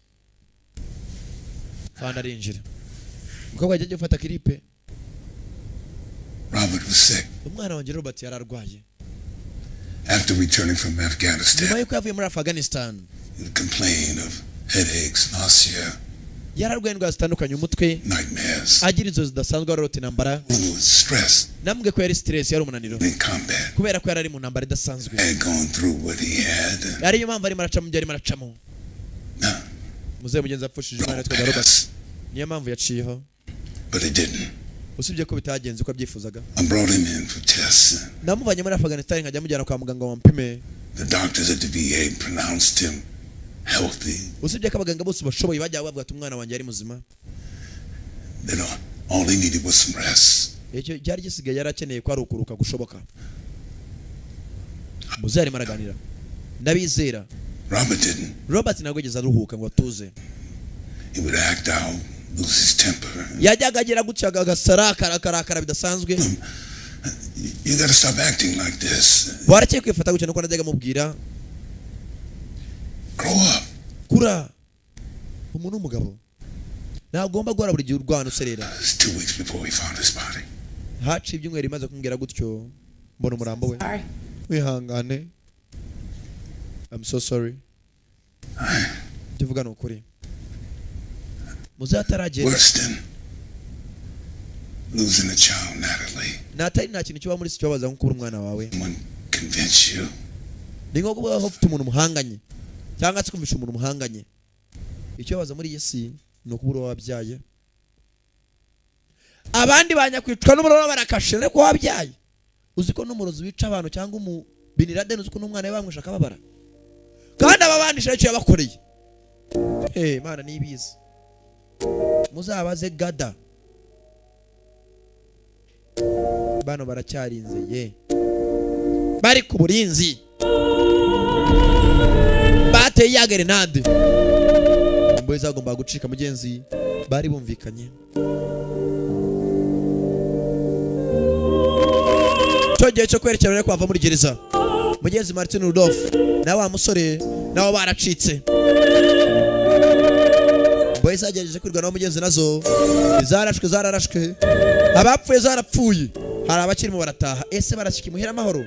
Fandi arinjira. Mukobwa yagiye gufata clip. Robert was sick. Umwana wanjye Robert yararwaye. After returning from Afghanistan, nyuma yuko yavuye muri Afghanistan, he complained of headaches, nausea, yararwaye indwara zitandukanye, umutwe, nightmares, agira inzozi zidasanzwe, arota intambara, stress, namwe ko yari stress, yari umunaniro, in combat, kubera ko yari mu ntambara idasanzwe, had gone through what he had. Ariyo mpamvu ari maracamo byari maracamo. Muze mugenza apfushije umwana witwa Robert. Niyo mpamvu yaciyeho. But it didn't. Usibye ko bitagenze uko abyifuzaga. I brought him in for tests. Namuvanye muri Afghanistan nkajya mujyana kwa muganga wampime. The doctors at the VA pronounced him healthy. Usibye ko abaganga bose bashoboye bajya bavuga ati umwana wanjye ari muzima. All he needed was some rest. icyo cyari gisigaye yarakeneye ko ari ukuruka gushoboka. Muzari maraganira ndabizera Robert ntabwo yigeze aruhuka ngo atuze. He would act out, lose his temper. Yajyaga agira gutya agasara karakara bidasanzwe. You gotta stop acting like this. Warakeye kwifata gutya nuko najyaga mubwira. Grow up. Kura. Umuntu umugabo. Nagomba guhora buri gihe urwana userera. 2 weeks before we found his body. Haci ibyumweru imaze kumbwira gutyo mbona umurambo we. Wihangane. I'm so sorry. Ndivuga nukuri. Muzataragenda. Worse than losing a child, Natalie. Natali nta kintu kiba muri si cyabaza nko kubura umwana wawe. Convince you. Ningo kuba ufite umuntu muhanganye. Cyangwa tsukumvisha umuntu muhanganye. Icyo baza muri yesi no kubura wabyaye. Abandi banyakwicwa n'umuriro barakashe ariko wabyaye. Uziko n'umurozi wica abantu cyangwa binirade uziko n'umwana we bamwisha akababara. Kandi ababandisha icyo yabakoreye. Mana nibizi. Muzabaze gada. Bano baracyarinze ye. Bari ku burinzi. Bateye ya grenade. Mboye zagomba gucika mugenzi bari bumvikanye. Cyogiye cyo kwerekera rero kwava muri gereza. Mugenzi Martin Rudolph na wa musore nawo baracitse. Mboye zagejeje kwirwa na mugenzi nazo zararashwe abapfuye zarapfuye. Hari abakirimo barataha. Ese barashika imuhira amahoro.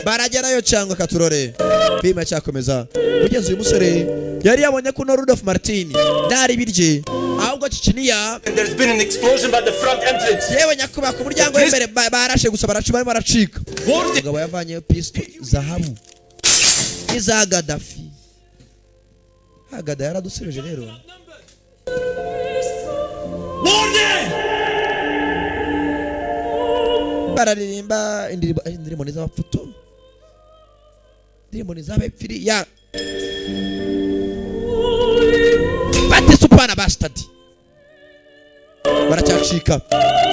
Baragerayo cyangwa katurore. Bima cyakomeza. Mugenzi uyu musore yari yabonye ko Rudolph Martin nari birye ahubwo Chechnya. There's been an explosion by the front entrance. Yewe nyakuba ku muryango w'imbere barashe gusa baracika. Mugabo yavanye pistol zahabu. Iza Gaddafi. Agada yaradusereje rero. Bararirimba indirimbo n'iz'abapfuto. Indirimbo n'iz'abapfiri ya. Bate supana bastard. Baracyacika.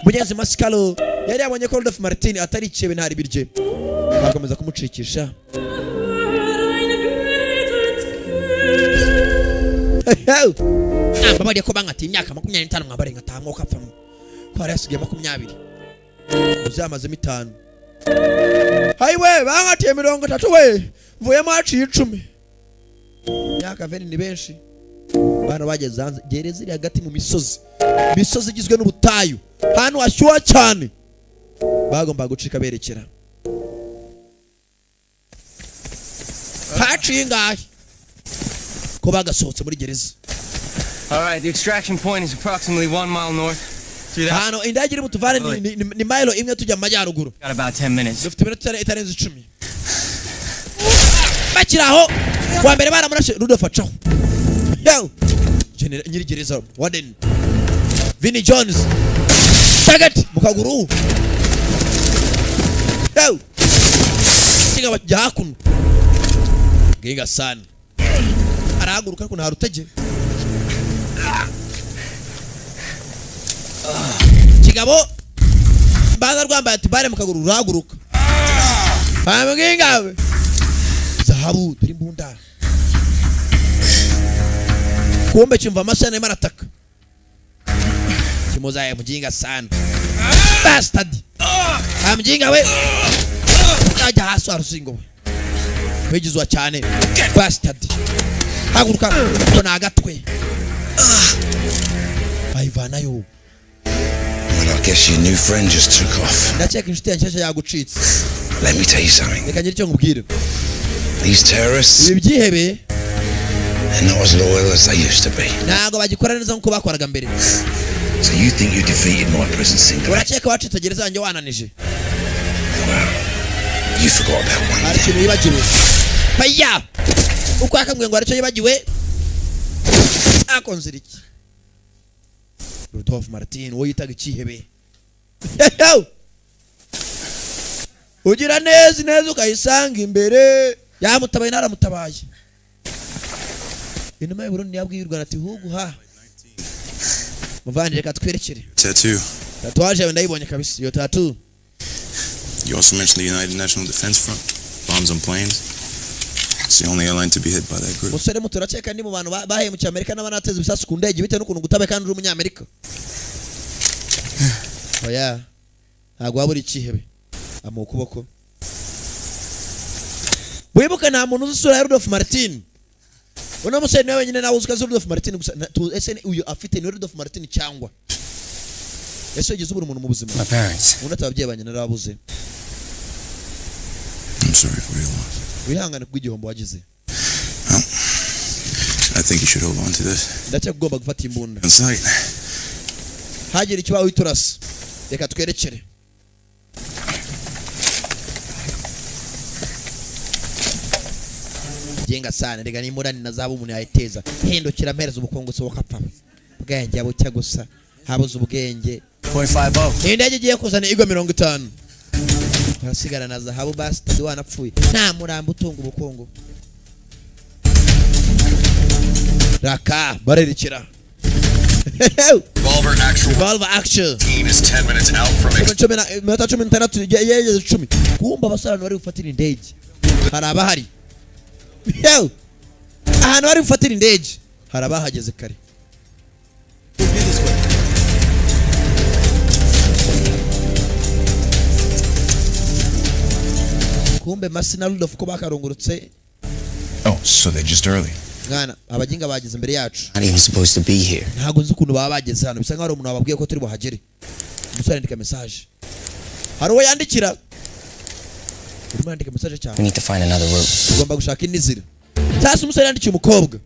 Mugenzi Masikalo yari yabonye ko Rudolph Martin atari cebe ntari birye. Bakomeza kumucikisha. Bamariye ko bangati imyaka 25 mwabarenga tamwe ukapfamo. Ko ari yasigaye 20. Uzamaze 5. Hayiwe bangatiye 30 we. Mvuye maci 10. Myaka veni ni benshi. Bano bageze hanze gereza iri hagati mu misozi. Misozi igizwe n'ubutayu. Hano hashyuha cyane. Bagomba gucika berekera. Haciye ngahe. Ko bagasohotse muri gereza. All right, the extraction point is approximately 1 mile north. Hano indagiri mutuvane ni mile imwe tujya mu majyaruguru. Got about 10 minutes. Dufite iminota itarenze 10. Bakiraho wa mbere baramurashe Rudolph acaho. Yo. Nyiri gereza Warden. Vinnie Jones. Target mukaguru. Yo. Singa bajakunu. Ginga sana. Arahaguruka kuna harutege. Kigabo mbaza rwambaye ati bare mukaguru urahaguruka. Bamuginga we. Zahabu turi mbunda. Kumbe chumva masana marataka. Kimoza ya mjinga sana. Bastard. Mjinga we. Aja haso arusingo we. Wejizwa cyane. Bastard. Haguruka kona agatwe. Ayivana yo. Well, I guess your new friend just took off. Ndacheka inshuti yanshasha yagucitse. Let me tell you something. Reka nyiri cyo ngubwire. These terrorists, Ibyihebe they're not as loyal as they used to be. Nago bagikora neza nko bakoraga mbere. So you think you defeated my prison single? Uracheka wacitse gereza yanjye wananije. You forgot about one Ari kintu yibagiwe. Paya. Uko akamwe ngo aricyo yibagiwe. Akonzira iki? Rudolph Martin wo yitaga ikihebe. Ugira neza ukayisanga imbere. Yamutabaye naramutabaye. Inuma y'Uburundi yabwirwa ati hugu ha. Muvandire katwerekere. Tattoo. Tatuaje yawe ndayibonye kabisa iyo tattoo. You also mentioned the United National Defense Front. Bombs on planes. It's the only airline to be hit by that group. Musore muto raceka ndi mu bantu bahe mu Amerika n'abanateza ibisasu ku ndege bite no kuntu gutabe kandi uri umunyamerika. Oya. Ntabwo wabura ikihebe. Amukuboko. Wibuka nta muntu uzusura Rudolf Martin. Uno musore nawe wenyine nawe uzuka Rudolf Martin gusa ese uyu afite ni Rudolf Martin cyangwa. Ese ugize ubura umuntu mu buzima. My parents. Unatabye banye narabuze. I'm sorry for your loss. Wihangane kubw'igihombo wagize. I think you should hold on to this. Ndacyagomba gufata imbunda. Inside. Hagira ikibaho iturasa. Reka twerekere. Jenga sana rega ni murani na zabu umuntu yayiteza. Hindukira mpereza ubukungu so wakapfa. Bwenge abo cyagusa. Habuze ubwenge. 0.50. Indege giye kuzana igwa 50. Hasigara na zahabu basi ndi wanapfuye. Nta murambo utunga ubukungu. Raka barerikira. Revolver action. Team is 10 minutes out from it. Kumba basara bari gufatira indege. Haraba hari. Ahantu bari gufatira indege. Haraba hageze kare. Kumbe Masina Rudolf ko bakarungurutse. Oh, so they're just early. Ngana abajinga bageze imbere yacu. Not even supposed to be here. Ntago nzi ukuntu baba bageze hano. Bisa nkaho umuntu wababwiye ko turi buhagere. Umusore andika message. Hari uwo yandikira. Urimo andika message cyane. We need to find another route. Tugomba gushaka inizira. Cyase umusore yandikiye umukobwa.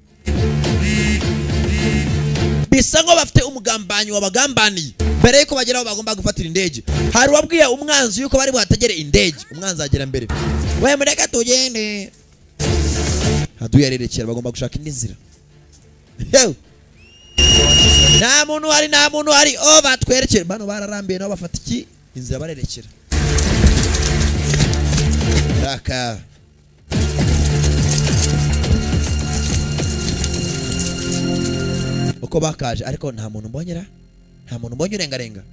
Bisa ngo bafite umugambanyi wabagambaniye. Mbere yuko bageraho bagomba gufatira indege. Hari wabwiye umwanzi yuko bari buhategere indege. Umwanzi agera mbere. We mureka tugende. Hadu yarerekera bagomba gushaka inizira. Nta muntu hari o batwerekera bano bararambiye no bafata iki inzira barerekera. Raka uko bakaje ariko nta muntu mbonyera. Nta muntu mbonye urengarenga.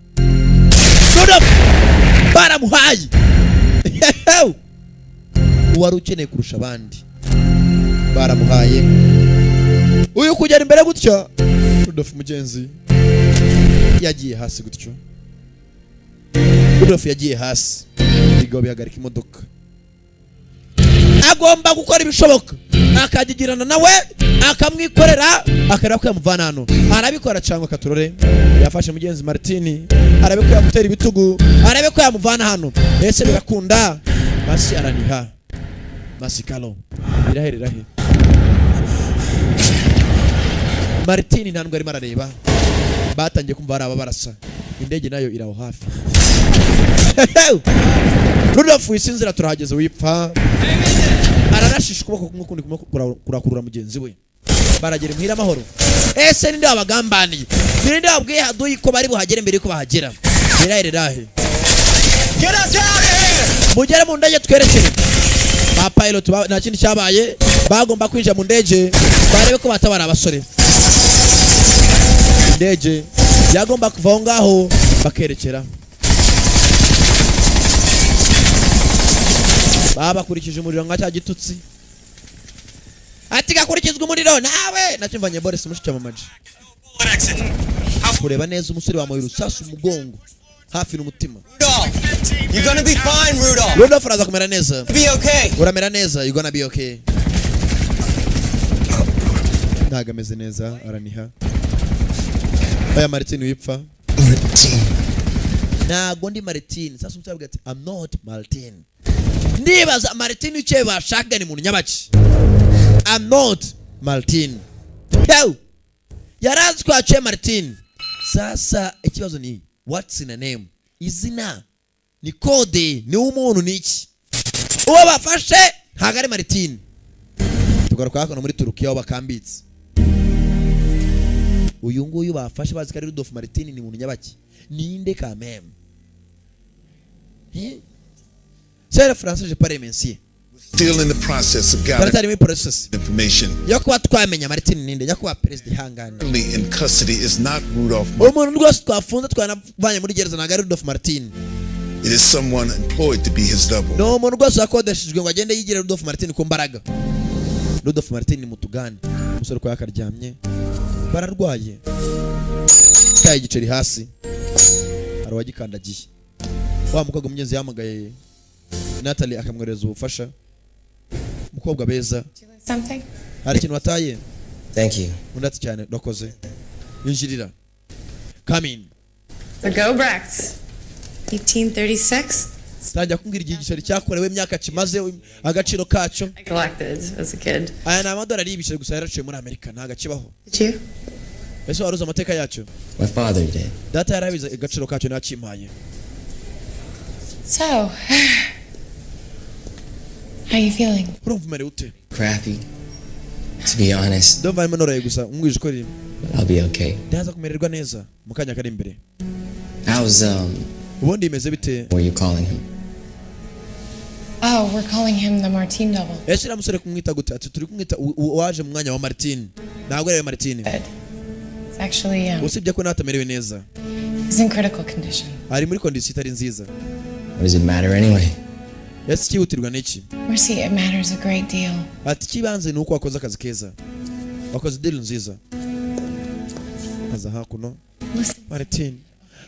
Rudolf baramuhaye. Wari ukeneye kurusha abandi. Baramuhaye. Uyu kugera imbere gutya. Rudolf mugenzi yagiye hasi gutyo. Rudolf yagiye hasi. Bigo bihagarika imodoka. Agomba gukora ibishoboka. Akagigirana nawe akamwikorera akareba ko yamuvana hano. Arabikora cyangwa katurore. Yafashe mugenzi Martini. Arabiko yamutera ibitugu. Arabiko yamuvana hano. Ese birakunda. Masi araniha. Masikalo. Biraherera he. Martini ntabwo arimo arareba. Batangiye kumva ari ababarasa. Indege nayo iraho hafi. Rudolf wisinzira turahageze wipfa. Ararashisha ukuboko kumwe kundi kurakurura mugenzi we. Baragera imhira amahoro. Ese ninde wabagambaniye? Ninde wabwiye haduyi ko bari buhagere mbere ko bahagera? Biraherera he. Get us out of here! Mugere mu ndege twerekere. Ba pilot nta kindi cyabaye. Bagomba kwinjira mu ndege. Barebe ko batabara abasore. Indege yagomba kuva ngaho bakerekera. Baba kurikije umuriro nga cya gitutsi. Ati gakurikizwe umuriro nawe nakimvanye Boris mushike mu maji. Kureba neza umusore wa Moyiru sasu umugongo hafi n'umutima. You're gonna be fine, Rudolph. Rudolph araza kumera neza. Be okay. Uramera neza, you're gonna be okay. Ntago ameze neza araniha. Oya Martin wipfa. Ntago ndi Martin. Sasa umusore ati I'm not Martin. Ndibaza Martin ucye bashaka ni muntu nyabaki. I'm not Martin. Yarazi ko aciye Martin. Sasa ikibazo ni what's in a name? Izina ni code ni umuntu niki? Uwo bafashe hagari Martin. Tugaruka hano muri Turukiya bakambitse. Uyu nguyu bafashe bazi ko ari Rudolf Martin ni muntu nyabaki. Ninde kameme? C'est le français je parle ici. Still in the process of gathering information. Yakuba twamenya Martin ninde yakuba president ihangana. In custody is not Rudolph. Umuntu rwose twafunze twanavanye muri gereza na Rudolph Martin. It is someone employed to be his double. No umuntu rwose akodeshejwe ngo agende yigire Rudolph Martin ku mbaraga. Rudolph Martin ni mutugani. Umusore kwa yakaryamye. Bararwaye. Taye igiceri hasi. Arawagikandagiye. Wa mukobwa munyezi yamagaye Natalie akamwereza ubufasha. Mukobwa beza. Hari ikintu wataye? Thank you. Undati cyane dokoze. Injirira. Come in. The Go Brecht. 1836. Tajya kumbwira igiceri cyakorewe imyaka kimaze agaciro kaco. I collected as a kid. Aya na amadolari y'ibiceri gusa yaraciye muri Amerika ntaga kibaho. Did you? Ese waruza amateka yacu? My father did. Data yarabiza agaciro kaco nakimpaye. So, how you feeling? Urumva mere ute? Crappy. To be honest. Don't buy manora gusa umwije ko rimwe. I'll be okay. Ndaza kumererwa neza mukanya kari imbere. How's ubundi imeze bite? What are you calling him? Oh, we're calling him the Martin double. Ese ramusore kumwita gute? Ati turi kumwita waje mu mwanya wa Martin. Ntabwo ari Martin. It's actually usibye ko natamerewe neza. He's in critical condition. Ari muri condition itari nziza. What does it matter anyway? Yes, kihutirwa n'iki? Mercy, it matters a great deal. Ati kibanze nuko wakoze akazi keza. Wakoze deal nziza. Aza hakuno. Martin.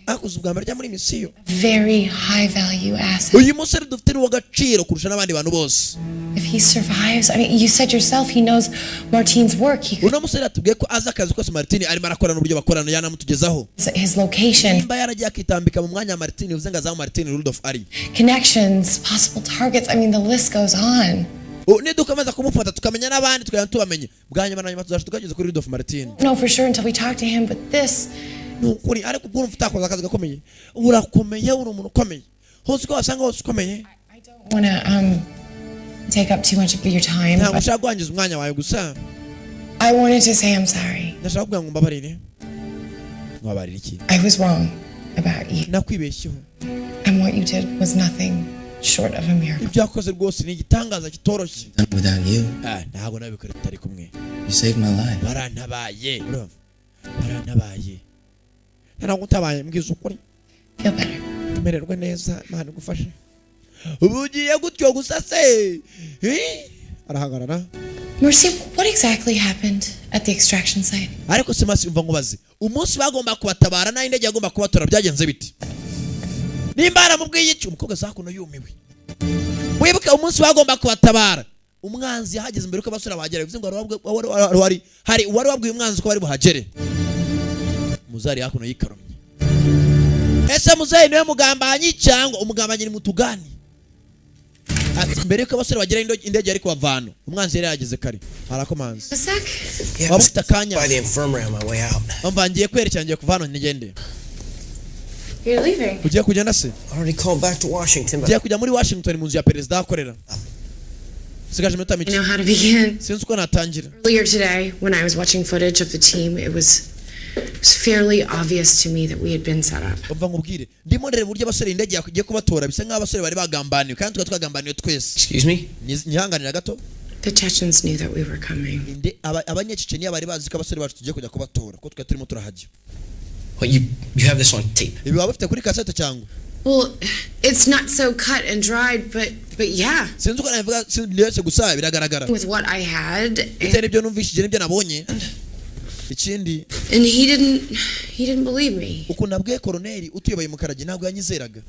Akuze ubwa mbere muri misiyo. Very high value asset. Uyu musore dufite w'agaciro kurusha n'abandi bantu bose. If he survives, I mean, you said yourself he knows Martin's work. Uno musore atubwiye ko aza akazi kose Martin arimo arakora n'uburyo bakorana yanamutugezaho. His location. Nimba yaragiye akitambika mu mwanya wa Martin uvuze ngo azaho Martin Rudolph ari. Connections, possible targets, I mean the list goes on. Nidukomeza kumufata tukamenya n'abandi tukajya tubamenye. Bwanyuma na nyuma tuzaje tukageze kuri Rudolph Martin. No, for sure until we talk to him, but this nukuri ariko ubwo mfite akazi akazi gakomeye. Urakomeye uri umuntu ukomeye. Hose ko wasanga hose ukomeye. I don't want to take up too much of your time. Ntabwo ushaka kwangiza umwanya wawe gusa. I wanted to say I'm sorry. Ndashaka kugira ngo mbabarire. Mwabarire iki? I was wrong about you. Nakwibeshyeho. And what you did was nothing short of a miracle. Ibyo yakoze rwose ni igitangaza kitoroshye. Without you. Ntabwo nabikora tutari kumwe. You saved my life. Barantabaye. Barantabaye. Ntabwo utabaye mbwiza ukuri. Feel better. Mererwa neza Imana igufashe. Ubugiye gutyo gusa se. Arahagarara. Mercy, what exactly happened at the extraction site? Ariko simasi umva ngubaze. Umunsi bagomba kubatabara na indege yagomba kubatora byagenze biti. Nimba aramubwiye iki umukobwa zakuno yumiwe. Wibuke umunsi bagomba kubatabara. Umwanzi yahageze imbere ko abasura bagera bivuze ngo hari wari wabwiye umwanzi ko bari buhagere. Muzari yakuno yikaromye. Ese muzayi niwe mugambanyi cyangwa umugambanyi ni mutugani? Ati mbere ko abasore bagera indege yari kubavana umwanzi yari yageze kare harakomanze. Wabufite akanya. By the infirmary on my way out. Mvangiye kwerekera ngiye kuvana nigende. You're leaving. Ugiye kujyana se? Already called back to Washington. Ugiye kujya muri Washington mu nzu ya perezida akorera. Sigaje minota mike. I know how to begin. Sinzi uko natangira. Earlier today when I was watching footage of the team, it was fairly obvious to me that we had been set up. Umva ngubwire ndimo ndere buryo abasore indege yakugiye kubatora bisa nka abasore bari bagambaniwe kandi twagambaniwe twese. Excuse me? Nyihanganira gato. The Chechens knew that we were coming. Abanyececenia bari bazi ko abasore bacu tugiye kujya kubatora ko turimo turahajya. What you have this on tape? Ibi wabafite kuri cassette cyangwa? Well, it's not so cut and dried, but yeah. Sinzi uko navuga sinzi gusa biragaragara. With what I had. Itari byo numvishije nibyo nabonye. Ikindi. And he didn't believe me. Uko nabwiye Colonel utuyoboye mu Karagi ntabwo yanyizeraga.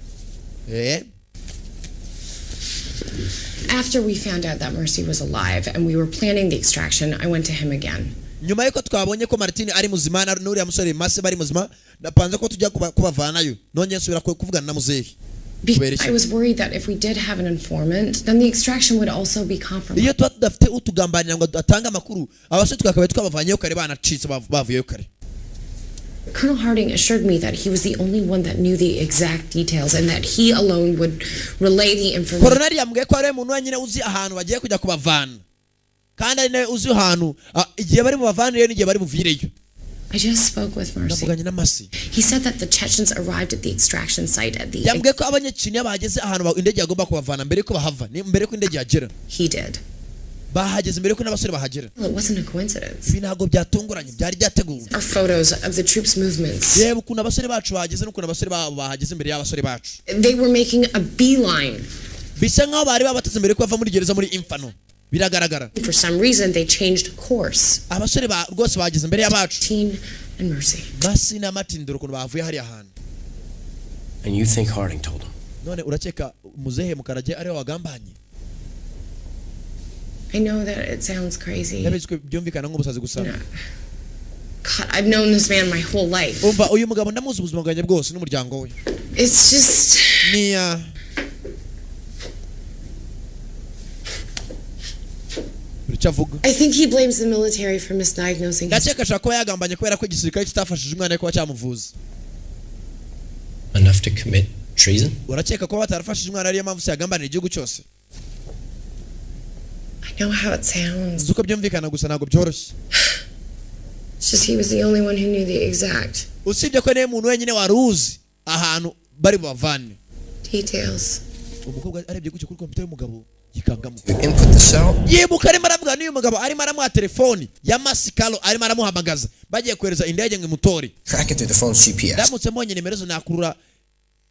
After we found out that Mercy was alive and we were planning the extraction, I went to him again. Nyuma yuko twabonye ko Martin ari muzima na n'uriya musore Mase bari muzima napanze ko tujya kubavanayo nonye nsubira kuvugana na muzehe. I was worried that if we did have an informant, then the extraction would also be compromised. Iyo tudafite utugambanira ngo atanga amakuru abasore twakabaye twabavanyeyo kare banacitse bavuyeyo kare. Colonel Harding assured me that he was the only one that knew the exact details and that he alone would relay the information. Colonel yambwiye ko ari umuntu wenyine uzi ahantu bagiye kujya kubavana kandi ari nawe uzi ahantu igihe bari mu bavanire n'igihe bari buvireyo. I just spoke with Mercy. navuganye na Mercy. He said that the Chechens arrived at the extraction site at the... yambwiye ko abanyakenya bahageze ahantu indege yagomba kubavana mbere ko bahava mbere ko indege yagera. He did. bahageze mbere ko n'abasore bahagera. It wasn't a coincidence. Ibi ntabwo byatunguranye, byari byateguwe. Our photos of the troops' movements. Reba ukuntu abasore bacu bahageze n'ukuntu abasore bahageze mbere y'abasore bacu. They were making a beeline. bisa nkaho bari babateze mbere ko bava muri gereza muri Infano. Biragaragara. For some reason they changed course. Abasore rwose bahageze mbere y'abacu. Teen and Mercy. Mercy na Martin dore ukuntu bavuye hari ahantu. And you think Harding told him? None urakeka muzehe Mukarage ari wagambanye? I know that it sounds crazy. byumvikana nk'ubusazi gusa. God, I've known this man my whole life. Umva uyu mugabo ndamuzi ubuzima bwanjye bwose n'umuryango we. It's just Nia. I think he blames the military for misdiagnosing him. Ndakeka ashaka kuba yagambanye kubera ko igisirikare kitafashije umwana kuba cyamuvuza. Enough to commit treason? Urakeka ko batarafashije umwana ariyo mpamvu yagambanira igihugu cyose? I know how it sounds. Zuko byumvikana gusa ntabwo byoroshye. It's just he was the only one who knew the exact usibye ko niwe muntu wenyine wari uzi ahantu bari bavane details. Umukobwa arebye gucyo kuri computer y'umugabo yikangamo. Input the cell. Yibuka arimo aravuga n'uyu mugabo arimo aramuha telefoni ya Masikalo arimo aramuhamagaza bagiye kwereza indege ngo imutori. Track it through the phone's GPS. Ndamutse mbonye nimero zo nakurura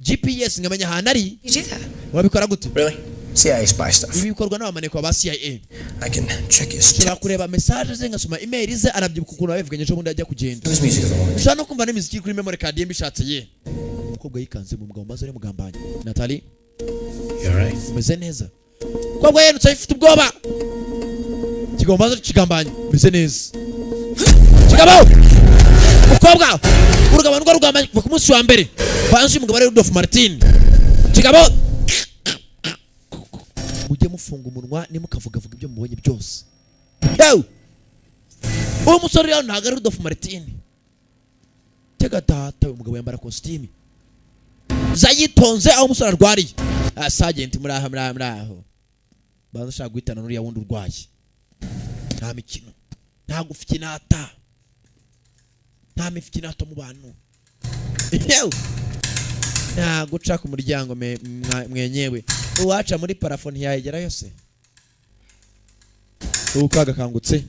GPS ngamenya ahantu ari. You do that? Wabikora gute? Really? CIA spy stuff. Ibi bikorwa n'abamaneko ba CIA. I can check his Shobora kureba message ze ngasoma email ze arabyibuka ukuntu babivuganye cyo bundi ajya kugenda. Ushaka no kumva n'imiziki kuri memory card yembishatse ye. Umukobwa yikanze mu mugabo maze ari mugambanye. Natali? You all right? Meze neza. Kwabwo yenutse ifite ubwoba. Kigomba maze kigambanye. Meze neza. Kigabo! Umukobwa urugabano rw'urugambanye kuva ku munsi wa mbere. Banzi umugabo ari Rudolph Martin. Kigabo! Mujye mufunga umunwa nimukavugavuga ibyo mubonye byose. Yo! Uwo musore yaho ntago ari Rudolph Martin. Tega data umugabo yambara costume. Zayitonze aho umusore arwariye. Sergeant muraho. Baza shaka guhitana n'uriya wundi urwaye. Nta mikino. Nta gufikinata. Nta mifikinata mu bantu. Yo! Nta guca ku muryango mwenyewe. Uwaca muri parafoni yayegera yose. Ukaga kangutse.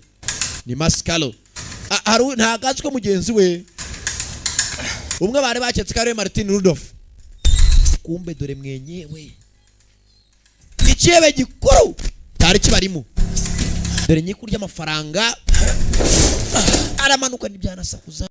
Ni Masikalo. Haru ntagazi ko mugenzi we. Umwe bari baketse kare Martin Rudolph. Kumbe dore mwenyewe. Ikibe gikuru. Tari kibarimo. Dore nyikurya amafaranga. Aramanuka n'ibyanasakuza.